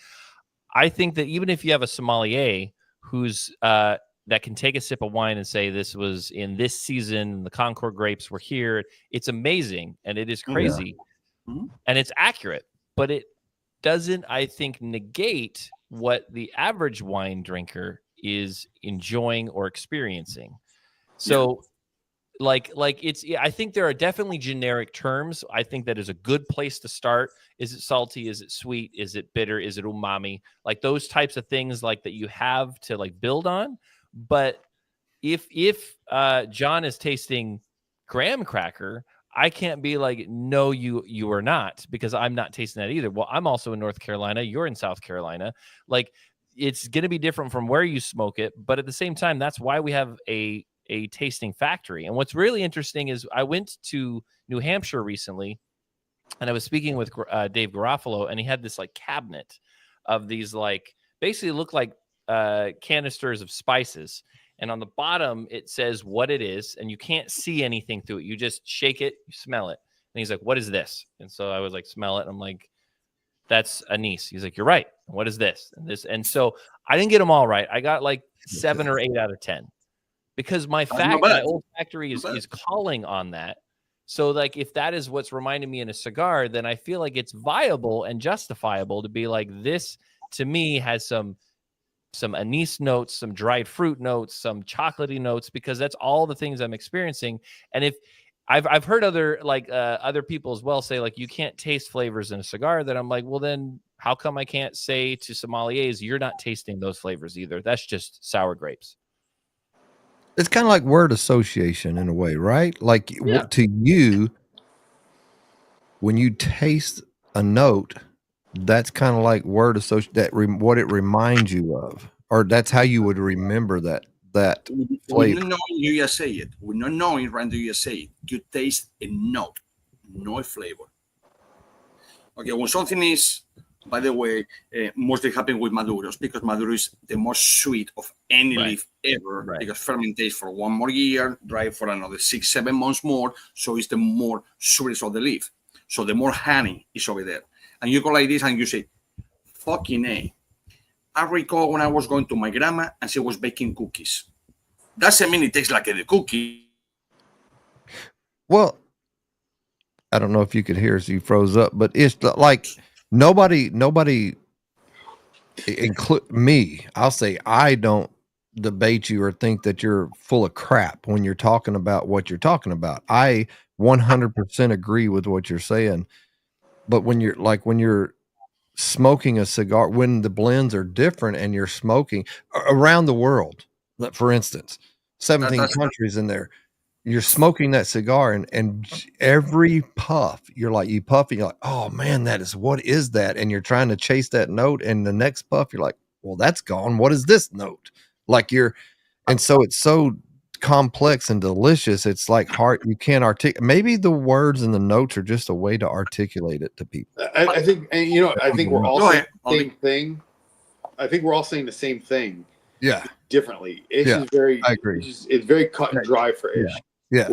I think that even if you have a sommelier who's that can take a sip of wine and say this was in this season, the Concord grapes were here, it's amazing and it is crazy. Mm-hmm. And it's accurate, but it doesn't, I think, negate what the average wine drinker is enjoying or experiencing. So like it's, I think there are definitely generic terms. I think that is a good place to start. Is it salty? Is it sweet? Is it bitter? Is it umami? Like those types of things like that you have to like build on. But if John is tasting graham cracker, I can't be like, no, you are not, because I'm not tasting that either. Well, I'm also in North Carolina. You're in South Carolina. Like, it's going to be different from where you smoke it. But at the same time, that's why we have a tasting factory. And what's really interesting is I went to New Hampshire recently, and I was speaking with Dave Garofalo, and he had this like cabinet of these like basically look like canisters of spices. And on the bottom, it says what it is, and you can't see anything through it. You just shake it, you smell it. And he's like, what is this? And so I was like, smell it. And I'm like, that's anise. He's like, you're right. What is this? And this. And so I didn't get them all right. I got like 7 or 8 out of 10 because my old factory is calling on that. So like, if that is what's reminding me in a cigar, then I feel like it's viable and justifiable to be like, this to me has some anise notes, some dried fruit notes, some chocolatey notes, because that's all the things I'm experiencing. And if I've heard other people as well say like you can't taste flavors in a cigar, that I'm like, well then how come I can't say to sommeliers you're not tasting those flavors either? That's just sour grapes. It's kind of like word association in a way, right? Like to you, when you taste a note, that's kind of like word association, what it reminds you of, or that's how you would remember that flavor. Not knowing, you just say it. We're not knowing, Randy, you just say it. You taste a note, no a flavor. Okay, when something is, by the way, mostly happen with Maduros, because Maduro is the most sweet of any leaf ever, because fermentation for 1 more year, dry for another 6-7 months more, so it's the more sweetest of the leaf. So the more honey is over there. And you go like this and you say, fucking A. I recall when I was going to my grandma and she was baking cookies. Doesn't mean it tastes like a cookie. Well, I don't know if you could hear us, you froze up, but it's like nobody, include me. I'll say I don't debate you or think that you're full of crap when you're talking about what you're talking about. I 100% agree with what you're saying. But when you're smoking a cigar, when the blends are different and you're smoking around the world, for instance, 17 countries in there, you're smoking that cigar, and every puff, you puff, and you're like, oh man, what is that? And you're trying to chase that note, and the next puff, you're like, well, that's gone. What is this note? And so it's so complex and delicious. It's like hard. You can't articulate. Maybe the words and the notes are just a way to articulate it to people. I think, and I think we're all Go saying ahead, the same thing. I think we're all saying the same thing Yeah, differently. It's Yeah, just very, I agree. it's very cut and dry for Ish. Yeah,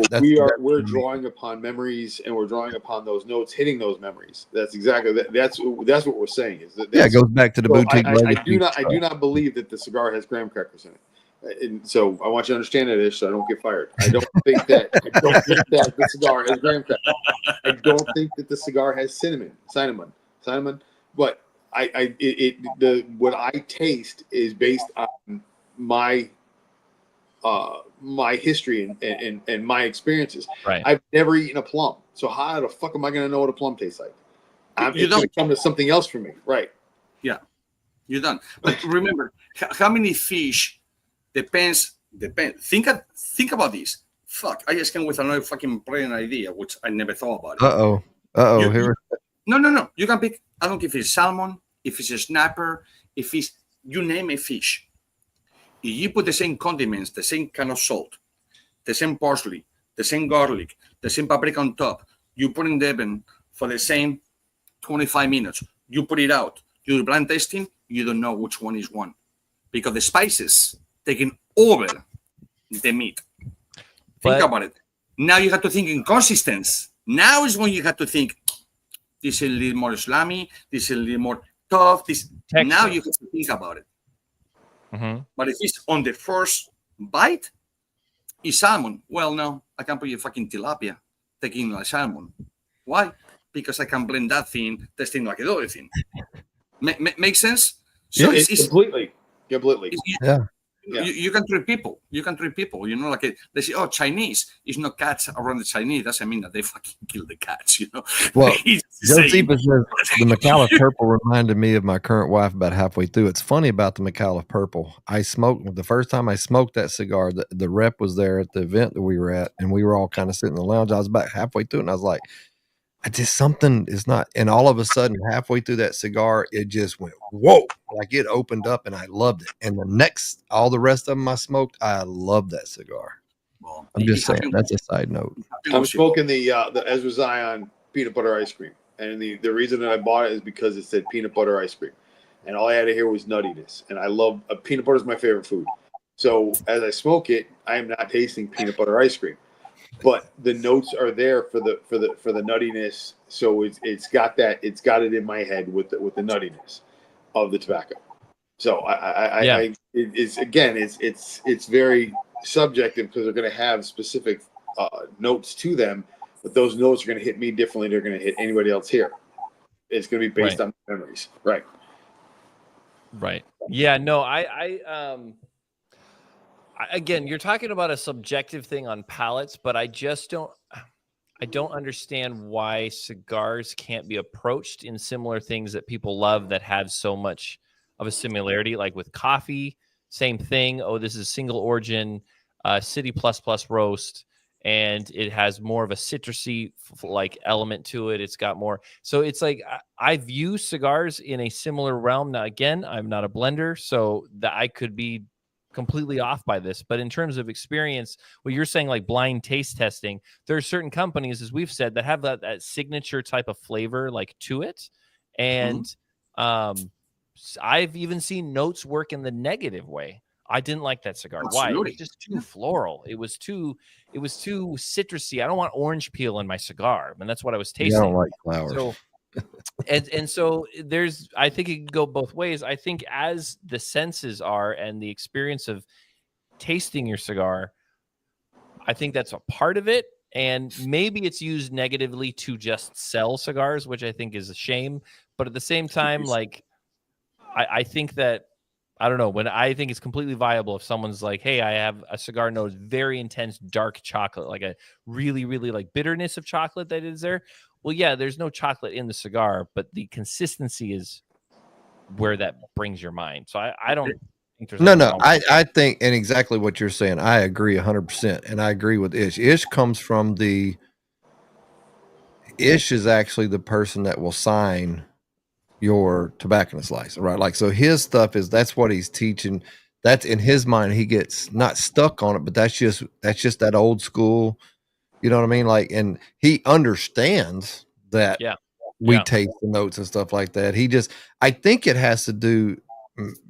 We're drawing upon memories, and we're drawing upon those notes, hitting those memories. That's exactly that's what we're saying. Is that it goes back to the so boutique. I do not believe that the cigar has graham crackers in it. And so I want you to understand that, Ish, so I don't get fired. I don't think that the cigar has graham crackers. I don't think that the cigar has cinnamon. But what I taste is based on my my history and my experiences. Right. I've never eaten a plum, so how the fuck am I going to know what a plum tastes like? You It's going to don't. come to something else for me, right? You're done. But remember, how many fish depends. Think about this. Fuck, I just came with another fucking brilliant idea, which I never thought about it. Uh-oh. No. You can pick. I don't care if it's salmon, if it's a snapper, if it's you name a fish. If you put the same condiments, the same kind of salt, the same parsley, the same garlic, the same paprika on top, you put in the oven for the same 25 minutes. You put it out. You do blind tasting. You don't know which one is one because the spices taking over the meat. Think about it. Now you have to think in consistency. Now is when you have to think this is a little more slimy, this is a little more tough. Now you have to think about it. Mm-hmm. But if it's on the first bite, it's salmon. Well, no, I can't put your fucking tilapia taking like salmon. Why? Because I can blend that thing, tasting like the other thing. Make sense? So It's completely. You can treat people. Like they say, oh, Chinese. It's not cats around the Chinese. Doesn't mean that they fucking kill the cats, Well, Josepa says the McAuliffe Purple reminded me of my current wife about halfway through. It's funny about the McAuliffe Purple. I smoked the first time I smoked that cigar. The rep was there at the event that we were at, and we were all kind of sitting in the lounge. I was about halfway through it, and I was like, something is not. And all of a sudden, halfway through that cigar, it just went, whoa, like it opened up, and I loved it. And all the rest of them I smoked, I loved that cigar. Well, I'm just saying, that's a side note. I'm smoking the Ezra Zion peanut butter ice cream, and the reason that I bought it is because it said peanut butter ice cream, and all I had to hear was nuttiness, and I love peanut butter is my favorite food. So as I smoke it, I am not tasting peanut butter ice cream, but the notes are there for the nuttiness. So it's got it in my head with the nuttiness of the tobacco. So it's very subjective because they're going to have specific notes to them, but those notes are going to hit me differently. They're going to hit anybody else here. It's going to be based on memories, right? Right. Yeah. No. Again, you're talking about a subjective thing on palates, but I don't understand why cigars can't be approached in similar things that people love that have so much of a similarity, like with coffee, same thing. Oh, this is single origin, City plus roast, and it has more of a citrusy like element to it. It's got more. So it's like I view cigars in a similar realm. Now, again, I'm not a blender, so that I could be completely off by this, but in terms of experience, what you're saying, like blind taste testing, there are certain companies, as we've said, that have that signature type of flavor like to it, and I've even seen notes work in the negative way. I didn't like that cigar. Absolutely. Why? It was just too floral. It was too citrusy. I don't want orange peel in my cigar, and that's what I was tasting. I don't like flowers. So, and so I think it can go both ways. I think as the senses are and the experience of tasting your cigar, I think that's a part of it. And maybe it's used negatively to just sell cigars, which I think is a shame. But at the same time, like, I think that, I don't know, when I think it's completely viable if someone's like, hey, I have a cigar note, very intense dark chocolate, like a really, really like bitterness of chocolate that is there. Well, yeah, there's no chocolate in the cigar, but the consistency is where that brings your mind. So I don't, think there's No, anything no. wrong. I think, and exactly what you're saying, I agree 100%. And I agree with Ish. Ish is actually the person that will sign your tobacconist license, right? Like, so his stuff that's what he's teaching. That's in his mind. He gets not stuck on it, but that's just that old school, you know what I mean? Like, and he understands that Yeah. we Yeah. take the notes and stuff like that. I think it has to do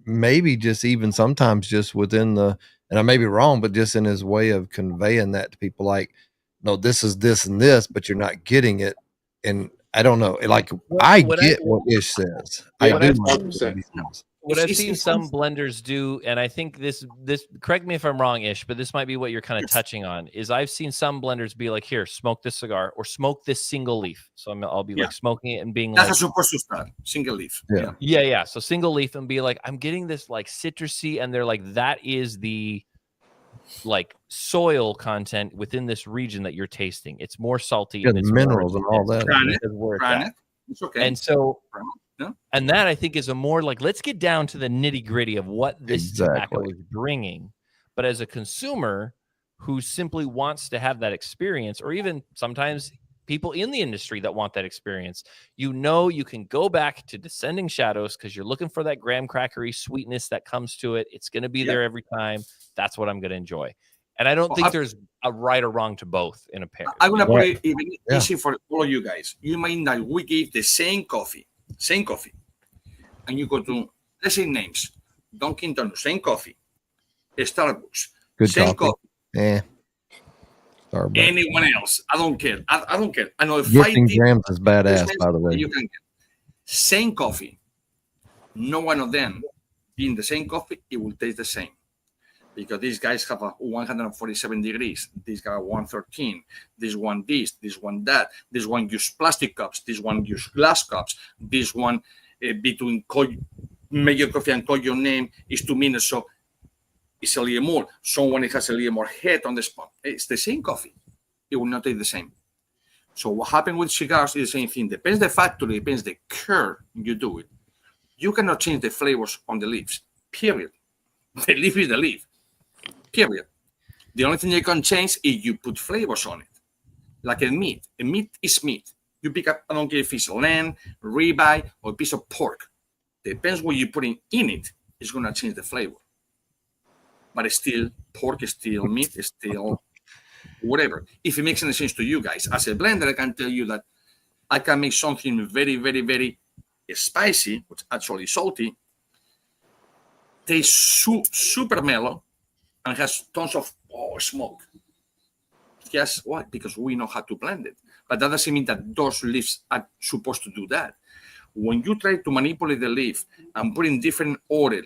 maybe just even sometimes just within and I may be wrong, but just in his way of conveying that to people, like, no, this is this and this, but you're not getting it. And I don't know, like, I get what Ish says. I What do. I've like seen- what he says. What I've It's- seen it's- some blenders do, and I think this correct me if I'm wrong, Ish, but this might be what you're kind of touching on, is I've seen some blenders be like, here, smoke this cigar or smoke this single leaf. So I'll be like smoking it and being That's like, supposed to start single leaf. Yeah. yeah. So single leaf and be like, I'm getting this like citrusy, and they're like, that is the like soil content within this region that you're tasting. It's more salty Yeah, and the it's minerals and all that. Granite, Because where it's granite. at. It's okay. And so, Yeah. and that I think is a more like, let's get down to the nitty gritty of what this tobacco Exactly. is bringing. But as a consumer who simply wants to have that experience, or even sometimes people in the industry that want that experience, you can go back to Descending Shadows because you're looking for that graham crackery sweetness that comes to it. It's going to be there every time. That's what I'm going to enjoy. And I don't think there's a right or wrong to both in a pair. I'm going to put it even easy for all of you guys. You mean that we give the same coffee, and you go to, let's say names, Dunkin' Donuts, same coffee, Starbucks, Good same coffee. coffee. Starbucks. Anyone else, I don't care. I don't care. I know Gifting grams is badass, by the way. You can get same coffee. No one of them being the same coffee, it will taste the same. Because these guys have a 147 degrees, this guy 113, this one that, this one use plastic cups, this one use glass cups, this one between make your coffee and call your name is 2 minutes, so it's a little more. Someone has a little more head on the spot. It's the same coffee. It will not taste the same. So what happened with cigars is the same thing. Depends the factory, depends the care you do it. You cannot change the flavors on the leaves, period. The leaf is the leaf. Period. The only thing you can change is you put flavors on it, like a meat. A meat is meat. You pick up, I don't care if it's lamb, ribeye, or a piece of pork. Depends what you're putting in it. It's going to change the flavor. But it's still pork, it's still meat, it's still whatever. If it makes any sense to you guys, as a blender, I can tell you that I can make something very, very, very spicy, which actually salty, tastes super mellow, and has tons of smoke. Yes, why? Because we know how to blend it. But that doesn't mean that those leaves are supposed to do that. When you try to manipulate the leaf and put in different order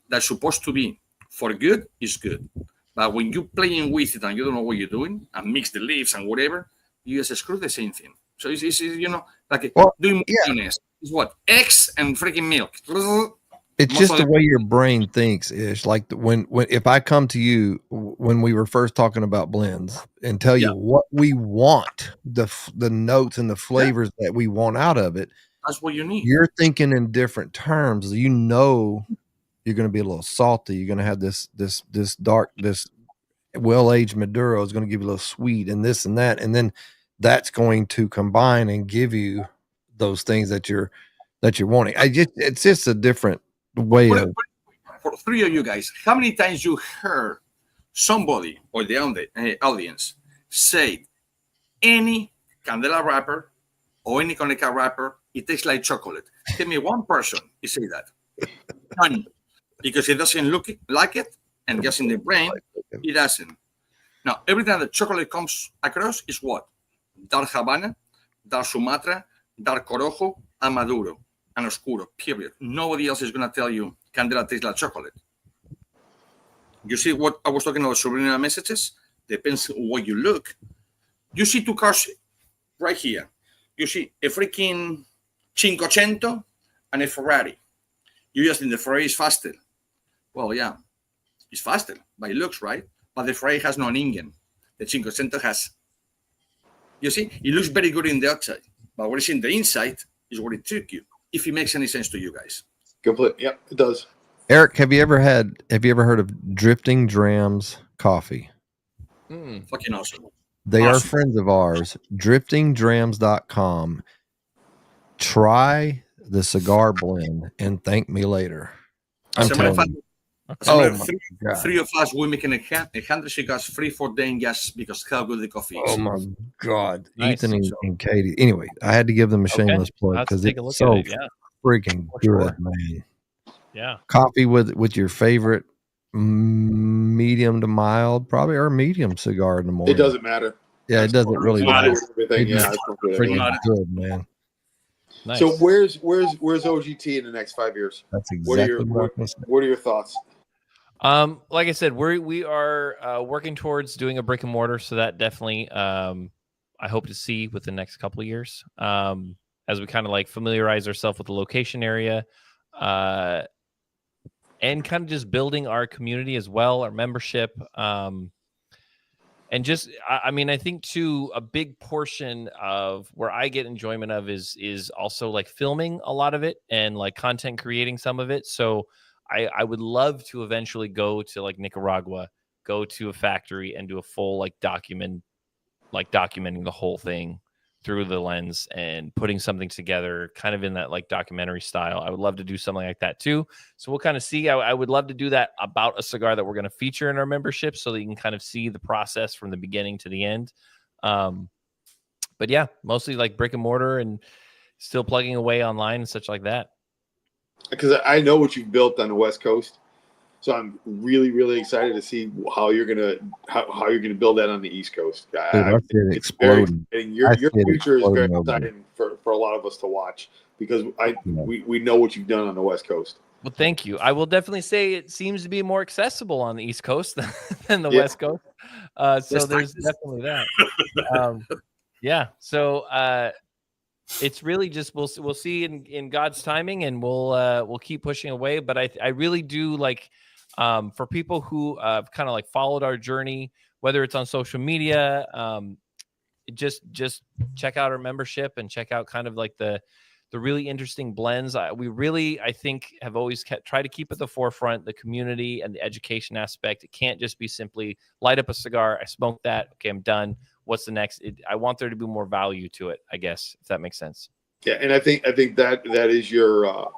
that's supposed to be for good, is good. But when you're playing with it and you don't know what you're doing and mix the leaves and whatever, you just screw the same thing. So it's like doing mayonnaise. It's what? Eggs and freaking milk. It's just the way your brain thinks. Ish, like when if I come to you when we were first talking about blends and tell you what we want, the notes and the flavors that we want out of it, that's what you need. You're thinking in different terms. You know, you're going to be a little salty. You're going to have this dark, this well-aged Maduro is going to give you a little sweet and this and that, and then that's going to combine and give you those things that you're wanting. It's just a different way of. For three of you guys, how many times you heard somebody or the audience say any Candela wrapper or any Conica wrapper, it tastes like chocolate? Tell me one person who say that. None. Because it doesn't look like it, and just in the brain, it doesn't. Now, every time the chocolate comes across is what? Dark Havana, Dark Sumatra, Dark Corojo, and Maduro, and Oscuro, period. Nobody else is going to tell you Candela tastes like chocolate. You see what I was talking about subliminal messages? Depends on what you look. You see two cars right here. You see a freaking 500 and a Ferrari. You just think the Ferrari is faster. Well, yeah, it's faster by looks, right? But the Ferrari has no engine. The 500 has. You see, it looks very good in the outside, but what is in the inside is what it took you. If it makes any sense to you guys. Complete. Yep, it does. Eric, have you ever heard of Drifting Drams Coffee? Fucking awesome. They are Awesome. friends of ours. Driftingdrams.com. Try the cigar blend and thank me later. I'm As a matter of telling fact, you. as a matter Oh of my fact, God. three of us, we're making 100 cigars free for them just because how good the coffee is. Oh my God. Nice. Ethan and Katie. Anyway, I had to give them a shameless plug I'll have to because take a it's look so at it. Yeah. freaking For good, sure. man. Yeah. Coffee with your favorite medium to mild, probably, or medium cigar in the morning. It doesn't matter. Yeah, it doesn't really matter. Everything. It Yeah, is I smoke with freaking everything. good, man. Nice. So where's OGT in the next 5 years? That's What are exactly your what I'm saying. what are your thoughts? Like I said, we are working towards doing a brick and mortar, so that definitely I hope to see within the next couple of years. As we kind of like familiarize ourselves with the location area, and kind of just building our community as well, our membership. And just, I mean, I think too, a big portion of where I get enjoyment of is also like filming a lot of it and like content creating some of it. So I would love to eventually go to like Nicaragua, go to a factory and do a full documenting the whole thing through the lens and putting something together kind of in that like documentary style. I would love to do something like that too. So we'll kind of see. I would love to do that about a cigar that we're going to feature in our membership so that you can kind of see the process from the beginning to the end. But yeah, mostly like brick and mortar and still plugging away online and such like that. Because I know what you've built on the West Coast, so I'm really, really excited to see how you're gonna build that on the East Coast. Dude, I see it It's very exploding. exciting. Your I see it future is very exploding over there. exciting for a lot of us to watch because we know what you've done on the West Coast. Well, thank you. I will definitely say it seems to be more accessible on the East Coast than the West Coast. So there's definitely that. Yeah. So it's really just we'll see in God's timing, and we'll keep pushing away. But I really do like for people who kind of like followed our journey, whether it's on social media, just check out our membership and check out kind of like the really interesting blends. We really, I think, have always tried to keep at the forefront the community and the education aspect. It can't just be simply light up a cigar, I smoke that, okay, I'm done. What's the next? I want there to be more value to it, I guess, if that makes sense. Yeah, and I think that is your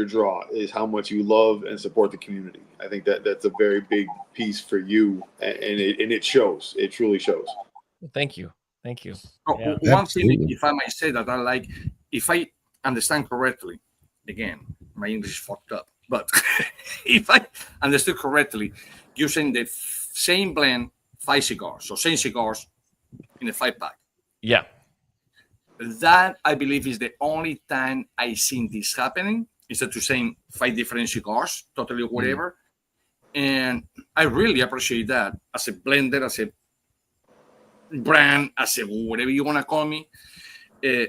draw, is how much you love and support the community. I think that's a very big piece for you, and it shows. It truly shows. Thank you. Thank you. Oh, Yeah. one thing, if I might say that I like, if I understand correctly, again, my English is fucked up, but if I understood correctly, you're saying the same blend, 5 cigars, so same cigars in a 5-pack. Yeah. That, I believe, is the only time I seen this happening, instead of saying 5 different cigars, totally whatever. And I really appreciate that as a blender, as a brand, as a whatever you want to call me.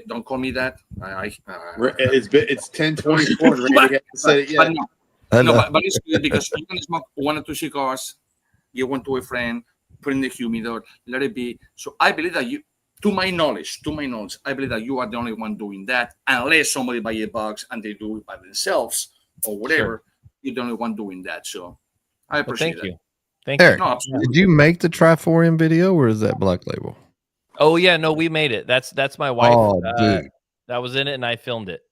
Don't call me that. It's 10:24. Randy hasn't said it yet. But it's good because you can smoke 1 or 2 cigars, give one to a friend, put in the humidor, let it be. So I believe that to my knowledge, I believe that you are the only one doing that, unless somebody buy a box and they do it by themselves or whatever. Sure. You're the only one doing that. So I appreciate thank that. you. Thank Eric, you. No, did you make the Triforium video, or is that Black Label? Oh yeah, no, we made it. That's my wife. Oh, dude, that was in it, and I filmed it.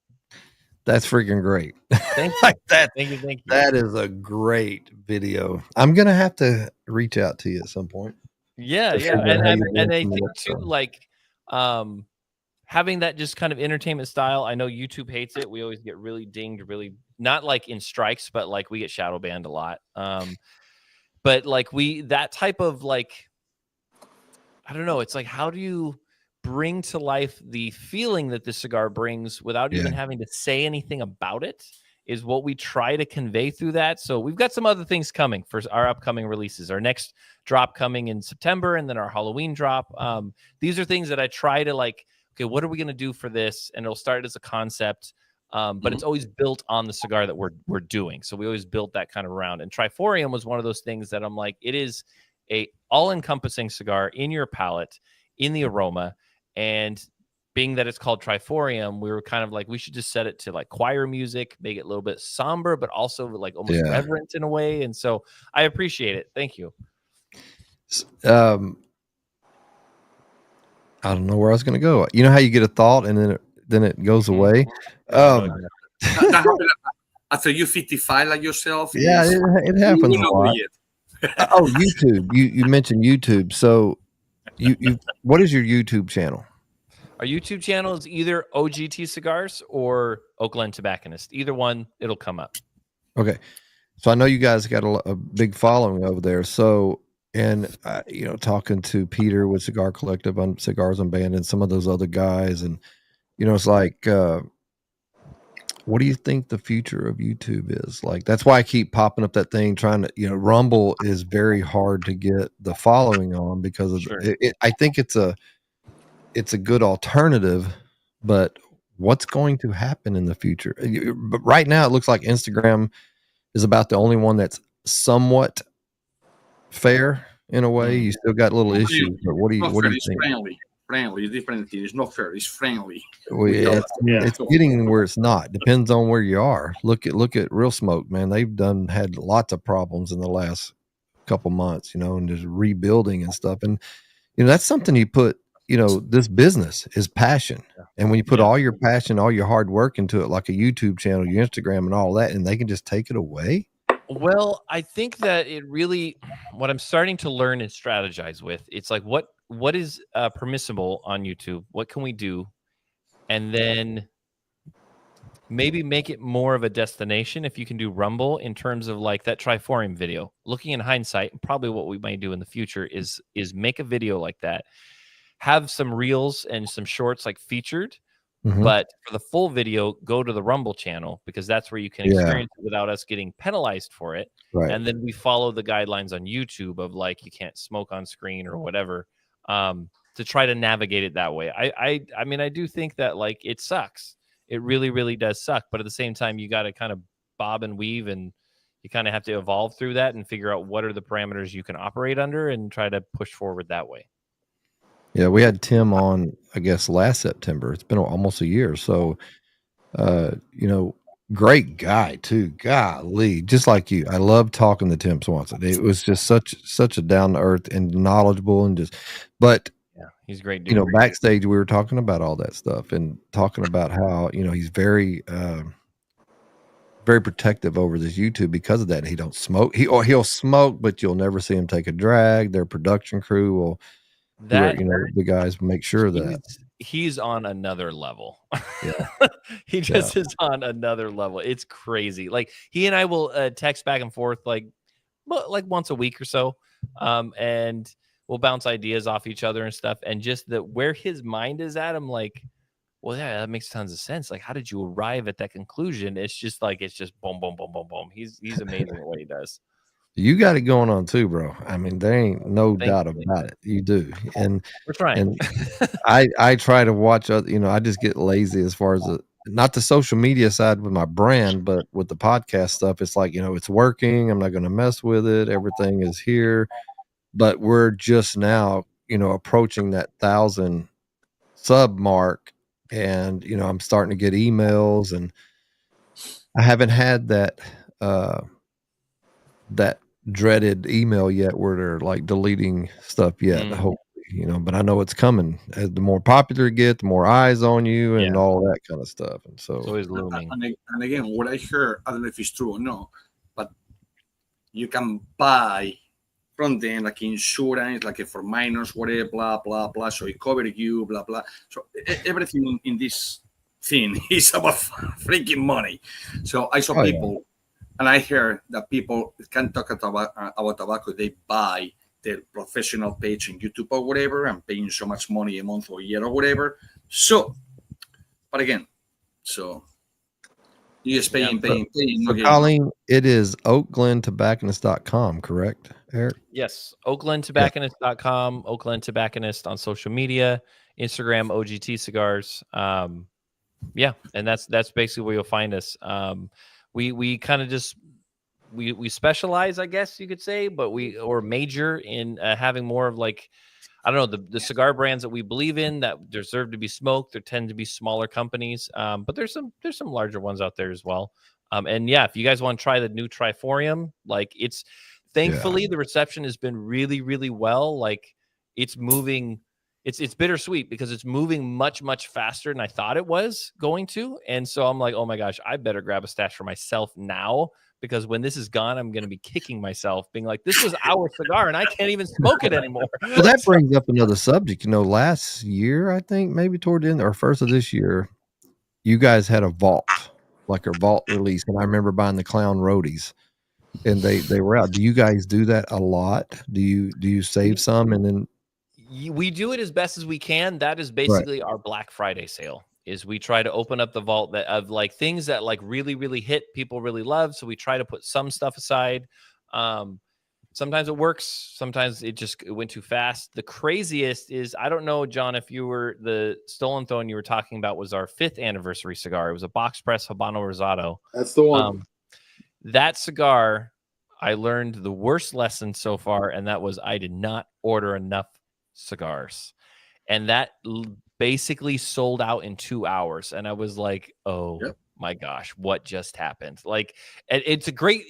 that's freaking great. Thank you. Like that. Thank you. That is a great video. I'm gonna have to reach out to you at some point. Yeah, and I think too, like, having that just kind of entertainment style. I know YouTube hates it. We always get really dinged, really not like in strikes, but like we get shadow banned a lot. But like that type of like, I don't know. It's like, how do you bring to life the feeling that this cigar brings without even having to say anything about it, is what we try to convey through that. So we've got some other things coming for our upcoming releases. Our next drop coming in September, and then our Halloween drop. These are things that I try to like, okay, what are we going to do for this? And it'll start as a concept, but it's always built on the cigar that we're doing. So we always built that kind of around. And Triforium was one of those things that I'm like, it is a all-encompassing cigar in your palate, in the aroma, and being that it's called Triforium, we were kind of like, we should just set it to like choir music, make it a little bit somber, but also like almost reverent in a way. And so I appreciate it. Thank you. I don't know where I was going to go. You know how you get a thought and then it goes away. That happened after you 55 like yourself. Yeah, it happens a lot. Oh, YouTube. You mentioned YouTube. So you what is your YouTube channel? Our YouTube channel is either OGT Cigars or Oak Glen Tobacconist. Either one, it'll come up. Okay. So I know you guys got a big following over there. So, and you know, talking to Peter with Cigar Collective on Cigars Unbanned and some of those other guys, and you know, it's like, what do you think the future of YouTube is? Like, that's why I keep popping up that thing, trying to, you know, Rumble is very hard to get the following on because of I think it's a good alternative, but what's going to happen in the future? But right now, it looks like Instagram is about the only one that's somewhat fair in a way. You still got little issues, but what do you think? Friendly, it's different thing. It's not fair. It's friendly. Well, it's getting where it's not. Depends on where you are. Look at Real Smoke, man. They've had lots of problems in the last couple months, you know, and just rebuilding and stuff. And you know, that's something you put. You know, this business is passion, and when you put all your passion, all your hard work into it, like a YouTube channel, your Instagram, and all that, and they can just take it away. Well, I think that it really, what I'm starting to learn and strategize with, it's like what is permissible on YouTube? What can we do? And then maybe make it more of a destination if you can do Rumble in terms of like that Triforium video. Looking in hindsight, probably what we might do in the future is make a video like that. Have some reels and some shorts like featured, but for the full video, go to the Rumble channel because that's where you can experience it without us getting penalized for it. Right. And then we follow the guidelines on YouTube of like you can't smoke on screen or whatever, to try to navigate it that way. I mean, I do think that like it sucks. It really, really does suck. But at the same time, you got to kind of bob and weave, and you kind of have to evolve through that and figure out what are the parameters you can operate under and try to push forward that way. Yeah, we had Tim on, I guess, last September. It's been almost a year. So, you know, great guy too. Golly, just like you. I love talking to Tim Swanson. It was just such a down to earth and knowledgeable and just, but yeah, he's a great dude. You know, backstage we were talking about all that stuff and talking about how, you know, he's very protective over this YouTube because of that. He don't smoke. He'll smoke, but you'll never see him take a drag. Their production crew will. That, you know, the guys make sure that he's on another level. Yeah. He just is on another level. It's crazy. Like he and I will text back and forth like once a week or so. And we'll bounce ideas off each other and stuff. And just where his mind is at, I'm like, well, yeah, that makes tons of sense. Like, how did you arrive at that conclusion? It's just boom, boom, boom, boom, boom. He's amazing at what he does. You got it going on too, bro. I mean, there ain't no doubt about it. You do. And we're trying. And I try to watch other, you know, I just get lazy as far as not the social media side with my brand, but with the podcast stuff. It's like, you know, it's working. I'm not going to mess with it. Everything is here. But we're just now, you know, approaching that 1,000 sub mark. And, you know, I'm starting to get emails, and I haven't had that dreaded email yet where they're like deleting stuff yet. Hopefully, you know, but I know it's coming. As the more popular you get, the more eyes on you and all that kind of stuff. And so it's always looming. And again, what I heard, I don't know if it's true or not, but you can buy from them like insurance, like for minors, whatever, blah, blah, blah. So it covers you, blah, blah. So everything in this thing is about freaking money. So I saw people. And I hear that people can talk about tobacco. They buy their professional page in YouTube or whatever and paying so much money a month or a year or whatever. So, but again, so you just paying. So Colleen, it is oakglentobacconist.com, correct, Eric? Yes, oakglentobacconist.com, Oak Glen Tobacconist on social media, Instagram, OGT Cigars. Yeah, and that's basically where you'll find us. We kind of just we specialize, I guess you could say, but we major in having more of like I don't know, the cigar brands that we believe in that deserve to be smoked. There tend to be smaller companies, but there's some larger ones out there as well. And yeah, if you guys want to try the new Triforium, like it's thankfully the reception has been really, really well. Like it's moving. It's bittersweet because it's moving much faster than I thought it was going to. And so I'm like, oh my gosh, I better grab a stash for myself now, because when this is gone, I'm going to be kicking myself being like, this was our cigar and I can't even smoke it anymore. Well, that brings up another subject. You know, last year, I think maybe toward the end or first of this year, you guys had a vault, like a vault release. And I remember buying the Clown Roadies, and they were out. Do you guys do that a lot? Do you save some and then? We do it as best as we can. That is Right. basically our Black Friday sale. Is we try to open up the vault that of like things that like really hit, people really love. So we try to put some stuff aside. Sometimes it works. Sometimes it went too fast. The craziest is, I don't know, John, if you were the Stolen Throne you were talking about was our 5th anniversary cigar. It was a box press Habano Rosado. That's the one. That cigar, I learned the worst lesson so far, and that was I did not order enough cigars, and that basically sold out in 2 hours. And I was like, oh my gosh, what just happened? Like, it's a great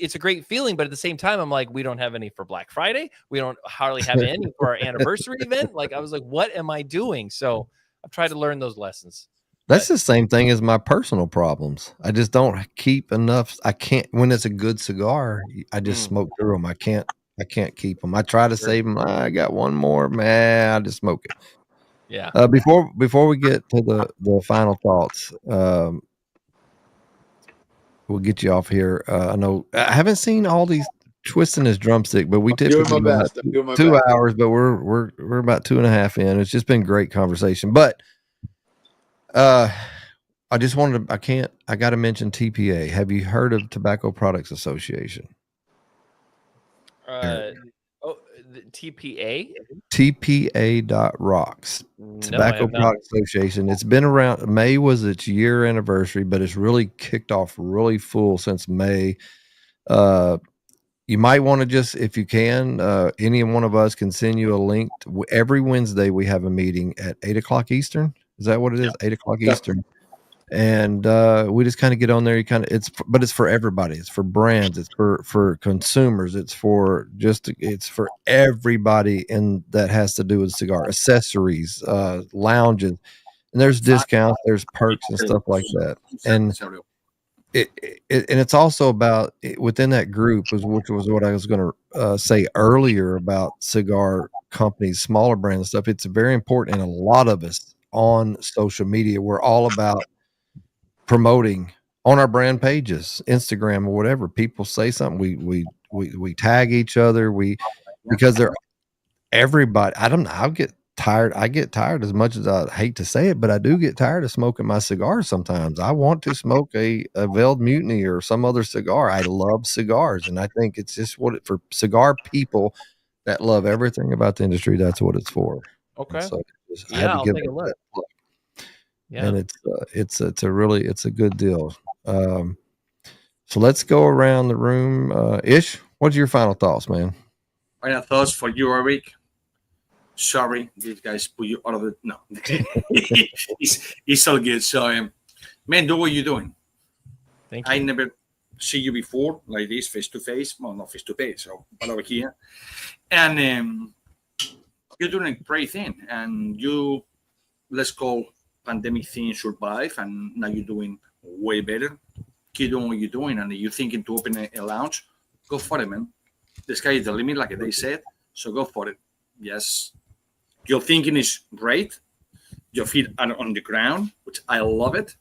feeling, but at the same time, I'm like, we don't have any for Black Friday. We don't hardly have any for our anniversary event. Like, I was like, what am I doing? So I've tried to learn those lessons. That's the same thing as my personal problems. I just don't keep enough. I can't, when it's a good cigar, I just smoke through them. I can't keep them. I try to save them. I got one more, man. I just smoke it. Yeah. Before we get to the final thoughts, we'll get you off here. I know I haven't seen all these twisting his drumstick, but we typically doing my do best. I'm doing my 2 best. hours, but we're about 2.5 in. It's just been great conversation. But I just wanted to, I got to mention TPA. Have you heard of Tobacco Products Association? The TPA? TPA.rocks. Tobacco Products Association. It's been around. May was its year anniversary, but it's really kicked off really full since May. You might want to just, if you can, any one of us can send you a link. Every Wednesday we have a meeting at 8:00 Eastern. Is that what it is? 8:00 Eastern. And we just kind of get on there. But it's for everybody. It's for brands. It's for consumers. It's for everybody that has to do with cigar accessories, lounges, and there's discounts, there's perks and stuff like that. And it's also about within that group, which was what I was going to say earlier about cigar companies, smaller brands and stuff. It's very important, and a lot of us on social media, we're all about promoting on our brand pages, Instagram or whatever. People say something, we tag each other, because they're everybody. I don't know. I get tired as much as I hate to say it, but I do get tired of smoking my cigars sometimes. I want to smoke a Veiled Mutiny or some other cigar. I love cigars, and I think it's just for cigar people that love everything about the industry. That's what it's for. Okay. So I'll take a look. Yeah. And it's a good deal. So let's go around the room. Ish, what's your final thoughts, man? Final thoughts for you, Eric. Sorry, these guys put you out of it. No, it's all good. So, man, do what you're doing. Thank you. I never see you before like this, face to face. Well, not face to face, so but over here, and you're doing a great thing. And you, let's call pandemic thing survive, and now you're doing way better. Keep doing what you're doing, and you're thinking to open a lounge. Go for it, man. The sky is the limit, like they said. So go for it. Yes. Your thinking is great. Your feet are on the ground, which I love it.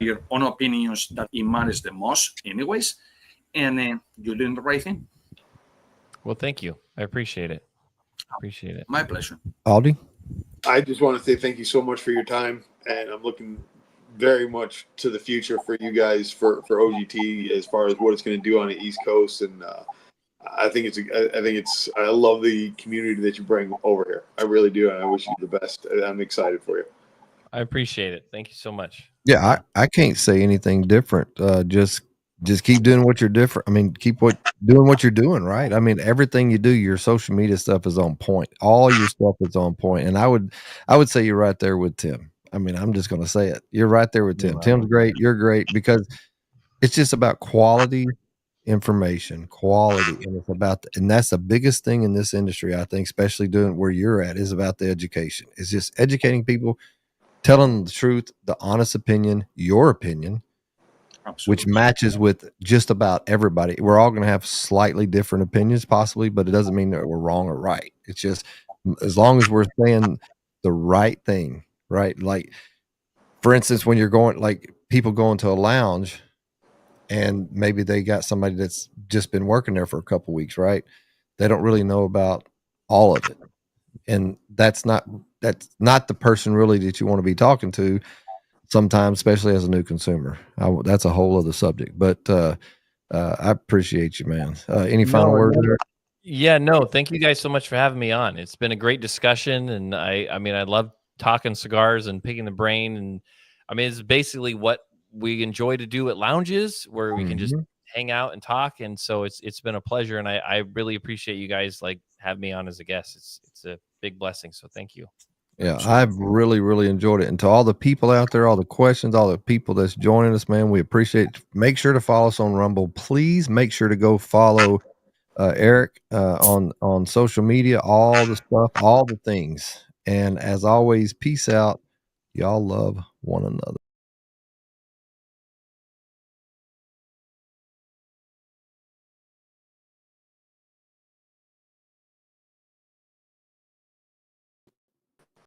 Your own opinions that it matters the most anyways. And you're doing the right thing. Well, thank you. I appreciate it. My pleasure. Aldi? I just want to say thank you so much for your time. And I'm looking very much to the future for you guys for OGT as far as what it's going to do on the East Coast. And I love the community that you bring over here. I really do. And I wish you the best. I'm excited for you. I appreciate it. Thank you so much. Yeah, I can't say anything different. Just just keep doing what you're different. I mean, doing what you're doing, right? I mean, everything you do, your social media stuff is on point. All your stuff is on point. And I would say you're right there with Tim. I mean, I'm just going to say it. You're right there with Tim. Tim's great. You're great because it's just about quality information, quality. And it's about, and that's the biggest thing in this industry, I think, especially doing where you're at, is about the education. It's just educating people, telling them the truth, the honest opinion, your opinion, which matches with just about everybody. We're all going to have slightly different opinions, possibly, but it doesn't mean that we're wrong or right. It's just as long as we're saying the right thing, right? Like, for instance, when you're going, like people go into a lounge and maybe they got somebody that's just been working there for a couple weeks, right? They don't really know about all of it. And that's not the person really that you want to be talking to sometimes, especially as a new consumer. That's a whole other subject, but I appreciate you, man. Any final words there? Yeah, no, thank you guys so much for having me on. It's been a great discussion, and I mean, I love talking cigars and picking the brain, and I mean, it's basically what we enjoy to do at lounges where we can just hang out and talk. And so it's been a pleasure, and I really appreciate you guys like have me on as a guest. It's a big blessing. So thank you. Yeah, I've really, really enjoyed it. And to all the people out there, all the questions, all the people that's joining us, man, we appreciate it. Make sure to follow us on Rumble. Please make sure to go follow Eric on social media, all the stuff, all the things. And as always, peace out. Y'all love one another.